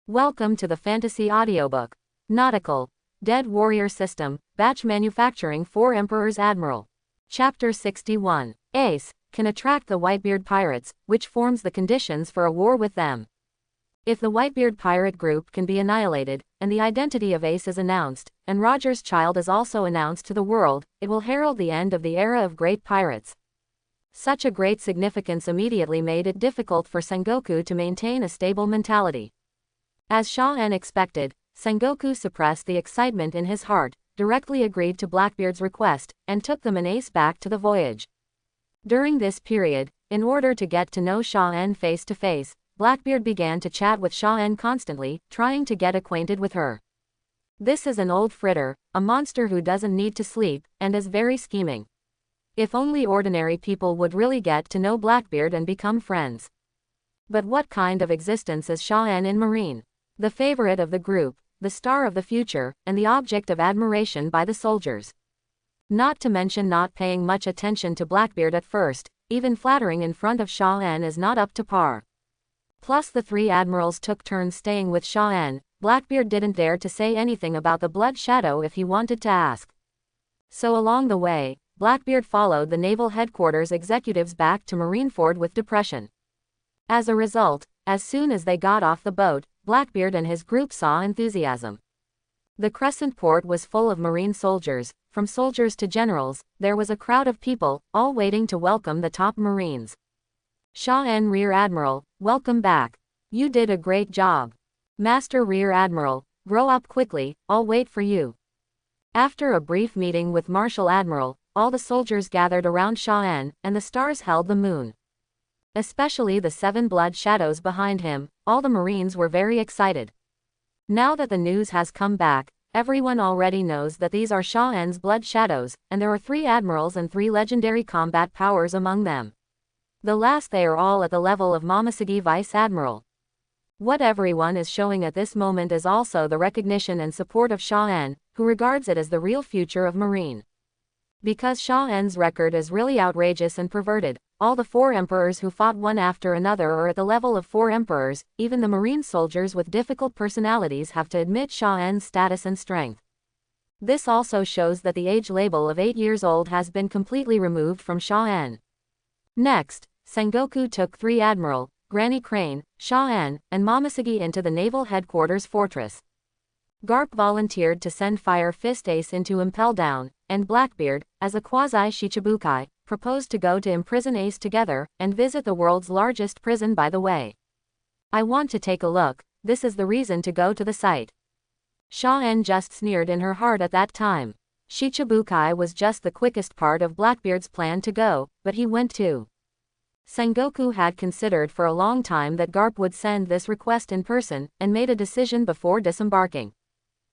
Welcome to the fantasy audiobook. Nautical. Dead Warrior System, Batch Manufacturing 4 Emperors Admiral. Chapter 61. Ace can attract the Whitebeard pirates, which forms the conditions for a war with them. If the Whitebeard pirate group can be annihilated, and the identity of Ace is announced, and Roger's child is also announced to the world, it will herald the end of the era of great pirates. Such a great significance immediately made it difficult for Sengoku to maintain a stable mentality. As Sha-en expected, Sengoku suppressed the excitement in his heart, directly agreed to Blackbeard's request, and took them and Ace back to the voyage. During this period, in order to get to know Sha-en face to face, Blackbeard began to chat with Sha-en constantly, trying to get acquainted with her. This is an old fritter, a monster who doesn't need to sleep, and is very scheming. If only ordinary people would really get to know Blackbeard and become friends. But what kind of existence is Sha-en in Marine? The favorite of the group, the star of the future, and the object of admiration by the soldiers. Not to mention not paying much attention to Blackbeard at first, even flattering in front of Sha-en is not up to par. Plus the 3 admirals took turns staying with Sha-en. Blackbeard didn't dare to say anything about the Blood Shadow if he wanted to ask. So along the way, Blackbeard followed the naval headquarters executives back to Marineford with depression. As a result, as soon as they got off the boat, Blackbeard and his group saw enthusiasm. The Crescent Port was full of Marine soldiers, from soldiers to generals. There was a crowd of people, all waiting to welcome the top Marines. Sha-en Rear Admiral, welcome back. You did a great job. Master Rear Admiral, grow up quickly, I'll wait for you. After a brief meeting with Marshal Admiral, all the soldiers gathered around Sha-en, and the stars held the moon. Especially the 7 blood shadows behind him. All the Marines were very excited. Now that the news has come back, everyone already knows that these are Sha-en's blood shadows, and there are 3 admirals and 3 legendary combat powers among them. The last they are all at the level of Momoshiki Vice Admiral. What everyone is showing at this moment is also the recognition and support of Sha-en, who regards it as the real future of Marine. Because Sha-en's record is really outrageous and perverted, all the 4 emperors who fought one after another are at the level of 4 emperors. Even the Marine soldiers with difficult personalities have to admit Sha-en's status and strength. This also shows that the age label of 8 years old has been completely removed from Sha-en. Next, Sengoku took 3 Admiral, Granny Crane, Sha-en, and Momoshiki into the naval headquarters fortress. Garp volunteered to send Fire Fist Ace into Impel Down, and Blackbeard, as a quasi-Shichibukai, proposed to go to imprison Ace together, and visit the world's largest prison by the way. I want to take a look, this is the reason to go to the site. Sha-en just sneered in her heart at that time. Shichibukai was just the quickest part of Blackbeard's plan to go, but he went too. Sengoku had considered for a long time that Garp would send this request in person, and made a decision before disembarking.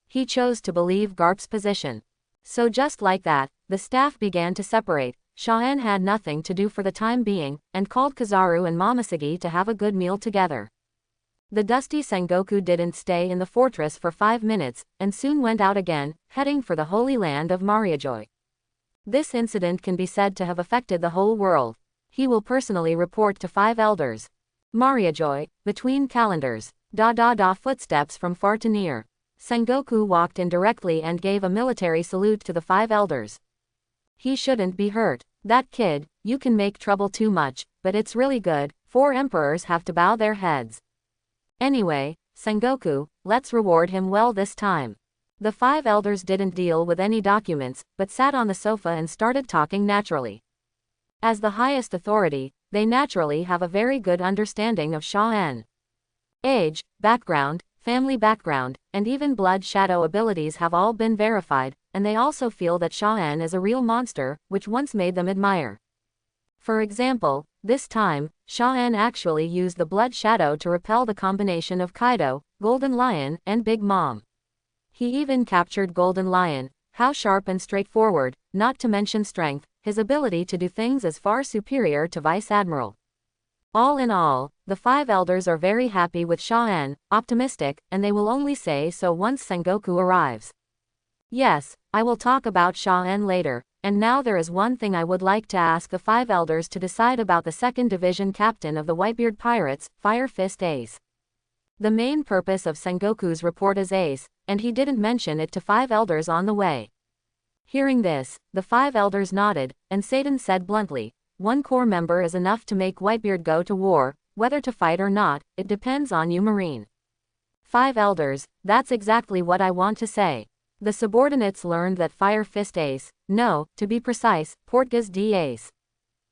He chose to believe Garp's position. So just like that, the staff began to separate. Sha-en had nothing to do for the time being, and called Kizaru and Momoshiki to have a good meal together. The dusty Sengoku didn't stay in the fortress for 5 minutes, and soon went out again, heading for the Holy Land of Mariajoy. This incident can be said to have affected the whole world. He will personally report to 5 elders. Mariajoy, between calendars. Footsteps from far to near. Sengoku walked in directly and gave a military salute to the 5 elders. He shouldn't be hurt. That kid, you can make trouble too much, but it's really good. 4 emperors have to bow their heads. Anyway, Sengoku, let's reward him well this time. The 5 elders didn't deal with any documents, but sat on the sofa and started talking naturally. As the highest authority, they naturally have a very good understanding of Sha-en. Age, background, family background, and even blood shadow abilities have all been verified, and they also feel that Sha-en is a real monster, which once made them admire. For example, this time, Sha-en actually used the blood shadow to repel the combination of Kaido, Golden Lion, and Big Mom. He even captured Golden Lion. How sharp and straightforward, not to mention strength. His ability to do things is far superior to Vice Admiral. All in all, the 5 elders are very happy with Sha-en, optimistic, and they will only say so once Sengoku arrives. Yes, I will talk about Sha-en later, and now there is one thing I would like to ask the 5 elders to decide about the 2nd Division captain of the Whitebeard Pirates, Fire Fist Ace. The main purpose of Sengoku's report is ace, and he didn't mention it to 5 elders on the way. Hearing this, the 5 elders nodded, and Satan said bluntly, "One core member is enough to make Whitebeard go to war, whether to fight or not, it depends on you, Marine." 5 elders, that's exactly what I want to say. The subordinates learned that Fire Fist Ace, no, to be precise, Portgas D. Ace,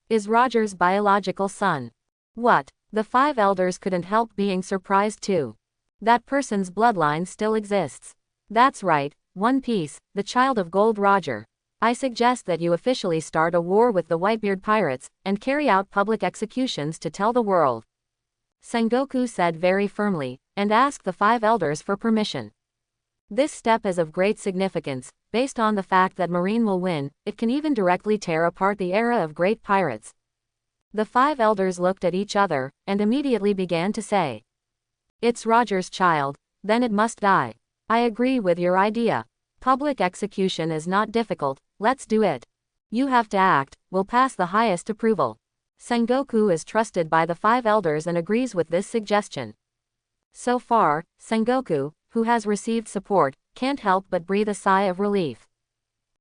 is Roger's biological son. What? The 5 elders couldn't help being surprised too. That person's bloodline still exists. That's right, One Piece, the child of Gold Roger. I suggest that you officially start a war with the Whitebeard pirates, and carry out public executions to tell the world. Sengoku said very firmly, and asked the 5 elders for permission. This step is of great significance, based on the fact that Marine will win, it can even directly tear apart the era of great pirates. The 5 elders looked at each other, and immediately began to say, "It's Roger's child, then it must die. I agree with your idea. Public execution is not difficult, let's do it. You have to act, will pass the highest approval." Sengoku is trusted by the 5 elders and agrees with this suggestion. So far, Sengoku, who has received support, can't help but breathe a sigh of relief.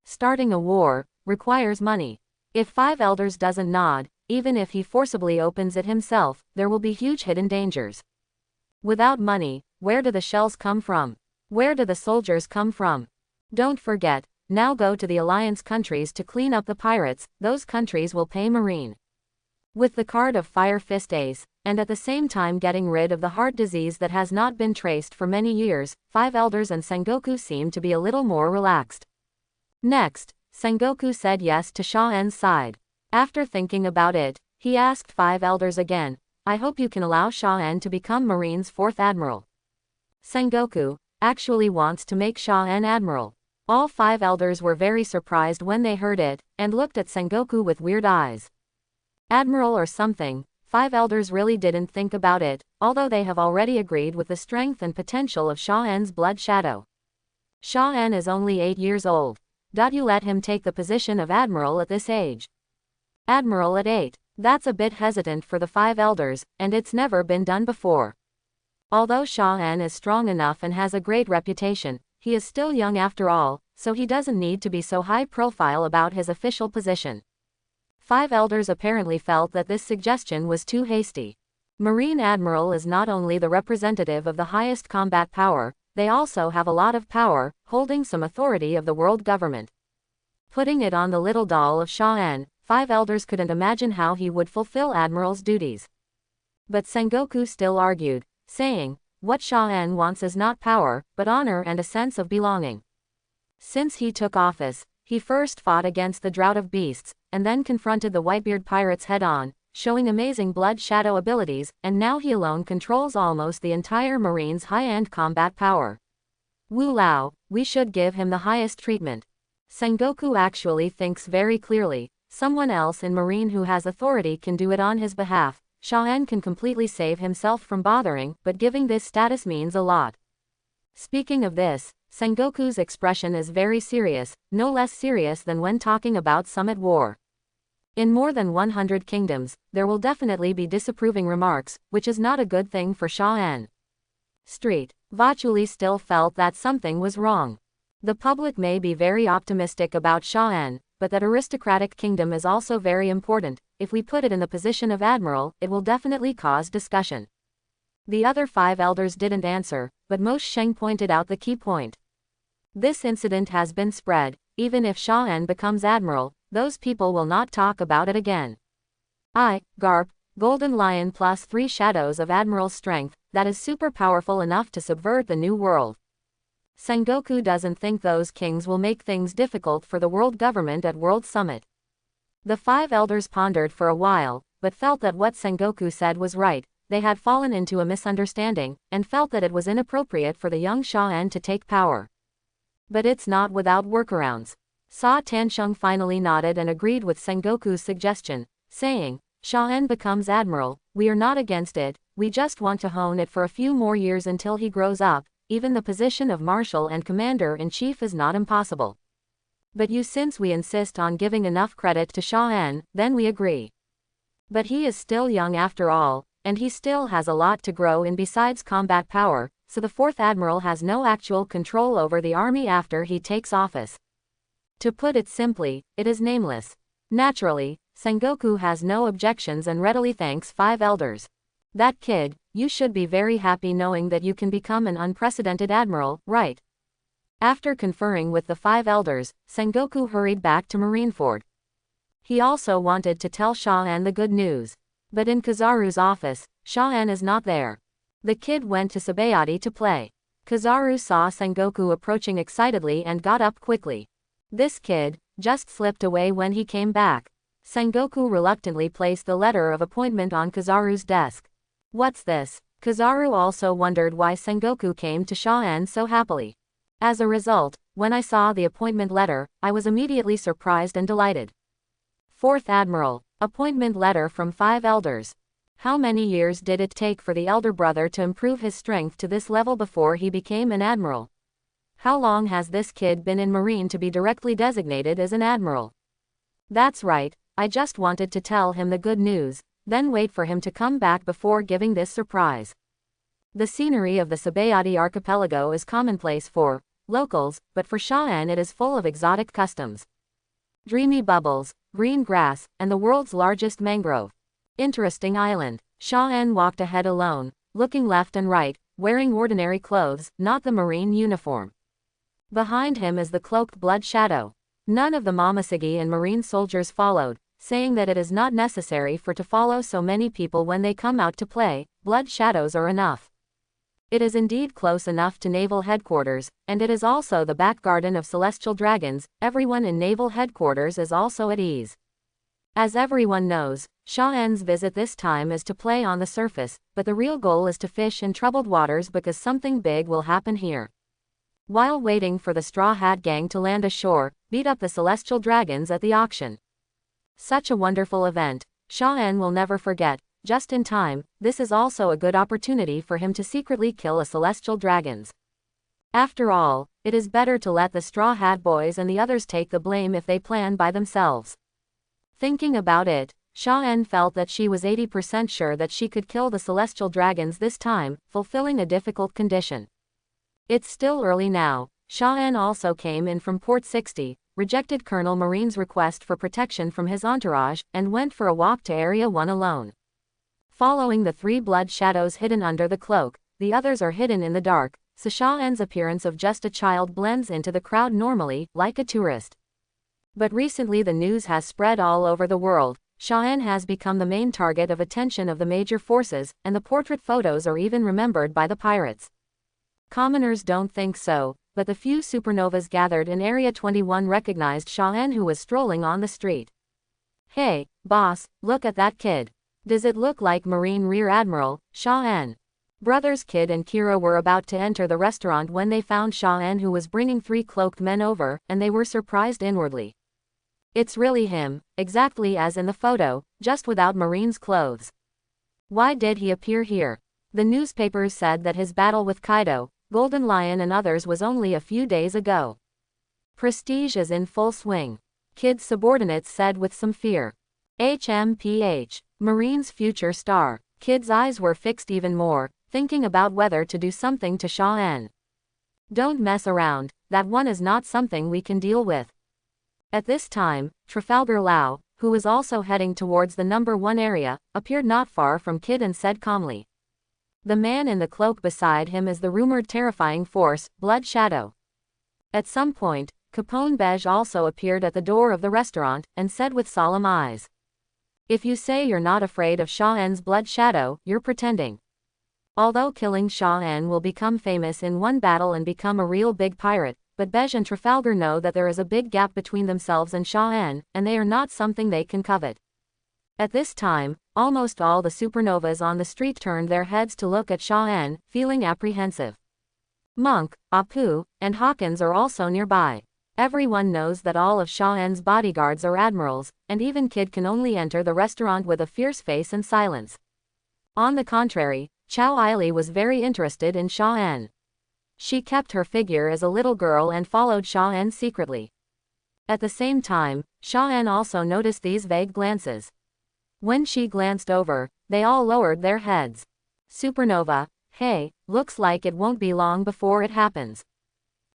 Starting a war requires money. If 5 elders doesn't nod, even if he forcibly opens it himself, there will be huge hidden dangers. Without money, where do the shells come from? Where do the soldiers come from? Don't forget, now go to the alliance countries to clean up the pirates, those countries will pay Marine. With the card of Fire Fist Ace, and at the same time getting rid of the heart disease that has not been traced for many years, 5 elders and Sengoku seem to be a little more relaxed. Next, Sengoku said yes to Sha-En's side. After thinking about it, he asked 5 elders again, "I hope you can allow Sha-En to become Marine's 4th Admiral." Sengoku actually wants to make Sha-En Admiral. All 5 elders were very surprised when they heard it, and looked at Sengoku with weird eyes. Admiral or something, 5 elders really didn't think about it, although they have already agreed with the strength and potential of Sha-En's blood shadow. Sha-En is only 8 years old. You let him take the position of Admiral at this age. Admiral at 8, that's a bit hesitant for the 5 elders, and it's never been done before. Although Sha-En is strong enough and has a great reputation, he is still young after all, so he doesn't need to be so high profile about his official position. 5 elders apparently felt that this suggestion was too hasty. Marine Admiral is not only the representative of the highest combat power, they also have a lot of power, holding some authority of the world government. Putting it on the little doll of Sha-En, 5 elders couldn't imagine how he would fulfill Admiral's duties. But Sengoku still argued, saying, what Sha-En wants is not power, but honor and a sense of belonging. Since he took office, he first fought against the Drought of Beasts, and then confronted the Whitebeard pirates head-on, showing amazing blood shadow abilities, and now he alone controls almost the entire Marine's high-end combat power. Wu Lao, we should give him the highest treatment. Sengoku actually thinks very clearly. Someone else in Marine who has authority can do it on his behalf. Sha-En can completely save himself from bothering, but giving this status means a lot. Speaking of this, Sengoku's expression is very serious, no less serious than when talking about summit war. In more than 100 kingdoms, there will definitely be disapproving remarks, which is not a good thing for Sha-En. Street. Vachuli still felt that something was wrong. The public may be very optimistic about Sha-En, but that aristocratic kingdom is also very important. If we put it in the position of Admiral, it will definitely cause discussion. The other 5 elders didn't answer, but Moshe Sheng pointed out the key point. This incident has been spread. Even if Sha-En becomes Admiral, those people will not talk about it again. Garp, Golden Lion plus 3 shadows of Admiral's strength, that is super powerful enough to subvert the new world. Sengoku doesn't think those kings will make things difficult for the world government at World Summit. The 5 elders pondered for a while, but felt that what Sengoku said was right. They had fallen into a misunderstanding, and felt that it was inappropriate for the young Sha-En to take power. But it's not without workarounds. Sa Tansheng finally nodded and agreed with Sengoku's suggestion, saying, Sha-En becomes Admiral, we are not against it, we just want to hone it for a few more years until he grows up. Even the position of Marshal and Commander-in-Chief is not impossible. But since we insist on giving enough credit to Sha-En, then we agree. But he is still young after all, and he still has a lot to grow in besides combat power, so the 4th Admiral has no actual control over the army after he takes office. To put it simply, it is nameless. Naturally, Sengoku has no objections and readily thanks 5 elders. That kid, you should be very happy knowing that you can become an unprecedented admiral, right? After conferring with the 5 elders, Sengoku hurried back to Marineford. He also wanted to tell Sha-an the good news. But in Kizaru's office, Sha-an is not there. The kid went to Sabayati to play. Kizaru saw Sengoku approaching excitedly and got up quickly. This kid just slipped away when he came back. Sengoku reluctantly placed the letter of appointment on Kizaru's desk. What's this? Kizaru also wondered why Sengoku came to Sha-an so happily. As a result, when I saw the appointment letter, I was immediately surprised and delighted. 4th Admiral, appointment letter from 5 elders. How many years did it take for the elder brother to improve his strength to this level before he became an admiral? How long has this kid been in Marine to be directly designated as an admiral? That's right, I just wanted to tell him the good news, then wait for him to come back before giving this surprise. The scenery of the Sabayati archipelago is commonplace for locals, but for Sha-an it is full of exotic customs. Dreamy bubbles, green grass, and the world's largest mangrove. Interesting island. Sha-an walked ahead alone, looking left and right, wearing ordinary clothes, not the marine uniform. Behind him is the cloaked blood shadow. None of the Momoshiki and marine soldiers followed, saying that it is not necessary for to follow so many people when they come out to play, blood shadows are enough. It is indeed close enough to naval headquarters, and it is also the back garden of celestial dragons. Everyone in naval headquarters is also at ease. As everyone knows, Sha-an's visit this time is to play on the surface, but the real goal is to fish in troubled waters because something big will happen here. While waiting for the Straw Hat Gang to land ashore, beat up the celestial dragons at the auction. Such a wonderful event, Sha-an will never forget. Just in time, this is also a good opportunity for him to secretly kill a celestial dragons. After all, it is better to let the Straw Hat Boys and the others take the blame if they plan by themselves. Thinking about it, Sha-an felt that she was 80% sure that she could kill the celestial dragons this time, fulfilling a difficult condition. It's still early now. Sha-an also came in from Port 60, rejected Colonel Marine's request for protection from his entourage, and went for a walk to Area 1 alone. Following the 3 blood shadows hidden under the cloak, the others are hidden in the dark, so Sha-an's appearance of just a child blends into the crowd normally, like a tourist. But recently the news has spread all over the world. Sha-an has become the main target of attention of the major forces, and the portrait photos are even remembered by the pirates. Commoners don't think so, but the few supernovas gathered in Area 21 recognized Sha-an, who was strolling on the street. Hey, boss, look at that kid. Does it look like Marine Rear Admiral Sha-an? Brothers Kid and Kira were about to enter the restaurant when they found Sha-an, who was bringing 3 cloaked men over, and they were surprised inwardly. It's really him, exactly as in the photo, just without Marine's clothes. Why did he appear here? The newspapers said that his battle with Kaido, Golden Lion and others was only a few days ago. Prestige is in full swing, Kid's subordinates said with some fear. HMPH, Marine's future star. Kid's eyes were fixed even more, thinking about whether to do something to Sha-an. Don't mess around, that one is not something we can deal with. At this time, Trafalgar Lau, who was also heading towards the number 1 area, appeared not far from Kid and said calmly. The man in the cloak beside him is the rumored terrifying force, Blood Shadow. At some point, Capone Beige also appeared at the door of the restaurant, and said with solemn eyes. If you say you're not afraid of Sha-an's Blood Shadow, you're pretending. Although killing Sha-an will become famous in one battle and become a real big pirate, but Beige and Trafalgar know that there is a big gap between themselves and Sha-an, and they are not something they can covet. At this time, almost all the supernovas on the street turned their heads to look at Sha-an, feeling apprehensive. Monk, Apu, and Hawkins are also nearby. Everyone knows that all of Sha-an's bodyguards are admirals, and even Kid can only enter the restaurant with a fierce face and silence. On the contrary, Chow Aili was very interested in Sha-an. She kept her figure as a little girl and followed Sha-an secretly. At the same time, Sha-an also noticed these vague glances. When she glanced over, they all lowered their heads. Supernova, hey, looks like it won't be long before it happens.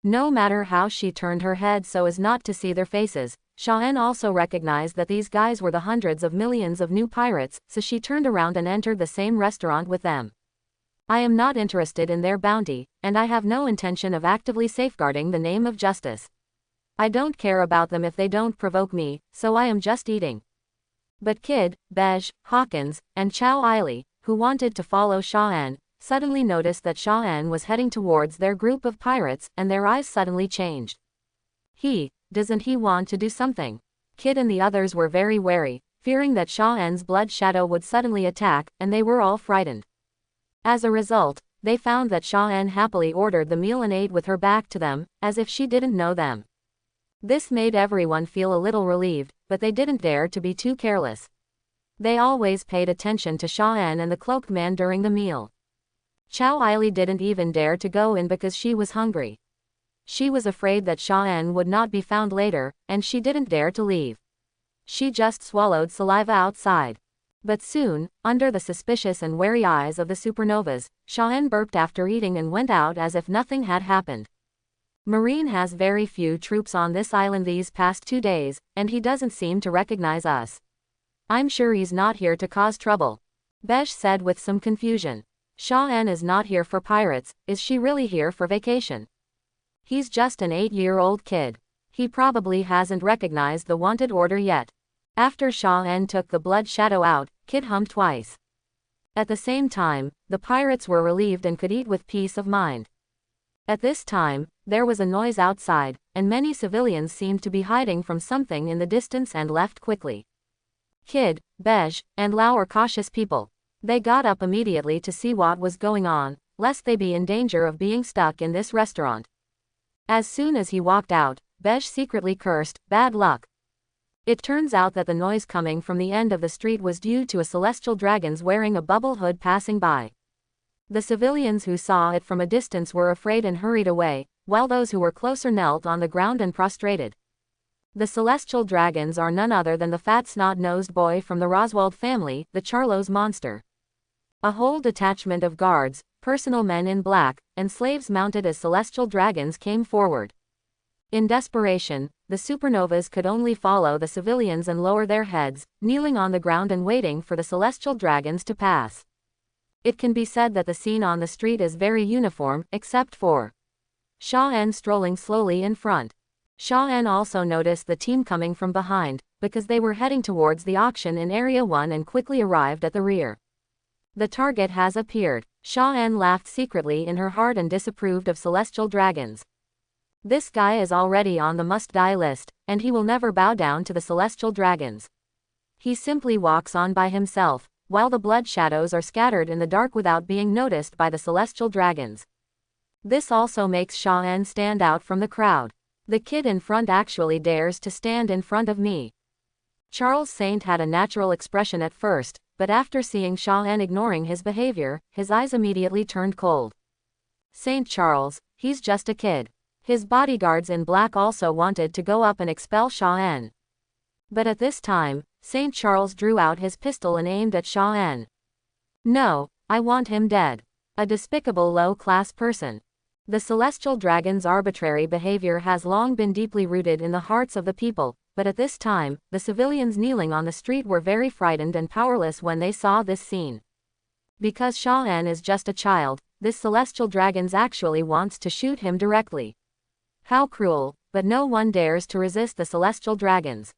No matter how she turned her head so as not to see their faces, Shaen also recognized that these guys were the hundreds of millions of new pirates, so she turned around and entered the same restaurant with them. I am not interested in their bounty, and I have no intention of actively safeguarding the name of justice. I don't care about them if they don't provoke me, so I am just eating. But Kid, Bej, Hawkins, and Chow Eiley, who wanted to follow Shaen, suddenly noticed that Shaen was heading towards their group of pirates, and their eyes suddenly changed. Doesn't he want to do something? Kid and the others were very wary, fearing that Shaen's blood shadow would suddenly attack, and they were all frightened. As a result, they found that Shaen happily ordered the meal and ate with her back to them, as if she didn't know them. This made everyone feel a little relieved, but they didn't dare to be too careless. They always paid attention to Shaen and the cloaked man during the meal. Chow Eiley didn't even dare to go in because she was hungry. She was afraid that Shaen would not be found later, and she didn't dare to leave. She just swallowed saliva outside. But soon, under the suspicious and wary eyes of the supernovas, Shaen burped after eating and went out as if nothing had happened. Marine has very few troops on this island these past 2 days, and he doesn't seem to recognize us. I'm sure he's not here to cause trouble. Bej said with some confusion. Shaen is not here for pirates, is she really here for vacation? He's just an 8-year-old kid. He probably hasn't recognized the wanted order yet. After Shaen took the blood shadow out, Kid hummed twice. At the same time, the pirates were relieved and could eat with peace of mind. At this time, there was a noise outside, and many civilians seemed to be hiding from something in the distance and left quickly. Kid, Bej, and Lau were cautious people. They got up immediately to see what was going on, lest they be in danger of being stuck in this restaurant. As soon as he walked out, Bej secretly cursed, "Bad luck." It turns out that the noise coming from the end of the street was due to a celestial dragons wearing a bubble hood passing by. The civilians who saw it from a distance were afraid and hurried away, while those who were closer knelt on the ground and prostrated. The celestial dragons are none other than the fat snot-nosed boy from the Roswald family, the Charlos monster. A whole detachment of guards, personal men in black, and slaves mounted as celestial dragons came forward. In desperation, the supernovas could only follow the civilians and lower their heads, kneeling on the ground and waiting for the celestial dragons to pass. It can be said that the scene on the street is very uniform, except for Shaen strolling slowly in front. Shaen also noticed the team coming from behind, because they were heading towards the auction in Area 1 and quickly arrived at the rear. The target has appeared. Shaen laughed secretly in her heart and disapproved of celestial dragons. This guy is already on the must-die list, and he will never bow down to the celestial dragons. He simply walks on by himself, while the blood shadows are scattered in the dark without being noticed by the celestial dragons. This also makes Shaen stand out from the crowd. The kid in front actually dares to stand in front of me. Charles Saint had a natural expression at first, but after seeing Shaen ignoring his behavior, his eyes immediately turned cold. Saint Charles, he's just a kid. His bodyguards in black also wanted to go up and expel Shaen. But at this time, Saint Charles drew out his pistol and aimed at Shaen. No, I want him dead. A despicable low-class person. The celestial dragon's arbitrary behavior has long been deeply rooted in the hearts of the people, but at this time, the civilians kneeling on the street were very frightened and powerless when they saw this scene. Because Shaen is just a child, this celestial dragons actually wants to shoot him directly. How cruel, but no one dares to resist the celestial dragons.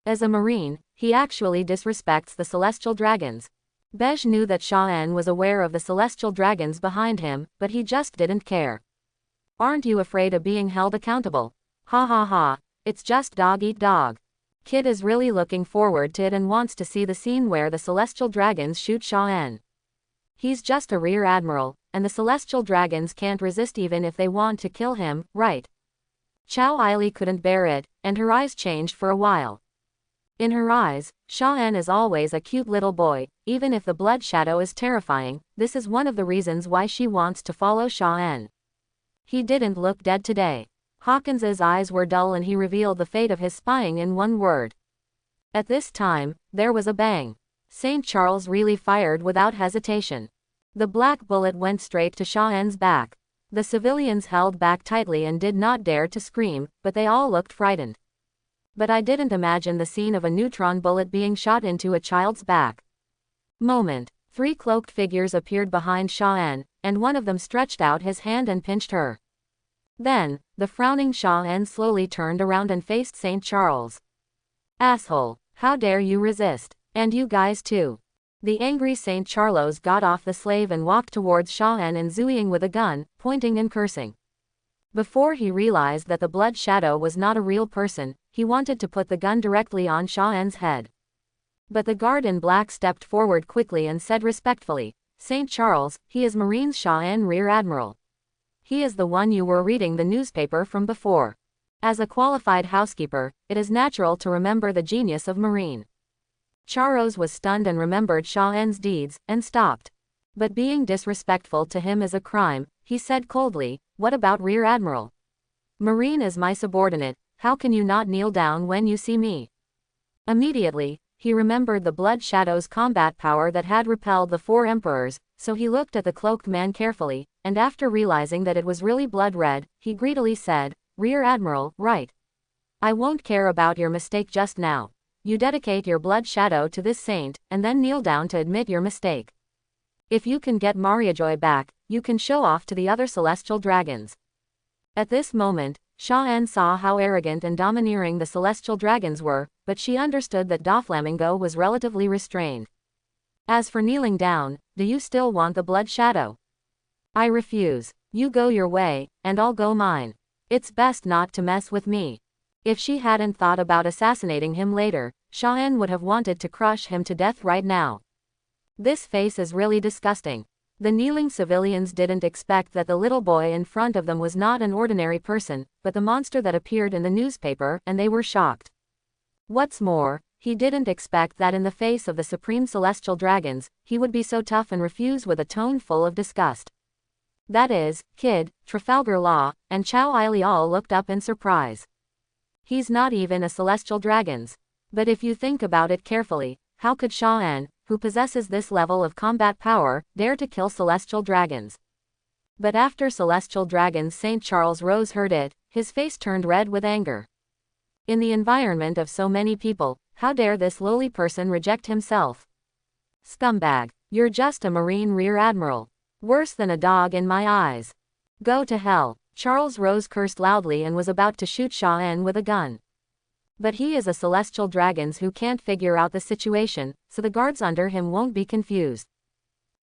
As a marine, he actually disrespects the celestial dragons. Bej knew that Shaen was aware of the celestial dragons behind him, but he just didn't care. Aren't you afraid of being held accountable? Ha ha ha, it's just dog eat dog. Kid is really looking forward to it and wants to see the scene where the celestial dragons shoot Shaen. He's just a rear admiral, and the celestial dragons can't resist even if they want to kill him, right? Chow Eiley couldn't bear it, and her eyes changed for a while. In her eyes, Shaen is always a cute little boy, even if the blood shadow is terrifying. This is one of the reasons why she wants to follow Shaen. He didn't look dead today. Hawkins's eyes were dull and he revealed the fate of his spying in one word. At this time, there was a bang. St. Charles really fired without hesitation. The black bullet went straight to Shaw-En's back. The civilians held back tightly and did not dare to scream, but they all looked frightened. But I didn't imagine the scene of a neutron bullet being shot into a child's back. Moment. 3 cloaked figures appeared behind Shaw-En, and one of them stretched out his hand and pinched her. Then, the frowning Shaw-En slowly turned around and faced St. Charles. "Asshole, how dare you resist? And you guys too." The angry St. Charles got off the slave and walked towards Shaw-En and zooing with a gun, pointing and cursing. Before he realized that the blood shadow was not a real person, he wanted to put the gun directly on Shaw-En's head. But the guard in black stepped forward quickly and said respectfully, "St. Charles, he is Marines Shaw-En Rear Admiral. He is the one you were reading the newspaper from before. As a qualified housekeeper, it is natural to remember the genius of Marine." Charles was stunned and remembered Shaw-En's deeds, and stopped. But being disrespectful to him is a crime, he said coldly. "What about Rear Admiral? Marine is my subordinate, how can you not kneel down when you see me?" Immediately, he remembered the Blood Shadow's combat power that had repelled the 4 emperors, so he looked at the cloaked man carefully, and after realizing that it was really blood red, he greedily said, "Rear Admiral, right. I won't care about your mistake just now. You dedicate your blood shadow to this saint, and then kneel down to admit your mistake. If you can get Mariajoy back, you can show off to the other celestial dragons." At this moment, Shaw-En saw how arrogant and domineering the celestial dragons were, but she understood that Doflamingo was relatively restrained. "As for kneeling down, do you still want the blood shadow? I refuse. You go your way, and I'll go mine. It's best not to mess with me." If she hadn't thought about assassinating him later, Shaw-En would have wanted to crush him to death right now. This face is really disgusting. The kneeling civilians didn't expect that the little boy in front of them was not an ordinary person, but the monster that appeared in the newspaper, and they were shocked. What's more, he didn't expect that in the face of the supreme celestial dragons, he would be so tough and refuse with a tone full of disgust. That is, Kid, Trafalgar Law, and Chow Ili all looked up in surprise. He's not even a celestial dragons. But if you think about it carefully, how could Shaw-En, who possesses this level of combat power, dare to kill celestial dragons? But after celestial dragons St. Charles Rose heard it, his face turned red with anger. In the environment of so many people, how dare this lowly person reject himself? Scumbag, you're just a Marine Rear Admiral. Worse than a dog in my eyes. Go to hell. Charles Rose cursed loudly and was about to shoot Shaw-En with a gun. But he is a celestial dragons who can't figure out the situation, so the guards under him won't be confused.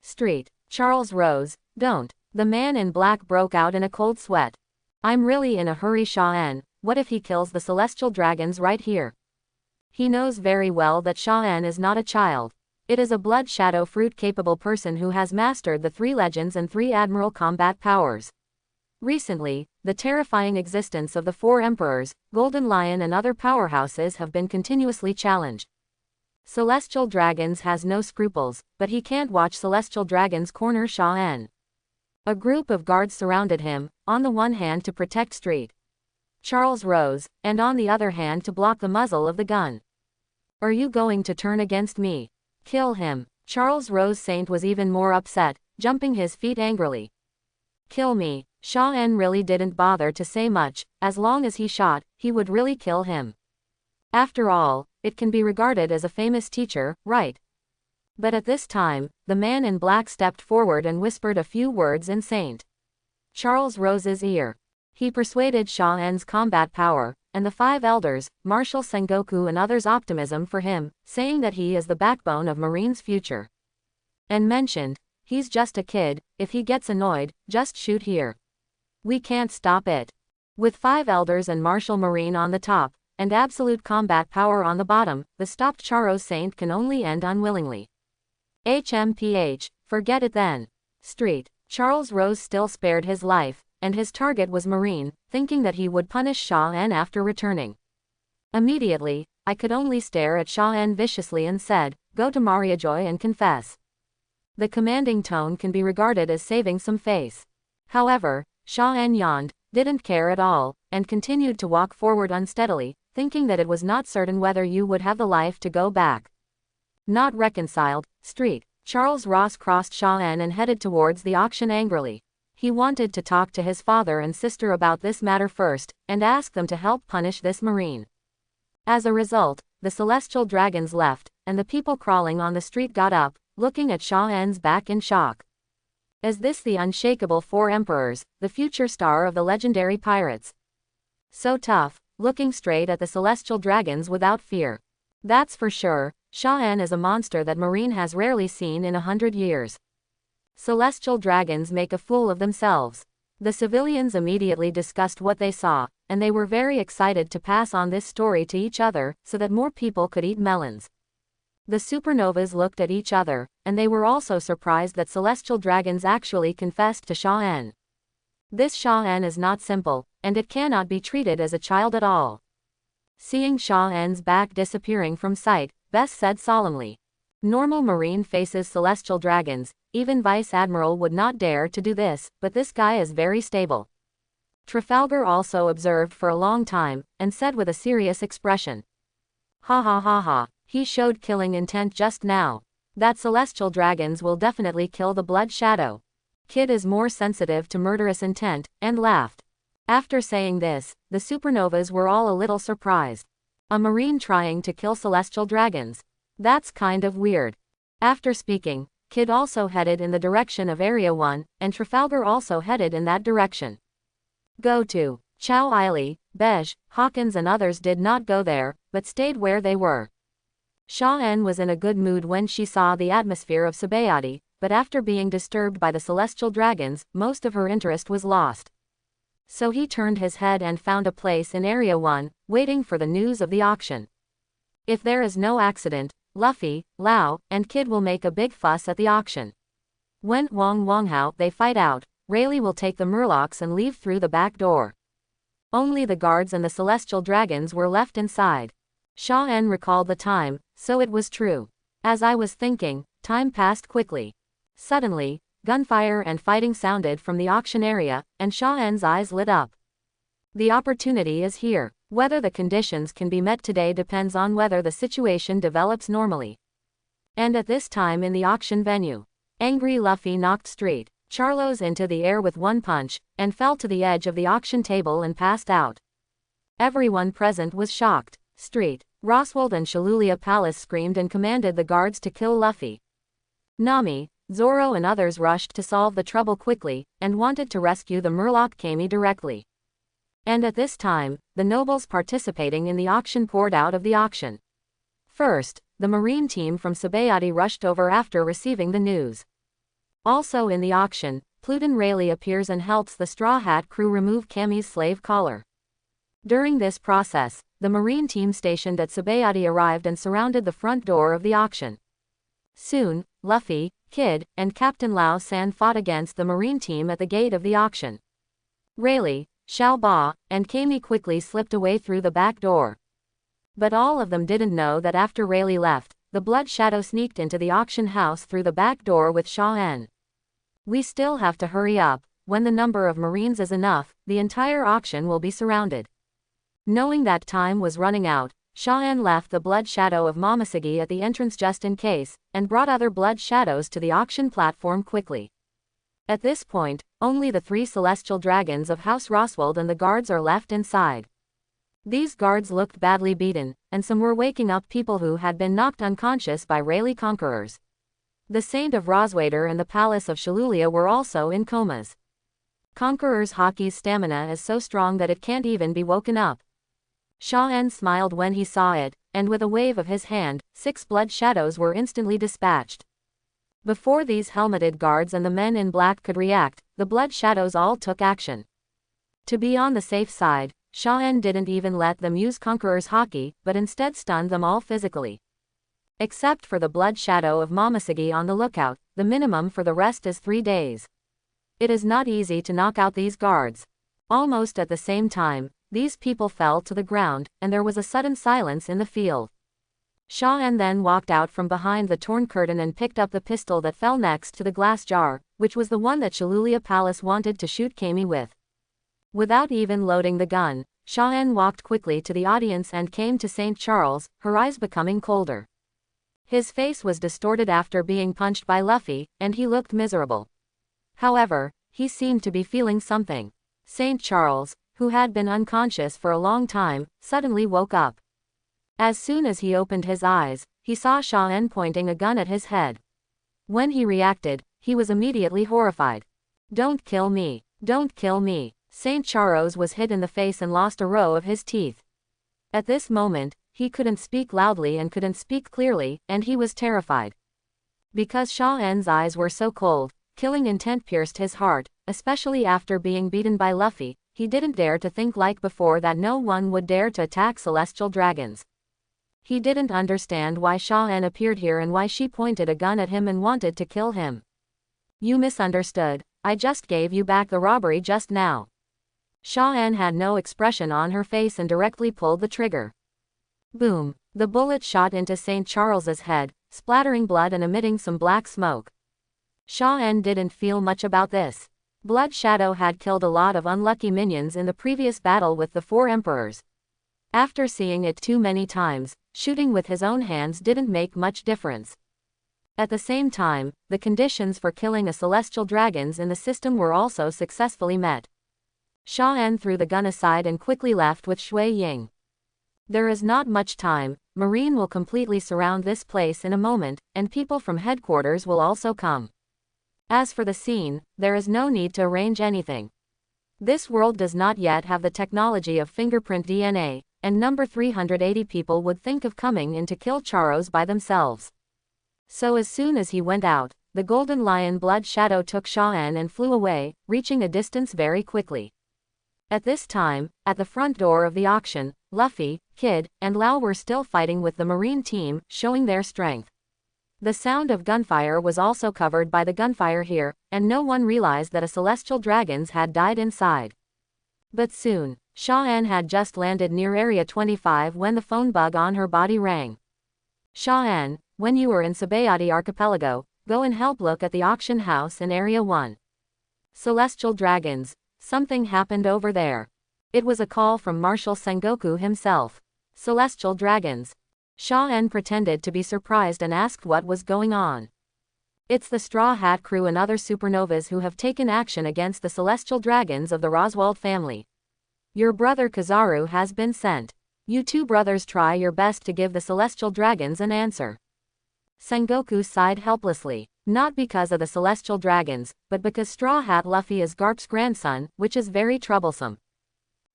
Street. Charles Rose, don't. The man in black broke out in a cold sweat. I'm really in a hurry Shaw-En, what if he kills the celestial dragons right here? He knows very well that Shaw-En is not a child. It is a blood shadow fruit capable person who has mastered the 3 legends and 3 admiral combat powers. Recently, the terrifying existence of the 4 emperors, Golden Lion and other powerhouses have been continuously challenged. Celestial Dragons has no scruples, but he can't watch Celestial Dragons corner Shaw-En. A group of guards surrounded him, on the one hand to protect Street Charles Rose, and on the other hand to block the muzzle of the gun. "Are you going to turn against me? Kill him." Charles Rose Saint was even more upset, jumping his feet angrily. "Kill me." Shaw-En really didn't bother to say much, as long as he shot, he would really kill him. After all, it can be regarded as a famous teacher, right? But at this time, the man in black stepped forward and whispered a few words in St. Charles Rose's ear. He persuaded Shaw-En's combat power, and the 5 elders, Marshal Sengoku and others' optimism for him, saying that he is the backbone of Marine's future. And mentioned, he's just a kid, if he gets annoyed, just shoot here. We can't stop it. With 5 elders and Marshal Marine on the top, and absolute combat power on the bottom, the stopped Charles Saint can only end unwillingly. HMPH, forget it then. Street Charles Rose still spared his life, and his target was Marine, thinking that he would punish Shaw-En after returning. Immediately, I could only stare at Shaw-En viciously and said, "Go to Mariajoy and confess." The commanding tone can be regarded as saving some face. However, Shaw-En yawned, didn't care at all, and continued to walk forward unsteadily, thinking that it was not certain whether you would have the life to go back. Not reconciled, Street. Charles Ross crossed Shaw N and headed towards the auction angrily. He wanted to talk to his father and sister about this matter first, and ask them to help punish this Marine. As a result, the celestial dragons left, and the people crawling on the street got up, looking at Shaw N's back in shock. Is this the unshakable Four Emperors, the future star of the legendary pirates? So tough, looking straight at the celestial dragons without fear. That's for sure. Shaw N is a monster that Marine has rarely seen in 100 years. Celestial dragons make a fool of themselves. The civilians immediately discussed what they saw, and they were very excited to pass on this story to each other, so that more people could eat melons. The supernovas looked at each other, and they were also surprised that celestial dragons actually confessed to Shaw N. This Shaw N is not simple, and it cannot be treated as a child at all. Seeing Shaw N's back disappearing from sight, Bess said solemnly. Normal Marine faces celestial dragons, even Vice Admiral would not dare to do this, but this guy is very stable. Trafalgar also observed for a long time, and said with a serious expression. Ha ha ha ha, he showed killing intent just now. That celestial dragons will definitely kill the Blood Shadow. Kid is more sensitive to murderous intent, and laughed. After saying this, the supernovas were all a little surprised. A Marine trying to kill celestial dragons. That's kind of weird. After speaking, Kid also headed in the direction of Area 1, and Trafalgar also headed in that direction. Go to. Chow Eiley, Bej, Hawkins and others did not go there, but stayed where they were. Shaw N was in a good mood when she saw the atmosphere of Sabayati, but after being disturbed by the celestial dragons, most of her interest was lost. So he turned his head and found a place in Area 1, waiting for the news of the auction. If there is no accident, Luffy, Lau, and Kid will make a big fuss at the auction. When Wonghao they fight out, Rayleigh will take the Murlocs and leave through the back door. Only the guards and the celestial dragons were left inside. Shaw N recalled the time, so it was true. As I was thinking, time passed quickly. Suddenly, gunfire and fighting sounded from the auction area, and Shaw N's eyes lit up. The opportunity is here. Whether the conditions can be met today depends on whether the situation develops normally. And at this time in the auction venue, angry Luffy knocked Street Charlos into the air with one punch, and fell to the edge of the auction table and passed out. Everyone present was shocked. Street, Roswald and Shalulia Palace screamed and commanded the guards to kill Luffy. Nami, Zoro and others rushed to solve the trouble quickly, and wanted to rescue the Murloc Kami directly. And at this time, the nobles participating in the auction poured out of the auction. First, the Marine team from Sabayati rushed over after receiving the news. Also in the auction, Pluton Rayleigh appears and helps the Straw Hat crew remove Kami's slave collar. During this process, the Marine team stationed at Sabayati arrived and surrounded the front door of the auction. Soon, Luffy, Kid, and Captain Lao San fought against the Marine team at the gate of the auction. Rayleigh, Xiao Ba, and Kami quickly slipped away through the back door. But all of them didn't know that after Rayleigh left, the Blood Shadow sneaked into the auction house through the back door with Shaw N. We still have to hurry up. When the number of Marines is enough, the entire auction will be surrounded. Knowing that time was running out, Shaw N left the Blood Shadow of Momoshiki at the entrance just in case, and brought other Blood Shadows to the auction platform quickly. At this point, only the 3 celestial dragons of House Roswald and the guards are left inside. These guards looked badly beaten, and some were waking up people who had been knocked unconscious by Rayleigh conquerors. The Saint of Roswader and the Palace of Shalulia were also in comas. Conqueror's Haki's stamina is so strong that it can't even be woken up. Shaw N smiled when he saw it, and with a wave of his hand, 6 Blood Shadows were instantly dispatched. Before these helmeted guards and the men in black could react, the Blood Shadows all took action. To be on the safe side, Shaw N didn't even let them use Conqueror's Haki, but instead stunned them all physically. Except for the Blood Shadow of Momoshiki on the lookout, the minimum for the rest is 3 days. It is not easy to knock out these guards. Almost at the same time, these people fell to the ground, and there was a sudden silence in the field. Shaw N then walked out from behind the torn curtain and picked up the pistol that fell next to the glass jar, which was the one that Shalulia Palace wanted to shoot Kami with. Without even loading the gun, Shaw N walked quickly to the audience and came to St. Charles, her eyes becoming colder. His face was distorted after being punched by Luffy, and he looked miserable. However, he seemed to be feeling something. St. Charles, who had been unconscious for a long time, suddenly woke up. As soon as he opened his eyes, he saw Sha-en pointing a gun at his head. When he reacted, he was immediately horrified. "Don't kill me! Don't kill me!" St. Charles was hit in the face and lost a row of his teeth. At this moment, he couldn't speak loudly and couldn't speak clearly, and he was terrified. Because Sha-en's eyes were so cold, killing intent pierced his heart, especially after being beaten by Luffy. He didn't dare to think like before that no one would dare to attack celestial dragons. He didn't understand why Sha-en appeared here and why she pointed a gun at him and wanted to kill him. "You misunderstood. I just gave you back the robbery just now." Sha-en had no expression on her face and directly pulled the trigger. Boom! The bullet shot into St. Charles's head, splattering blood and emitting some black smoke. Sha-en didn't feel much about this. Blood Shadow had killed a lot of unlucky minions in the previous battle with the 4 emperors. After seeing it too many times, shooting with his own hands didn't make much difference. At the same time, the conditions for killing a celestial dragons in the system were also successfully met. Sha-en threw the gun aside and quickly left with Shui Ying. "There is not much time. Marine will completely surround this place in a moment, and people from headquarters will also come. As for the scene, there is no need to arrange anything. This world does not yet have the technology of fingerprint DNA, and number 380 people would think of coming in to kill Charos by themselves." So as soon as he went out, the Golden Lion Blood Shadow took Sha-en and flew away, reaching a distance very quickly. At this time, at the front door of the auction, Luffy, Kid, and Lau were still fighting with the Marine team, showing their strength. The sound of gunfire was also covered by the gunfire here, and no one realized that a celestial dragons had died inside. But soon, Sha-en had just landed near Area 25 when the phone bug on her body rang. "Sha-en, when you are in Sabayati Archipelago, go and help look at the auction house in Area 1. Celestial dragons. Something happened over there." It was a call from Marshal Sengoku himself. "Celestial dragons." Sha-en pretended to be surprised and asked what was going on. "It's the Straw Hat crew and other supernovas who have taken action against the celestial dragons of the Roswald family. Your brother Kizaru has been sent. You two brothers try your best to give the celestial dragons an answer." Sengoku sighed helplessly. Not because of the celestial dragons, but because Straw Hat Luffy is Garp's grandson, which is very troublesome.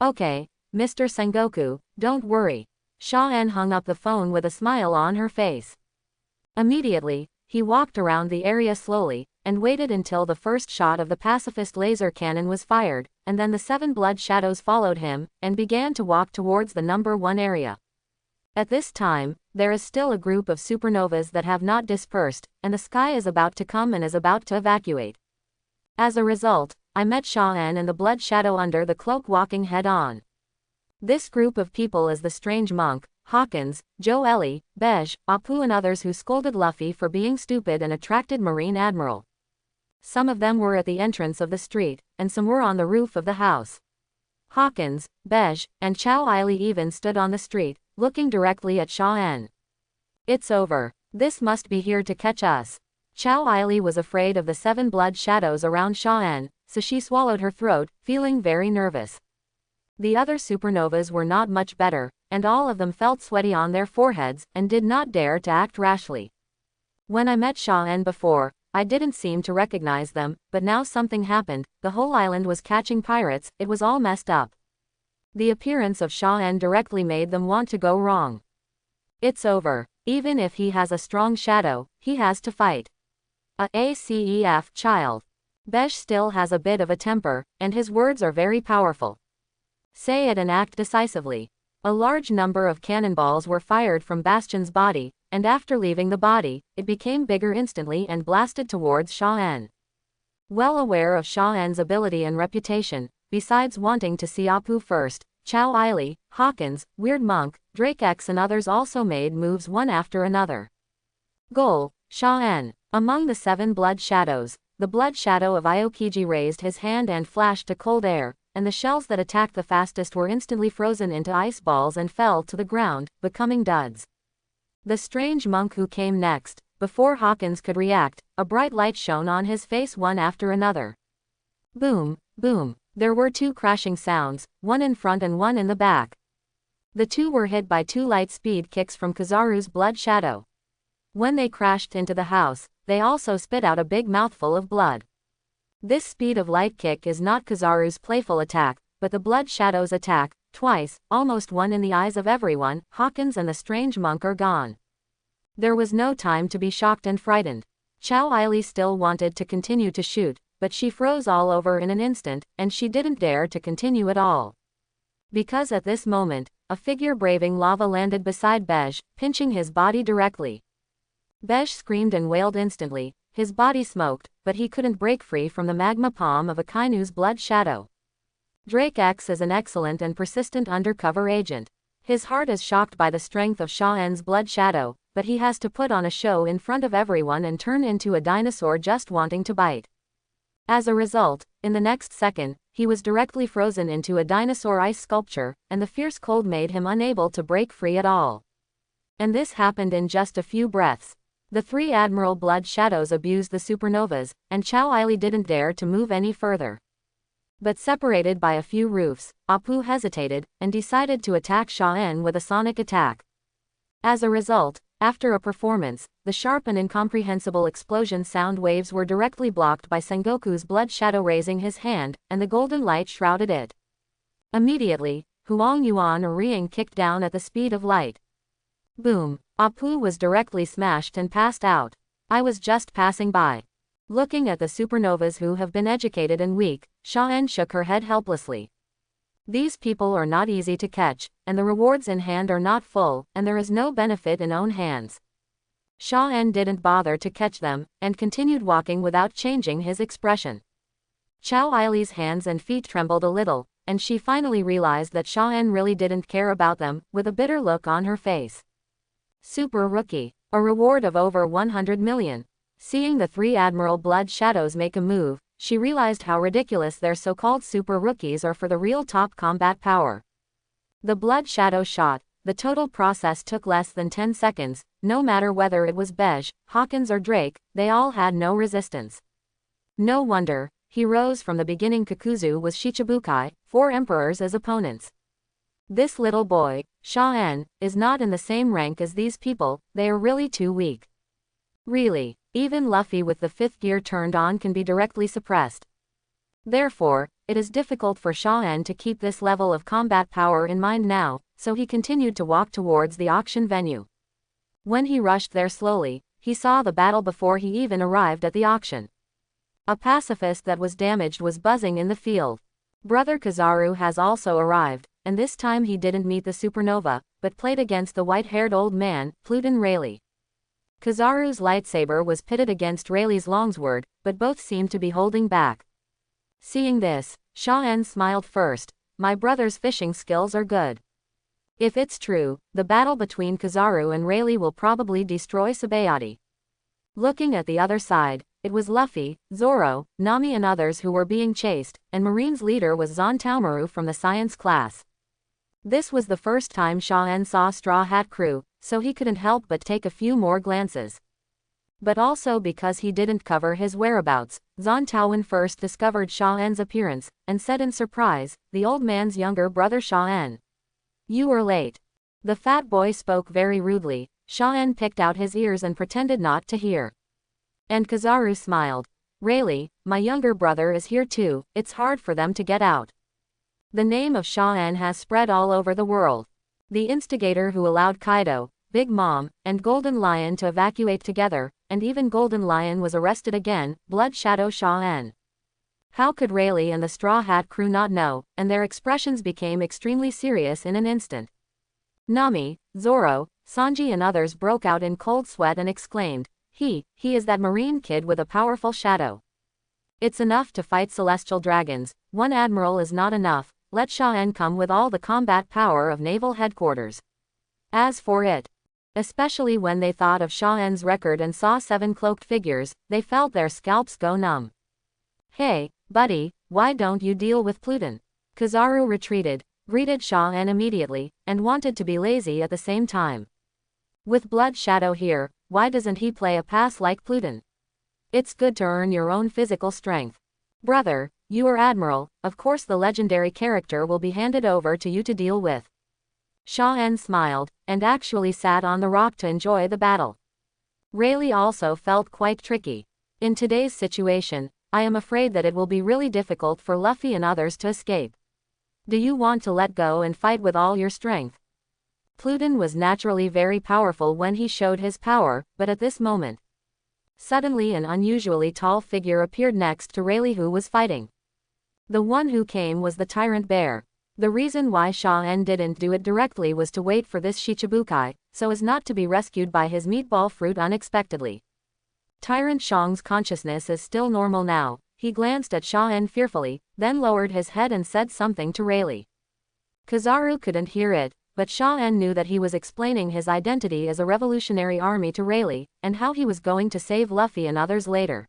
"Okay, Mr. Sengoku, don't worry." Sha-en hung up the phone with a smile on her face. Immediately, he walked around the area slowly, and waited until the first shot of the pacifist laser cannon was fired, and then the 7 blood shadows followed him, and began to walk towards the number 1 area. At this time, there is still a group of supernovas that have not dispersed, and the sky is about to come and is about to evacuate. As a result, I met Sha-en and the blood shadow under the cloak walking head-on. This group of people is the strange monk, Hawkins, Joe Ellie, Bej, Apu and others who scolded Luffy for being stupid and attracted Marine Admiral. Some of them were at the entrance of the street, and some were on the roof of the house. Hawkins, Bej, and Chow Aili even stood on the street, looking directly at Sha-en. "It's over. This must be here to catch us." Chow Aili was afraid of the 7 blood shadows around Sha-en, so she swallowed her throat, feeling very nervous. The other supernovas were not much better, and all of them felt sweaty on their foreheads, and did not dare to act rashly. When I met Sha-en before, I didn't seem to recognize them, but now something happened. The whole island was catching pirates, it was all messed up. The appearance of Sha-en directly made them want to go wrong. "It's over. Even if he has a strong shadow, he has to fight. ACEF child. Bej still has a bit of a temper, and his words are very powerful. Say it and act decisively." A large number of cannonballs were fired from Bastion's body, and after leaving the body, it became bigger instantly and blasted towards Sha-en. Well aware of Sha-en's ability and reputation, besides wanting to see Apu first, Chow Aili, Hawkins, Weird Monk, Drake X and others also made moves one after another. Goal, Sha-en. Among the 7 blood shadows, the blood shadow of Aokiji raised his hand and flashed to cold air, and the shells that attacked the fastest were instantly frozen into ice balls and fell to the ground, becoming duds. The strange monk who came next. Before Hawkins could react, a bright light shone on his face one after another. Boom, boom. There were two crashing sounds, one in front and one in the back. The two were hit by two light-speed kicks from Kizaru's blood shadow. When they crashed into the house, they also spit out a big mouthful of blood. This speed of light kick is not Kizaru's playful attack, but the blood shadow's attack. Twice, almost one in the eyes of everyone, Hawkins and the strange monk are gone. There was no time to be shocked and frightened. Chow Aili still wanted to continue to shoot, but she froze all over in an instant, and she didn't dare to continue at all. Because at this moment, a figure braving lava landed beside Bej, pinching his body directly. Bej screamed and wailed instantly, his body smoked, but he couldn't break free from the magma palm of a Kainu's blood shadow. Drake X is an excellent and persistent undercover agent. His heart is shocked by the strength of Sha-En's blood shadow, but he has to put on a show in front of everyone and turn into a dinosaur just wanting to bite. As a result, in the next second, he was directly frozen into a dinosaur ice sculpture, and the fierce cold made him unable to break free at all. And this happened in just a few breaths. The three Admiral blood shadows abused the supernovas, and Chow Aili didn't dare to move any further. But separated by a few roofs, Apu hesitated, and decided to attack Sha-En with a sonic attack. As a result, after a performance, the sharp and incomprehensible explosion sound waves were directly blocked by Sengoku's blood shadow raising his hand, and the golden light shrouded it. Immediately, Huang Yuan Ring kicked down at the speed of light. Boom! Apu was directly smashed and passed out. I was just passing by. Looking at the supernovas who have been educated and weak, Sha-En shook her head helplessly. These people are not easy to catch, and the rewards in hand are not full, and there is no benefit in own hands. Sha-En didn't bother to catch them, and continued walking without changing his expression. Chow Aili's hands and feet trembled a little, and she finally realized that Sha-En really didn't care about them, with a bitter look on her face. Super Rookie. A reward of over 100 million. Seeing the three Admiral blood shadows make a move, she realized how ridiculous their so-called super rookies are for the real top combat power. The blood shadow shot. The total process took less than 10 seconds, no matter whether it was Bej, Hawkins or Drake, they all had no resistance. No wonder, heroes from the beginning Kakuzu was Shichibukai, 4 emperors as opponents. This little boy, Sha-En, is not in the same rank as these people, they are really too weak. Really, even Luffy with the 5th gear turned on can be directly suppressed. Therefore, it is difficult for Sha-En to keep this level of combat power in mind now, so he continued to walk towards the auction venue. When he rushed there slowly, he saw the battle before he even arrived at the auction. A pacifist that was damaged was buzzing in the field. Brother Kizaru has also arrived, and this time he didn't meet the supernova, but played against the white-haired old man, Pluton Rayleigh. Kizaru's lightsaber was pitted against Rayleigh's longsword, but both seemed to be holding back. Seeing this, Sha-En smiled first. My brother's fishing skills are good. If it's true, the battle between Kizaru and Rayleigh will probably destroy Sabayati. Looking at the other side, it was Luffy, Zoro, Nami and others who were being chased, and Marine's leader was Zon Taomaru from the science class. This was the first time Sha-En saw Straw Hat Crew, so he couldn't help but take a few more glances. But also because he didn't cover his whereabouts, Zon Taowen first discovered Sha-En's appearance, and said in surprise, the old man's younger brother Sha-En. You were late. The fat boy spoke very rudely. Sha-En picked out his ears and pretended not to hear. And Kizaru smiled. Rayleigh, my younger brother is here too, it's hard for them to get out. The name of Sha-En has spread all over the world. The instigator who allowed Kaido, Big Mom, and Golden Lion to evacuate together, and even Golden Lion was arrested again, Blood Shadow Sha-En. How could Rayleigh and the Straw Hat Crew not know, and their expressions became extremely serious in an instant. Nami, Zoro, Sanji and others broke out in cold sweat and exclaimed, he is that marine kid with a powerful shadow. It's enough to fight celestial dragons, one admiral is not enough, let Sha-En come with all the combat power of naval headquarters. As for it, especially when they thought of Sha-En's record and saw 7 cloaked figures, they felt their scalps go numb. Hey, buddy, why don't you deal with Pluton? Kizaru retreated, greeted Sha-En immediately, and wanted to be lazy at the same time. With Blood Shadow here, why doesn't he play a pass like Pluton? It's good to earn your own physical strength. Brother, you are Admiral, of course the legendary character will be handed over to you to deal with. Sha-En smiled, and actually sat on the rock to enjoy the battle. Rayleigh also felt quite tricky. In today's situation, I am afraid that it will be really difficult for Luffy and others to escape. Do you want to let go and fight with all your strength? Pluton was naturally very powerful when he showed his power, but at this moment, suddenly an unusually tall figure appeared next to Rayleigh who was fighting. The one who came was the Tyrant Bear. The reason why Sha-En didn't do it directly was to wait for this Shichibukai, so as not to be rescued by his meatball fruit unexpectedly. Tyrant Shang's consciousness is still normal now. He glanced at Sha-En fearfully, then lowered his head and said something to Rayleigh. Kizaru couldn't hear it, but Sha-En knew that he was explaining his identity as a revolutionary army to Rayleigh, and how he was going to save Luffy and others later.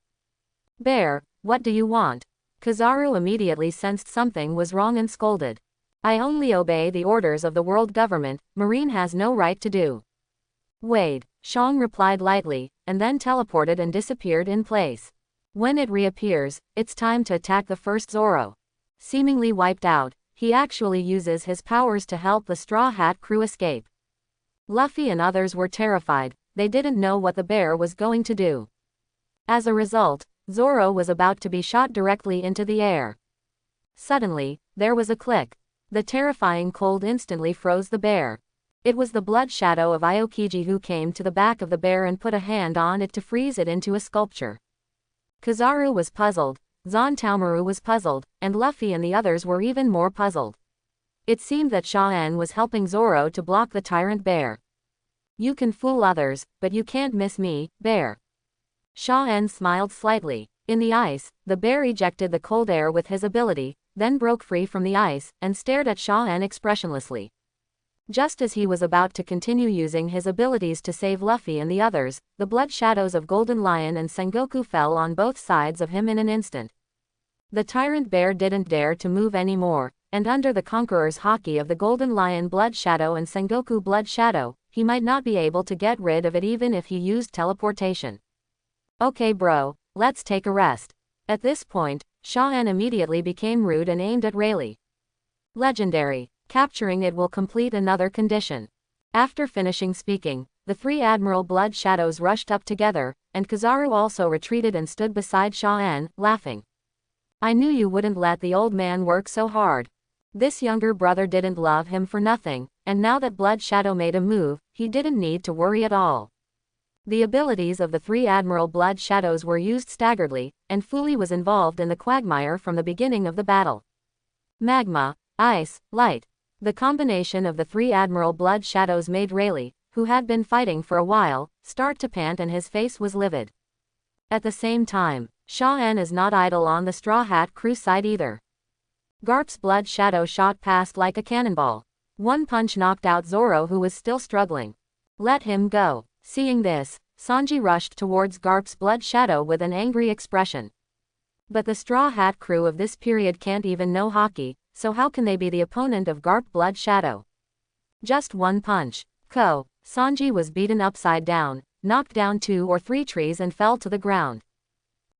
Bear, what do you want? Kizaru immediately sensed something was wrong and scolded. I only obey the orders of the world government, Marine has no right to do. Wade, Shang replied lightly, and then teleported and disappeared in place. When it reappears, it's time to attack the first Zoro. Seemingly wiped out, he actually uses his powers to help the Straw Hat crew escape. Luffy and others were terrified, they didn't know what the bear was going to do. As a result, Zoro was about to be shot directly into the air. Suddenly, there was a click. The terrifying cold instantly froze the bear. It was the blood shadow of Aokiji who came to the back of the bear and put a hand on it to freeze it into a sculpture. Kizaru was puzzled, Zantaomaru was puzzled, and Luffy and the others were even more puzzled. It seemed that Sha-En was helping Zoro to block the Tyrant Bear. You can fool others, but you can't miss me, Bear. Sha-En smiled slightly. In the ice, the bear ejected the cold air with his ability, then broke free from the ice, and stared at Sha-En expressionlessly. Just as he was about to continue using his abilities to save Luffy and the others, the blood shadows of Golden Lion and Sengoku fell on both sides of him in an instant. The Tyrant Bear didn't dare to move anymore, and under the Conqueror's haki of the Golden Lion blood shadow and Sengoku blood shadow, he might not be able to get rid of it even if he used teleportation. Okay bro, let's take a rest. At this point, Sha-En immediately became rude and aimed at Rayleigh. Legendary. Capturing it will complete another condition. After finishing speaking, the three Admiral blood shadows rushed up together, and Kizaru also retreated and stood beside Sha-En, laughing. I knew you wouldn't let the old man work so hard. This younger brother didn't love him for nothing, and now that Blood Shadow made a move, he didn't need to worry at all. The abilities of the three Admiral blood shadows were used staggeredly, and Fuli was involved in the quagmire from the beginning of the battle. Magma, ice, light. The combination of the three Admiral blood shadows made Rayleigh, who had been fighting for a while, start to pant and his face was livid. At the same time, Sha-En is not idle on the Straw Hat crew side either. Garp's blood shadow shot past like a cannonball. One punch knocked out Zoro who was still struggling. Let him go. Seeing this, Sanji rushed towards Garp's blood shadow with an angry expression. But the Straw Hat crew of this period can't even know haki, so how can they be the opponent of Garp blood shadow? Just one punch. Sanji was beaten upside down, knocked down 2 or 3 trees and fell to the ground.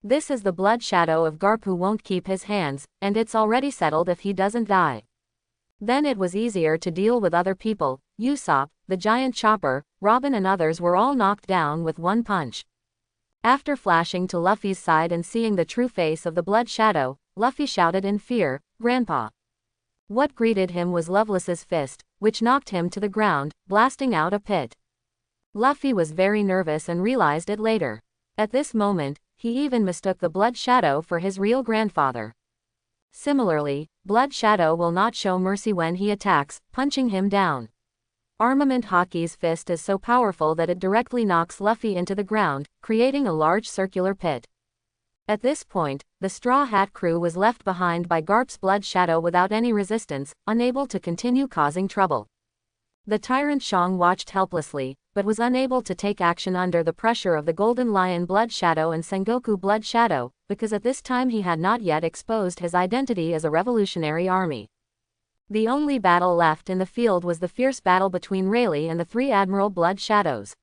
This is the blood shadow of Garp who won't keep his hands, and it's already settled if he doesn't die. Then it was easier to deal with other people. Usopp, the giant chopper, Robin and others were all knocked down with one punch. After flashing to Luffy's side and seeing the true face of the blood shadow, Luffy shouted in fear, "Grandpa!" What greeted him was Loveless's fist, which knocked him to the ground, blasting out a pit. Luffy was very nervous and realized it later. At this moment, he even mistook the blood shadow for his real grandfather. Similarly, Blood Shadow will not show mercy when he attacks, punching him down. Armament Haki's fist is so powerful that it directly knocks Luffy into the ground, creating a large circular pit. At this point, the Straw Hat crew was left behind by Garp's blood shadow without any resistance, unable to continue causing trouble. The tyrant Shang watched helplessly, but was unable to take action under the pressure of the Golden Lion blood shadow and Sengoku blood shadow, because at this time he had not yet exposed his identity as a revolutionary army. The only battle left in the field was the fierce battle between Rayleigh and the three Admiral Blood Shadows.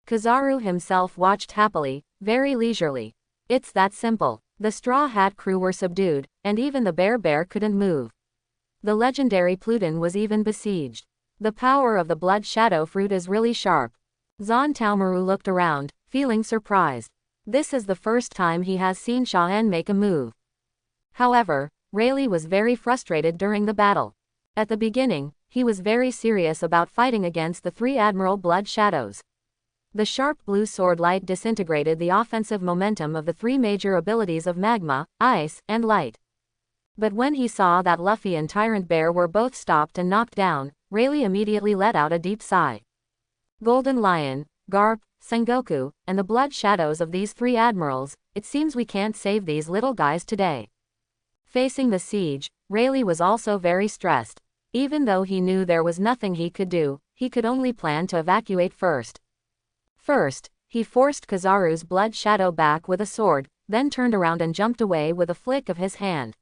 Kizaru himself watched happily, very leisurely. It's that simple. The Straw Hat crew were subdued, and even the Bear couldn't move. The legendary Pluton was even besieged. The power of the Blood Shadow fruit is really sharp. Zon Taomaru looked around, feeling surprised. This is the first time he has seen Sha-En make a move. However, Rayleigh was very frustrated during the battle. At the beginning, he was very serious about fighting against the three Admiral Blood Shadows. The sharp blue sword light disintegrated the offensive momentum of the three major abilities of Magma, Ice, and Light. But when he saw that Luffy and Tyrant Bear were both stopped and knocked down, Rayleigh immediately let out a deep sigh. Golden Lion, Garp, Sengoku, and the Blood Shadows of these three admirals, it seems we can't save these little guys today. Facing the siege, Rayleigh was also very stressed. Even though he knew there was nothing he could do, he could only plan to evacuate first. First, he forced Kizaru's Blood Shadow back with a sword, then turned around and jumped away with a flick of his hand.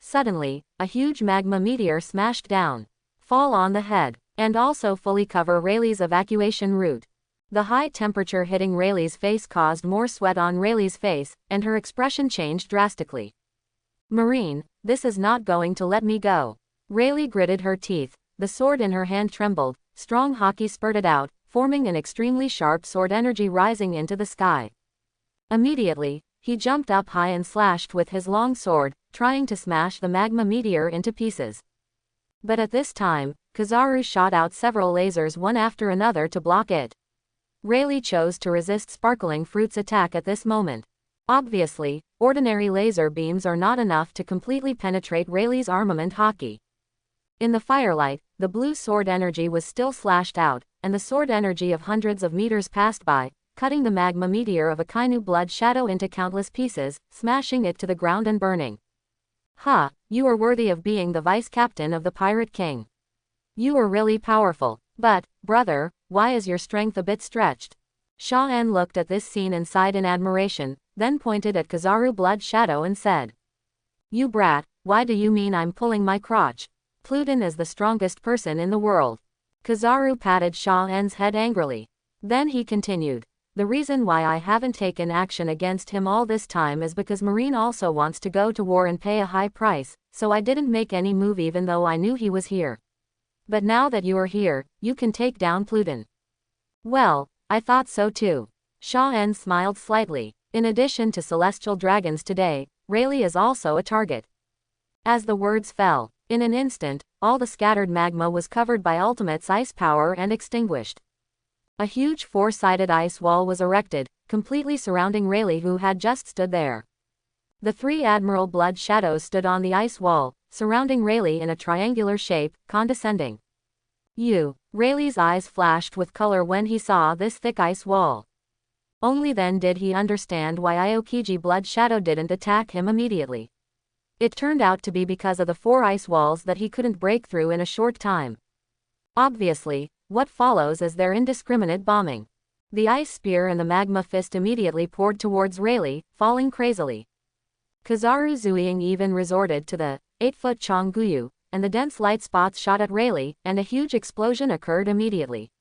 Suddenly, a huge magma meteor smashed down, fall on the head, and also fully cover Rayleigh's evacuation route. The high temperature hitting Rayleigh's face caused more sweat on Rayleigh's face, and her expression changed drastically. Marine, this is not going to let me go. Rayleigh gritted her teeth, the sword in her hand trembled, strong haki spurted out, forming an extremely sharp sword energy rising into the sky. Immediately, he jumped up high and slashed with his long sword, trying to smash the magma meteor into pieces. But at this time, Kizaru shot out several lasers one after another to block it. Rayleigh chose to resist Sparkling Fruit's attack at this moment. Obviously, ordinary laser beams are not enough to completely penetrate Rayleigh's armament haki. In the firelight, the blue sword energy was still slashed out, and the sword energy of hundreds of meters passed by, cutting the magma meteor of Akainu Blood Shadow into countless pieces, smashing it to the ground and burning. Ha, you are worthy of being the vice captain of the Pirate King. You are really powerful, but, brother, why is your strength a bit stretched? Sha-En looked at this scene and sighed in admiration, then pointed at Kizaru Blood Shadow and said, "You brat, why do you mean I'm pulling my crotch? Pluton is the strongest person in the world." Kizaru patted Sha-En's head angrily. Then he continued, "The reason why I haven't taken action against him all this time is because Marine also wants to go to war and pay a high price, so I didn't make any move even though I knew he was here. But now that you are here, you can take down Pluton." "Well, I thought so too." Sha-En smiled slightly. In addition to celestial dragons today, Rayleigh is also a target. As the words fell, in an instant, all the scattered magma was covered by Ultimate's ice power and extinguished. A huge four-sided ice wall was erected, completely surrounding Rayleigh, who had just stood there. The three Admiral Blood Shadows stood on the ice wall, surrounding Rayleigh in a triangular shape, condescending. Rayleigh's eyes flashed with color when he saw this thick ice wall. Only then did he understand why Aokiji Blood Shadow didn't attack him immediately. It turned out to be because of the four ice walls that he couldn't break through in a short time. Obviously, what follows is their indiscriminate bombing. The ice spear and the magma fist immediately poured towards Rayleigh, falling crazily. Kizaru Zuiying even resorted to the 8-foot Chonguyu, and the dense light spots shot at Rayleigh, and a huge explosion occurred immediately.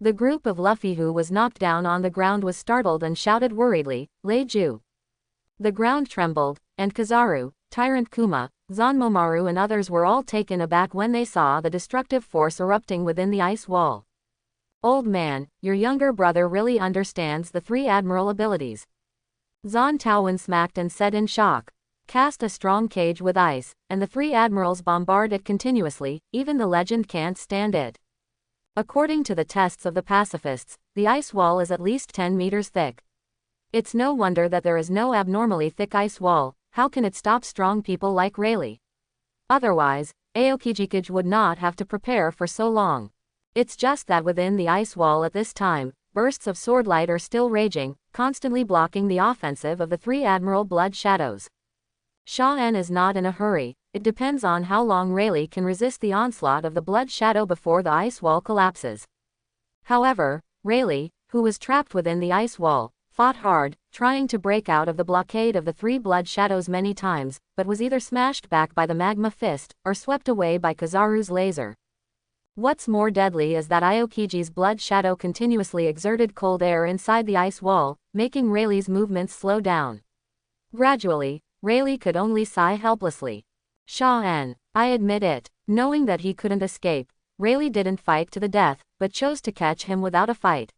The group of Luffy who was knocked down on the ground was startled and shouted worriedly, "Leiju!" The ground trembled, and Kizaru, Tyrant Kuma, Zanmomaru and others were all taken aback when they saw the destructive force erupting within the ice wall. "Old man, your younger brother really understands the three admiral abilities." Zon Taowen smacked and said in shock. "Cast a strong cage with ice, and the three admirals bombard it continuously, even the legend can't stand it." According to the tests of the pacifists, the ice wall is at least 10 meters thick. It's no wonder that there is no abnormally thick ice wall. How can it stop strong people like Rayleigh? Otherwise, Aokiji would not have to prepare for so long. It's just that within the ice wall at this time, bursts of sword light are still raging, constantly blocking the offensive of the three Admiral Blood Shadows. Sha-En is not in a hurry. It depends on how long Rayleigh can resist the onslaught of the Blood Shadow before the ice wall collapses. However, Rayleigh, who was trapped within the ice wall, fought hard, trying to break out of the blockade of the three blood shadows many times, but was either smashed back by the magma fist, or swept away by Kizaru's laser. What's more deadly is that Aokiji's blood shadow continuously exerted cold air inside the ice wall, making Rayleigh's movements slow down. Gradually, Rayleigh could only sigh helplessly. Shaw-en, I admit it. Knowing that he couldn't escape, Rayleigh didn't fight to the death, but chose to catch him without a fight.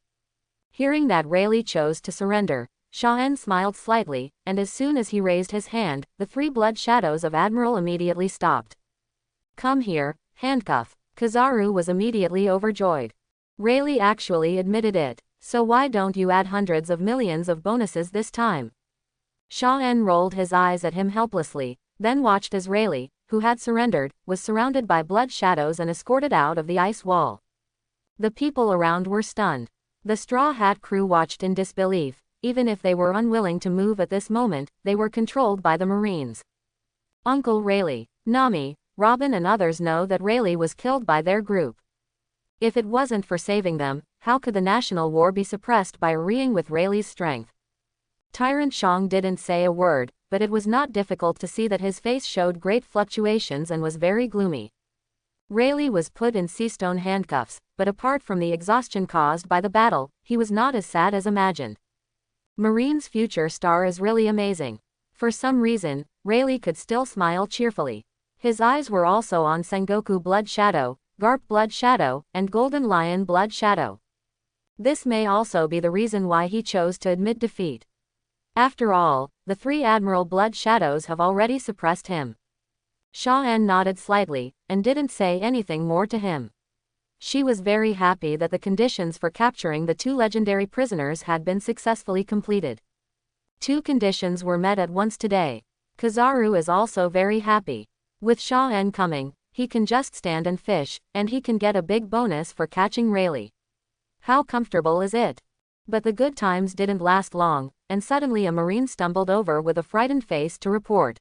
Hearing that Rayleigh chose to surrender, Shaw-en smiled slightly, and as soon as he raised his hand, the three blood shadows of Admiral immediately stopped. Come here, handcuff. Kizaru was immediately overjoyed. Rayleigh actually admitted it, so why don't you add hundreds of millions of bonuses this time? Shaw-en rolled his eyes at him helplessly, then watched as Rayleigh, who had surrendered, was surrounded by blood shadows and escorted out of the ice wall. The people around were stunned. The Straw Hat crew watched in disbelief. Even if they were unwilling to move at this moment, they were controlled by the Marines. Uncle Rayleigh, Nami, Robin and others know that Rayleigh was killed by their group. If it wasn't for saving them, how could the national war be suppressed by agreeing with Rayleigh's strength? Tyrant Shang didn't say a word, but it was not difficult to see that his face showed great fluctuations and was very gloomy. Rayleigh was put in sea-stone handcuffs, but apart from the exhaustion caused by the battle, he was not as sad as imagined. Marine's future star is really amazing. For some reason, Rayleigh could still smile cheerfully. His eyes were also on Sengoku Blood Shadow, Garp Blood Shadow, and Golden Lion Blood Shadow. This may also be the reason why he chose to admit defeat. After all, the three Admiral Blood Shadows have already suppressed him. Shaw-en nodded slightly, and didn't say anything more to him. She was very happy that the conditions for capturing the two legendary prisoners had been successfully completed. Two conditions were met at once today. Kizaru is also very happy. With Shaw-en coming, he can just stand and fish, and he can get a big bonus for catching Rayleigh. How comfortable is it? But the good times didn't last long, and suddenly a Marine stumbled over with a frightened face to report.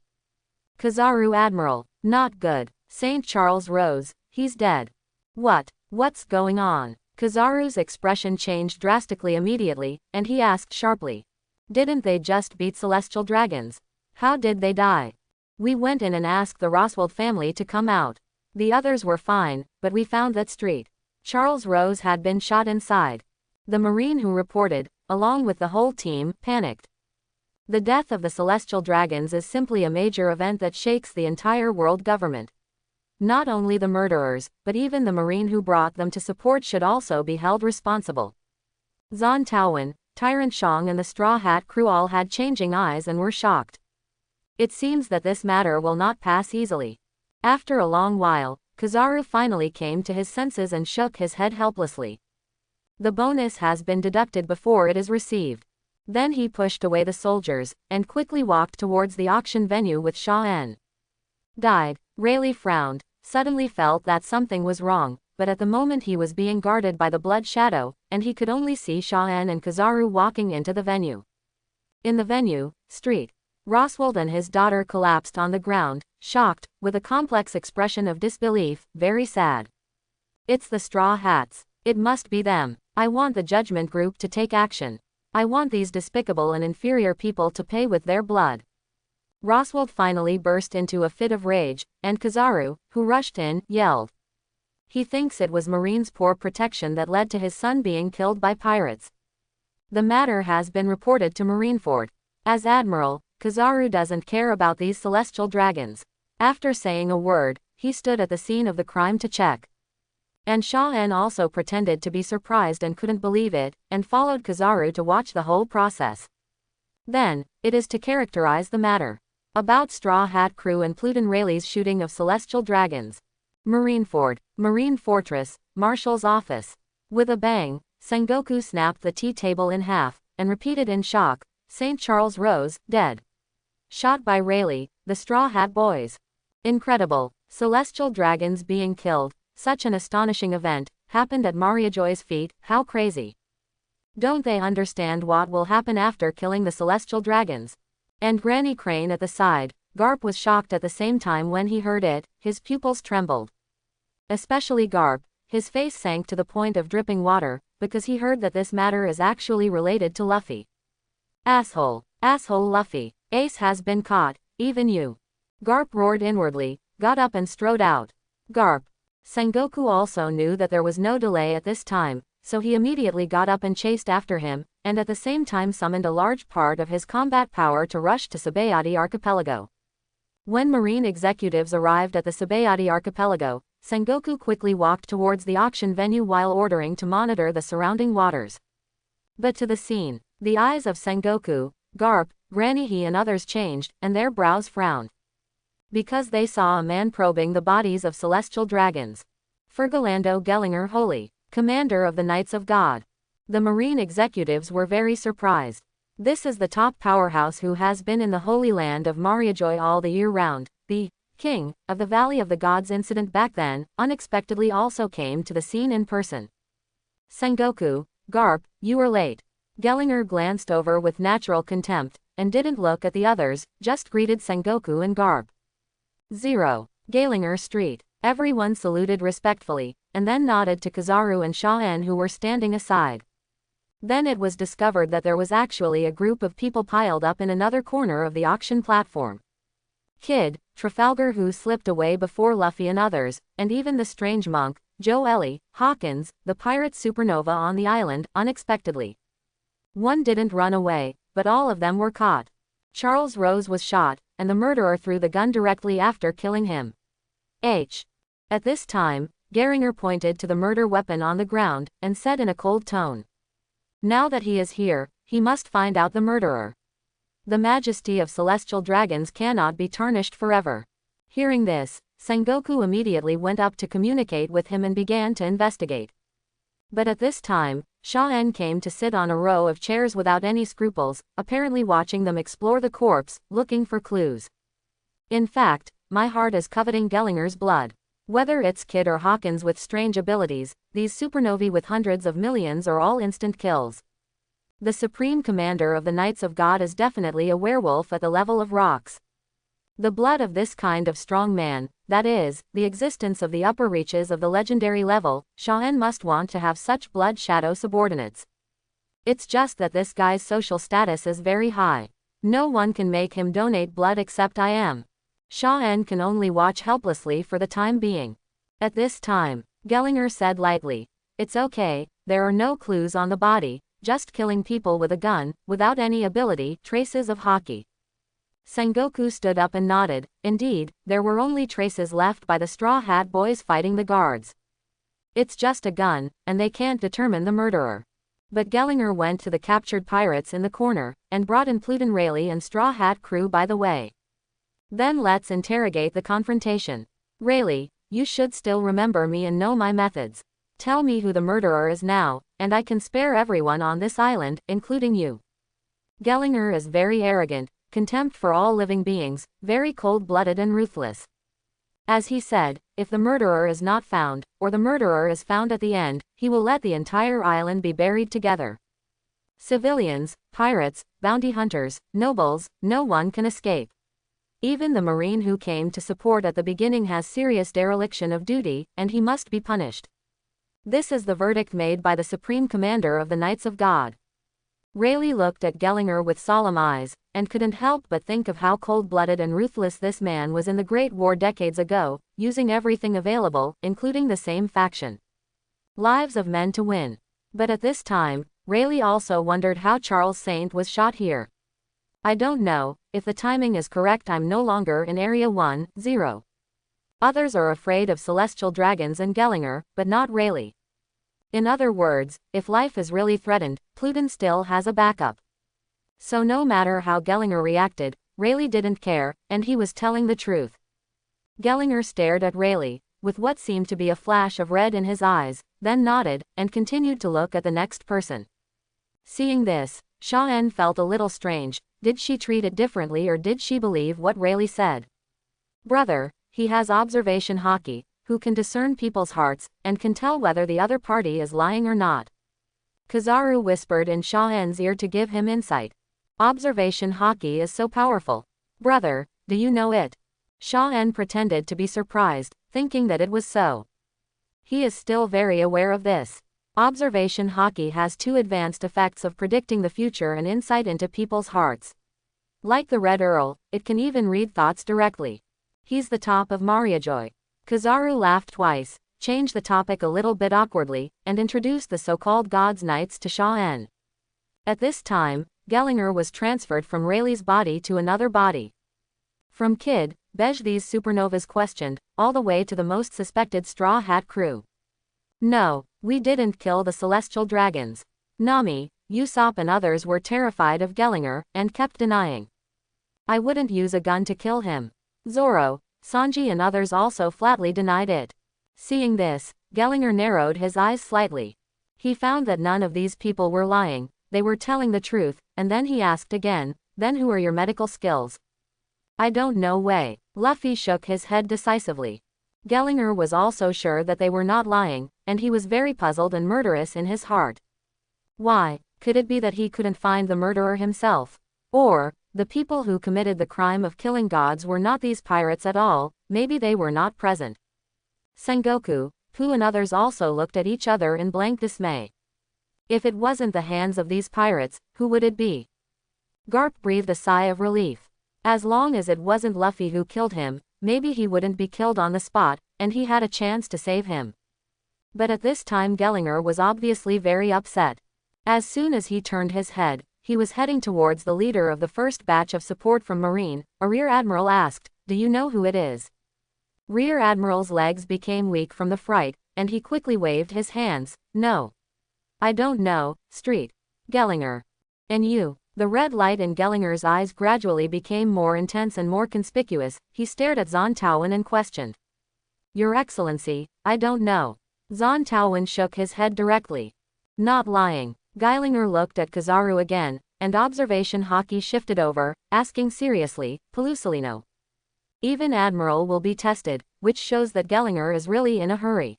Kizaru Admiral, not good. St. Charles rose, he's dead. What's going on? Kizaru's expression changed drastically immediately, and he asked sharply. Didn't they just beat celestial dragons? How did they die? We went in and asked the Roswald family to come out. The others were fine, but we found that St. Charles Rose had been shot inside. The Marine who reported, along with the whole team, panicked. The death of the celestial dragons is simply a major event that shakes the entire world government. Not only the murderers, but even the Marine who brought them to support should also be held responsible. Zan Taowen, Tyrant Shang and the Straw Hat crew all had changing eyes and were shocked. It seems that this matter will not pass easily. After a long while, Kizaru finally came to his senses and shook his head helplessly. The bonus has been deducted before it is received. Then he pushed away the soldiers, and quickly walked towards the auction venue with Shaw-en. Died. Rayleigh frowned, suddenly felt that something was wrong, but at the moment he was being guarded by the Blood Shadow, and he could only see Shaw-en and Kizaru walking into the venue. In the venue, St. Roswald and his daughter collapsed on the ground, shocked, with a complex expression of disbelief, very sad. It's the Straw Hats. It must be them. I want the Judgment Group to take action. I want these despicable and inferior people to pay with their blood. Roswald finally burst into a fit of rage, and Kizaru, who rushed in, yelled. He thinks it was Marine's poor protection that led to his son being killed by pirates. The matter has been reported to Marineford. As Admiral, Kizaru doesn't care about these celestial dragons. After saying a word, he stood at the scene of the crime to check. And Shaw-en also pretended to be surprised and couldn't believe it, and followed Kizaru to watch the whole process. Then, it is to characterize the matter. About Straw Hat crew and Pluton Rayleigh's shooting of celestial dragons. Marineford, Marine Fortress, Marshal's office. With a bang, Sengoku snapped the tea table in half, and repeated in shock, St. Charles Rose, dead. Shot by Rayleigh, the Straw Hat boys. Incredible. Celestial dragons being killed, such an astonishing event, happened at Mariajoy's feet, how crazy. Don't they understand what will happen after killing the celestial dragons? And Granny Crane at the side, Garp was shocked at the same time when he heard it, his pupils trembled. Especially Garp, his face sank to the point of dripping water, because he heard that this matter is actually related to Luffy. Asshole. Asshole Luffy. Ace has been caught, even you. Garp roared inwardly, got up and strode out. Garp. Sengoku also knew that there was no delay at this time, so he immediately got up and chased after him, and at the same time summoned a large part of his combat power to rush to Sabayati Archipelago. When marine executives arrived at the Sabayati Archipelago, Sengoku quickly walked towards the auction venue while ordering to monitor the surrounding waters. But to the scene, the eyes of Sengoku, Garp, Granny He and others changed, and their brows frowned. Because they saw a man probing the bodies of celestial dragons. Fergalando Gellinger Holy, commander of the Knights of God. The marine executives were very surprised. This is the top powerhouse who has been in the Holy Land of Mariajoy all the year round. The king of the Valley of the Gods incident back then unexpectedly also came to the scene in person. Sengoku, Garp, you are late. Gellinger glanced over with natural contempt, and didn't look at the others, just greeted Sengoku and Garp. 0. Gellinger Street. Everyone saluted respectfully, and then nodded to Kizaru and Shaen who were standing aside. Then it was discovered that there was actually a group of people piled up in another corner of the auction platform. Kid, Trafalgar who slipped away before Luffy and others, and even the strange monk, Joe Ellie, Hawkins, the pirate supernova on the island, unexpectedly. One didn't run away, but all of them were caught. Charles Rose was shot, and the murderer threw the gun directly after killing him. At this time, Geringer pointed to the murder weapon on the ground, and said in a cold tone. Now that he is here, he must find out the murderer. The majesty of celestial dragons cannot be tarnished forever. Hearing this, Sengoku immediately went up to communicate with him and began to investigate. But at this time, Shaen came to sit on a row of chairs without any scruples, apparently watching them explore the corpse, looking for clues. In fact, my heart is coveting Gellinger's blood. Whether it's Kid or Hawkins with strange abilities, these supernovae with hundreds of millions are all instant kills. The Supreme Commander of the Knights of God is definitely a werewolf at the level of rocks. The blood of this kind of strong man, that is, the existence of the upper reaches of the legendary level, Shaen must want to have such blood shadow subordinates. It's just that this guy's social status is very high. No one can make him donate blood except I am. Shaen can only watch helplessly for the time being. At this time, Gellinger said lightly, "It's okay, there are no clues on the body, just killing people with a gun, without any ability, traces of hockey." Sengoku stood up and nodded. Indeed, there were only traces left by the Straw Hat Boys fighting the guards. It's just a gun, and they can't determine the murderer. But Gellinger went to the captured pirates in the corner, and brought in Pluton Rayleigh and Straw Hat crew by the way. Then let's interrogate the confrontation. Rayleigh, you should still remember me and know my methods. Tell me who the murderer is now, and I can spare everyone on this island, including you. Gellinger is very arrogant, contempt for all living beings, very cold-blooded and ruthless. As he said, if the murderer is not found, or the murderer is found at the end, he will let the entire island be buried together. Civilians, pirates, bounty hunters, nobles, no one can escape. Even the Marine who came to support at the beginning has serious dereliction of duty, and he must be punished. This is the verdict made by the Supreme Commander of the Knights of God. Rayleigh looked at Gellinger with solemn eyes, and couldn't help but think of how cold-blooded and ruthless this man was in the Great War decades ago, using everything available, including the same faction. Lives of men to win. But at this time, Rayleigh also wondered how Charles Saint was shot here. I don't know, if the timing is correct I'm no longer in Area 1-0. Others are afraid of celestial dragons and Gellinger, but not Rayleigh. In other words, if life is really threatened, Pluton still has a backup. So no matter how Gellinger reacted, Rayleigh didn't care, and he was telling the truth. Gellinger stared at Rayleigh, with what seemed to be a flash of red in his eyes, then nodded, and continued to look at the next person. Seeing this, Shaen felt a little strange. Did she treat it differently or did she believe what Rayleigh said? Brother, he has observation hockey, who can discern people's hearts, and can tell whether the other party is lying or not. Kizaru whispered in Shaen's ear to give him insight. Observation hockey is so powerful. Brother, do you know it? Shaen pretended to be surprised, thinking that it was so. He is still very aware of this. Observation hockey has two advanced effects of predicting the future and insight into people's hearts. Like the Red Earl, it can even read thoughts directly. He's the top of Mariajoy. Kizaru laughed twice, changed the topic a little bit awkwardly, and introduced the so-called God's Knights to Shaw-en. At this time, Gellinger was transferred from Rayleigh's body to another body. From Kid, Bej these supernovas questioned, all the way to the most suspected Straw Hat crew. No, we didn't kill the celestial dragons. Nami, Usopp and others were terrified of Gellinger, and kept denying. I wouldn't use a gun to kill him. Zoro, Sanji and others also flatly denied it. Seeing this, Gellinger narrowed his eyes slightly. He found that none of these people were lying, they were telling the truth, and then he asked again, then who are your medical skills? I don't know way. Luffy shook his head decisively. Gellinger was also sure that they were not lying, and he was very puzzled and murderous in his heart. Why, could it be that he couldn't find the murderer himself? Or, the people who committed the crime of killing gods were not these pirates at all, maybe they were not present. Sengoku, Pooh and others also looked at each other in blank dismay. If it wasn't the hands of these pirates, who would it be? Garp breathed a sigh of relief. As long as it wasn't Luffy who killed him, maybe he wouldn't be killed on the spot, and he had a chance to save him. But at this time Gellinger was obviously very upset. As soon as he turned his head, he was heading towards the leader of the first batch of support from Marine. A Rear Admiral asked, "Do you know who it is?" Rear Admiral's legs became weak from the fright, and he quickly waved his hands. "No. I don't know, Street. Gellinger. And you?" The red light in Gellinger's eyes gradually became more intense and more conspicuous. He stared at Zon Tawin and questioned. "Your Excellency, I don't know." Zon Tawin shook his head directly. Not lying. Gellinger looked at Kizaru again, and observation hockey shifted over, asking seriously, "Pelusilino. Even Admiral will be tested, which shows that Gellinger is really in a hurry.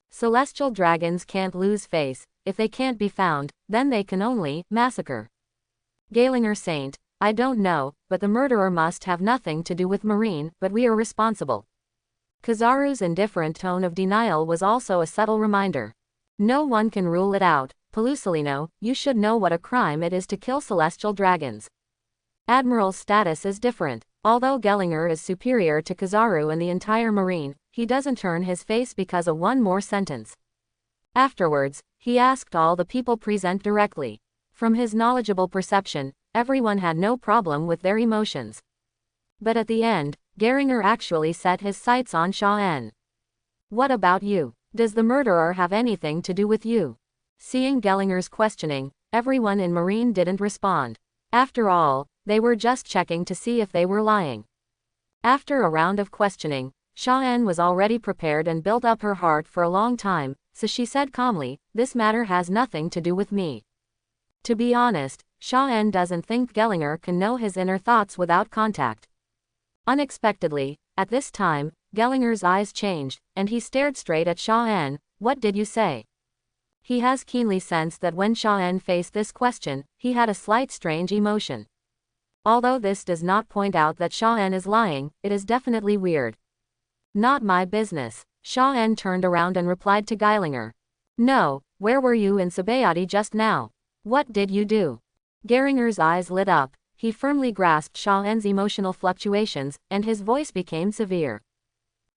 Celestial dragons can't lose face. If they can't be found, then they can only massacre. Gellinger Saint, I don't know, but the murderer must have nothing to do with Marine, but we are responsible." Kizaru's indifferent tone of denial was also a subtle reminder. No one can rule it out. Pelusilino, you should know what a crime it is to kill celestial dragons. Admiral's status is different. Although Gellinger is superior to Kizaru and the entire Marine, he doesn't turn his face because of one more sentence. Afterwards, he asked all the people present directly. From his knowledgeable perception, everyone had no problem with their emotions. But at the end, Gellinger actually set his sights on Shaw-en. "What about you? Does the murderer have anything to do with you?" Seeing Gellinger's questioning, everyone in Marine didn't respond. After all, they were just checking to see if they were lying. After a round of questioning, Shaw-en was already prepared and built up her heart for a long time, so she said calmly, "This matter has nothing to do with me." To be honest, Shaw-en doesn't think Gellinger can know his inner thoughts without contact. Unexpectedly, at this time, Gellinger's eyes changed, and he stared straight at Shaw-en. "What did you say?" He has keenly sensed that when Shaw-en faced this question, he had a slight strange emotion. Although this does not point out that Shaw-en is lying, it is definitely weird. "Not my business." Shaw-en turned around and replied to Gellinger. "No, where were you in Sabayati just now? What did you do?" Gellinger's eyes lit up. He firmly grasped Shaw-en's emotional fluctuations, and his voice became severe.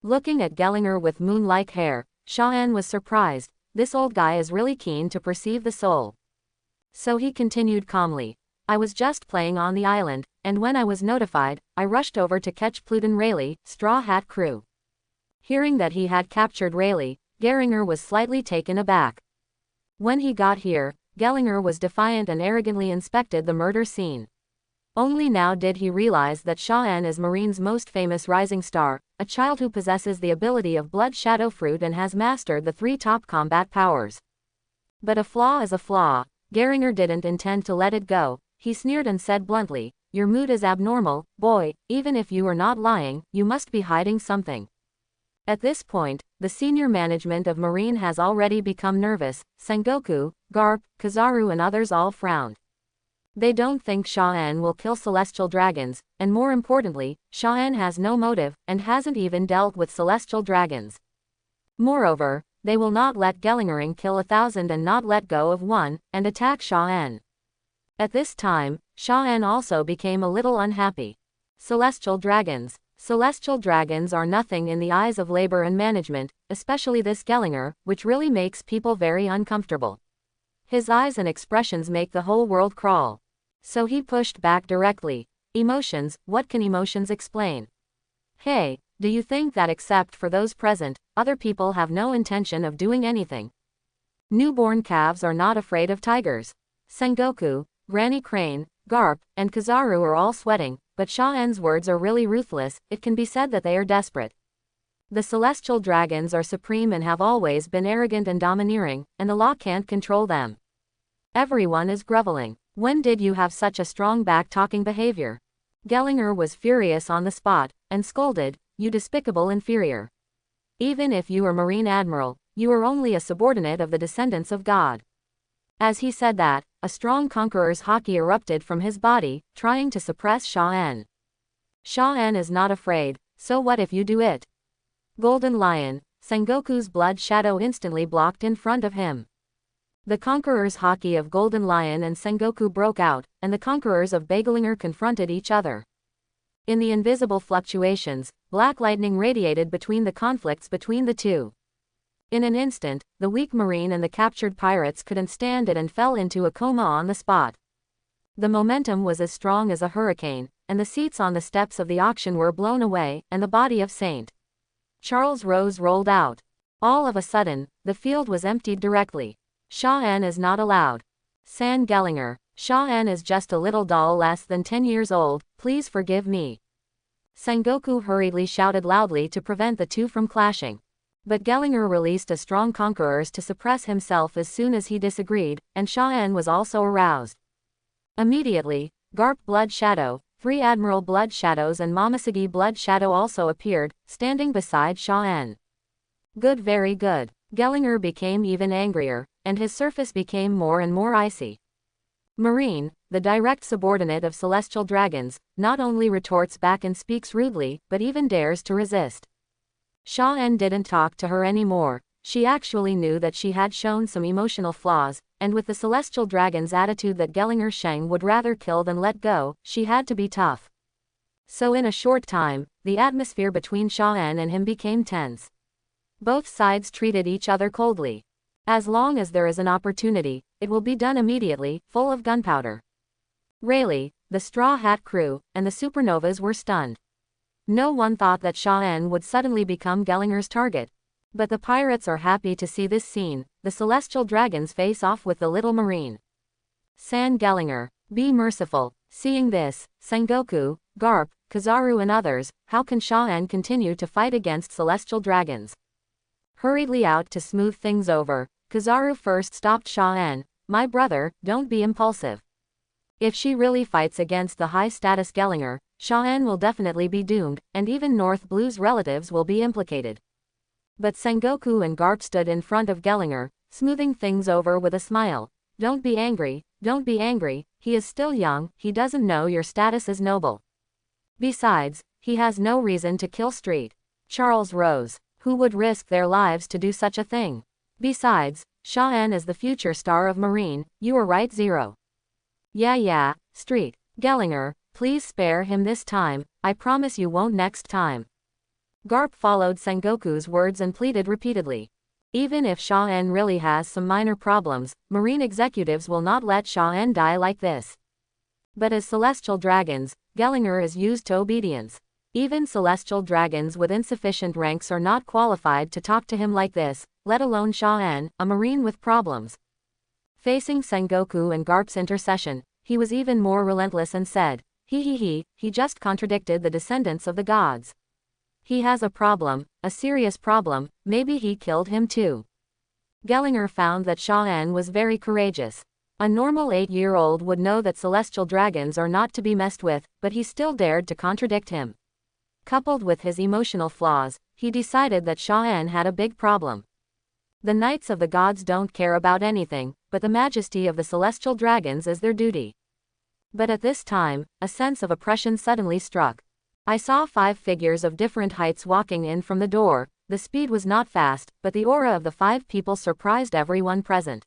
Looking at Gellinger with moon-like hair, Shaw-en was surprised. This old guy is really keen to perceive the soul. So he continued calmly. "I was just playing on the island, and when I was notified, I rushed over to catch Pluton Rayleigh, Straw Hat crew." Hearing that he had captured Rayleigh, Gellinger was slightly taken aback. When he got here, Gellinger was defiant and arrogantly inspected the murder scene. Only now did he realize that Shaw-en is Marine's most famous rising star, a child who possesses the ability of Blood Shadow Fruit and has mastered the 3 top combat powers. But a flaw is a flaw. Gellinger didn't intend to let it go. He sneered and said bluntly, "Your mood is abnormal, boy. Even if you are not lying, you must be hiding something." At this point, the senior management of Marine has already become nervous. Sengoku, Garp, Kizaru and others all frowned. They don't think Shaw-en will kill celestial dragons, and more importantly, Shaw-en has no motive, and hasn't even dealt with celestial dragons. Moreover, They will not let Gelingering kill 1,000 and not let go of one, and attack Sha-En. At this time, Sha-En also became a little unhappy. Celestial dragons. Celestial dragons are nothing in the eyes of labor and management, especially this Gellinger, which really makes people very uncomfortable. His eyes and expressions make the whole world crawl. So he pushed back directly. Emotions, what can emotions explain? Hey, do you think that except for those present, other people have no intention of doing anything? Newborn calves are not afraid of tigers. Sengoku, Granny Crane, Garp, and Kizaru are all sweating, but Sha-En's words are really ruthless. It can be said that they are desperate. The celestial dragons are supreme and have always been arrogant and domineering, and the law can't control them. Everyone is groveling. When did you have such a strong back-talking behavior? Gellinger was furious on the spot, and scolded, "You despicable inferior. Even if you are Marine Admiral, you are only a subordinate of the descendants of God." As he said that, a strong conqueror's haki erupted from his body, trying to suppress Sha-En. Sha-En is not afraid, so what if you do it? Golden Lion, Sengoku's blood shadow instantly blocked in front of him. The conqueror's haki of Golden Lion and Sengoku broke out, and the conquerors of Bagelinger confronted each other. In the invisible fluctuations, black lightning radiated between the conflicts between the two. In an instant, the weak marine and the captured pirates couldn't stand it and fell into a coma on the spot. The momentum was as strong as a hurricane, and the seats on the steps of the auction were blown away, and the body of St. Charles Rose rolled out. All of a sudden, the field was emptied directly. Sha-En is not allowed. San Gellinger, Sha-En is just a little doll less than 10 years old, please forgive me. Sengoku hurriedly shouted loudly to prevent the two from clashing. But Gellinger released a strong conquerors to suppress himself as soon as he disagreed, and Sha-En was also aroused. Immediately, Garp Blood Shadow, 3 Admiral Blood Shadows and Momoshiki Blood Shadow also appeared, standing beside Sha-En. Good, very good. Gellinger became even angrier, and his surface became more and more icy. Marine, the direct subordinate of celestial dragons, not only retorts back and speaks rudely, but even dares to resist. Sha-En didn't talk to her anymore. She actually knew that she had shown some emotional flaws, and with the celestial dragon's attitude that Gellinger Sheng would rather kill than let go, she had to be tough. So in a short time, the atmosphere between Sha-En and him became tense. Both sides treated each other coldly. As long as there is an opportunity, it will be done immediately, full of gunpowder. Rayleigh, the Straw Hat crew, and the Supernovas were stunned. No one thought that Sha-En would suddenly become Gellinger's target. But the pirates are happy to see this scene. The celestial dragons face off with the little marine. San Gellinger, be merciful. Seeing this, Sengoku, Garp, Kizaru and others, how can Sha-En continue to fight against celestial dragons? Hurriedly out to smooth things over, Kizaru first stopped Sha-En. My brother, don't be impulsive. If she really fights against the high-status Gellinger, Sha-En will definitely be doomed, and even North Blue's relatives will be implicated. But Sengoku and Garp stood in front of Gellinger, smoothing things over with a smile. Don't be angry, he is still young, he doesn't know your status is noble. Besides, he has no reason to kill St. Charles Rose. Who would risk their lives to do such a thing? Besides, Sha-En is the future star of Marine, you are right, Zero. Yeah, St. Gellinger, please spare him this time, I promise you won't next time. Garp followed Sengoku's words and pleaded repeatedly. Even if Sha-En really has some minor problems, Marine executives will not let Sha-En die like this. But as celestial dragons, Gellinger is used to obedience. Even celestial dragons with insufficient ranks are not qualified to talk to him like this, let alone Sha-En, a marine with problems. Facing Sengoku and Garp's intercession, he was even more relentless and said, he just contradicted the descendants of the gods. He has a problem, a serious problem, maybe he killed him too. Gellinger found that Sha-En was very courageous. A normal 8-year-old would know that celestial dragons are not to be messed with, but he still dared to contradict him. Coupled with his emotional flaws, he decided that Sha-En had a big problem. The Knights of the Gods don't care about anything, but the majesty of the celestial dragons is their duty. But at this time, a sense of oppression suddenly struck. I saw 5 figures of different heights walking in from the door, The speed was not fast, but the aura of the 5 people surprised everyone present.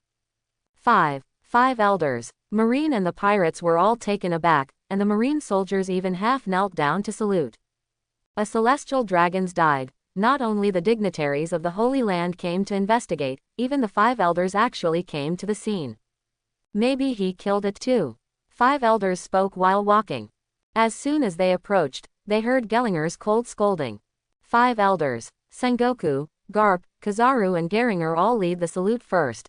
5 elders. Marine and the pirates were all taken aback, and the marine soldiers even half knelt down to salute. A celestial dragons died. Not only the dignitaries of the Holy Land came to investigate, even the 5 elders actually came to the scene. Maybe he killed it too. 5 elders spoke while walking. As soon as they approached, they heard Gellinger's cold scolding. 5 elders, Sengoku, Garp, Kizaru and Geringer all lead the salute first.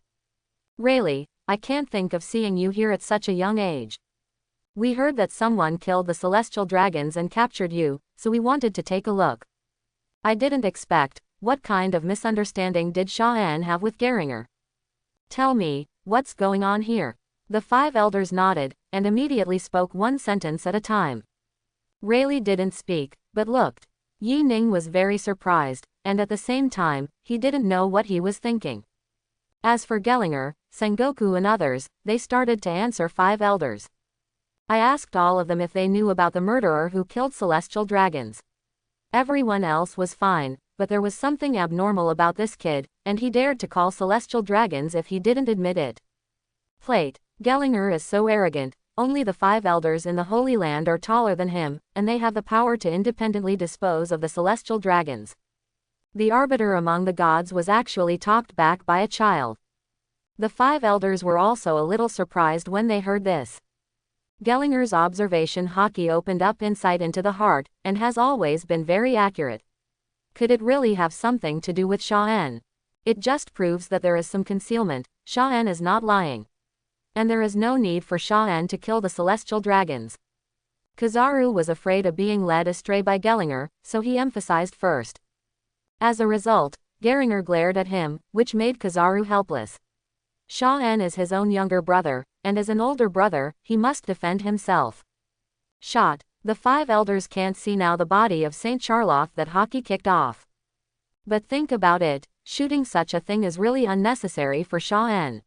Rayleigh, I can't think of seeing you here at such a young age. We heard that someone killed the celestial dragons and captured you, so we wanted to take a look. I didn't expect. What kind of misunderstanding did Sha-an have with Geringer? Tell me, what's going on here? The 5 elders nodded, and immediately spoke one sentence at a time. Rayleigh didn't speak, but looked. Yi Ning was very surprised, and at the same time, he didn't know what he was thinking. As for Gellinger, Sengoku and others, they started to answer 5 elders. I asked all of them if they knew about the murderer who killed celestial dragons. Everyone else was fine, but there was something abnormal about this kid, and he dared to call celestial dragons if he didn't admit it. Plate. Gellinger is so arrogant. Only the 5 elders in the Holy Land are taller than him, and they have the power to independently dispose of the celestial dragons. The arbiter among the gods was actually talked back by a child. The 5 elders were also a little surprised when they heard this. Gellinger's observation hockey opened up insight into the heart, and has always been very accurate. Could it really have something to do with Sha-an? It just proves that there is some concealment. Sha-an is not lying. And there is no need for Sha-an to kill the celestial dragons. Kizaru was afraid of being led astray by Gellinger, so he emphasized first. As a result, Geringer glared at him, which made Kizaru helpless. Sha-an is his own younger brother, and as an older brother, he must defend himself. Shot. The 5 elders can't see now the body of Saint Charlotte that hockey kicked off. But think about it, shooting such a thing is really unnecessary for Sha-an.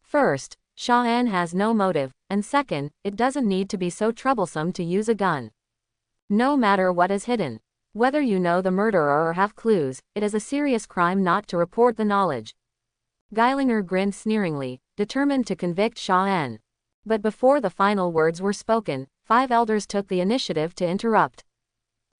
First, Sha-an has no motive, and second, it doesn't need to be so troublesome to use a gun. No matter what is hidden. Whether you know the murderer or have clues, it is a serious crime not to report the knowledge. Geilinger grinned sneeringly, determined to convict Sha-an. But before the final words were spoken, 5 elders took the initiative to interrupt.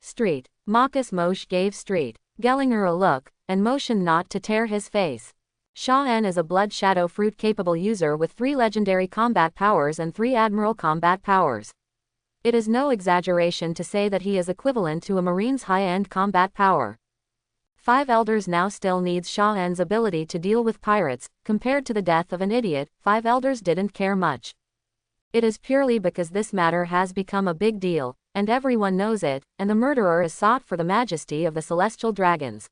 Street. Marcus Moshe gave Street. Gellinger a look, and motioned not to tear his face. Sha-an is a blood shadow fruit capable user with 3 legendary combat powers and 3 admiral combat powers. It is no exaggeration to say that he is equivalent to a marine's high-end combat power. 5 elders now still needs Sha-an's ability to deal with pirates. Compared to the death of an idiot, 5 elders didn't care much. It is purely because this matter has become a big deal, and everyone knows it, and the murderer is sought for the majesty of the celestial dragons.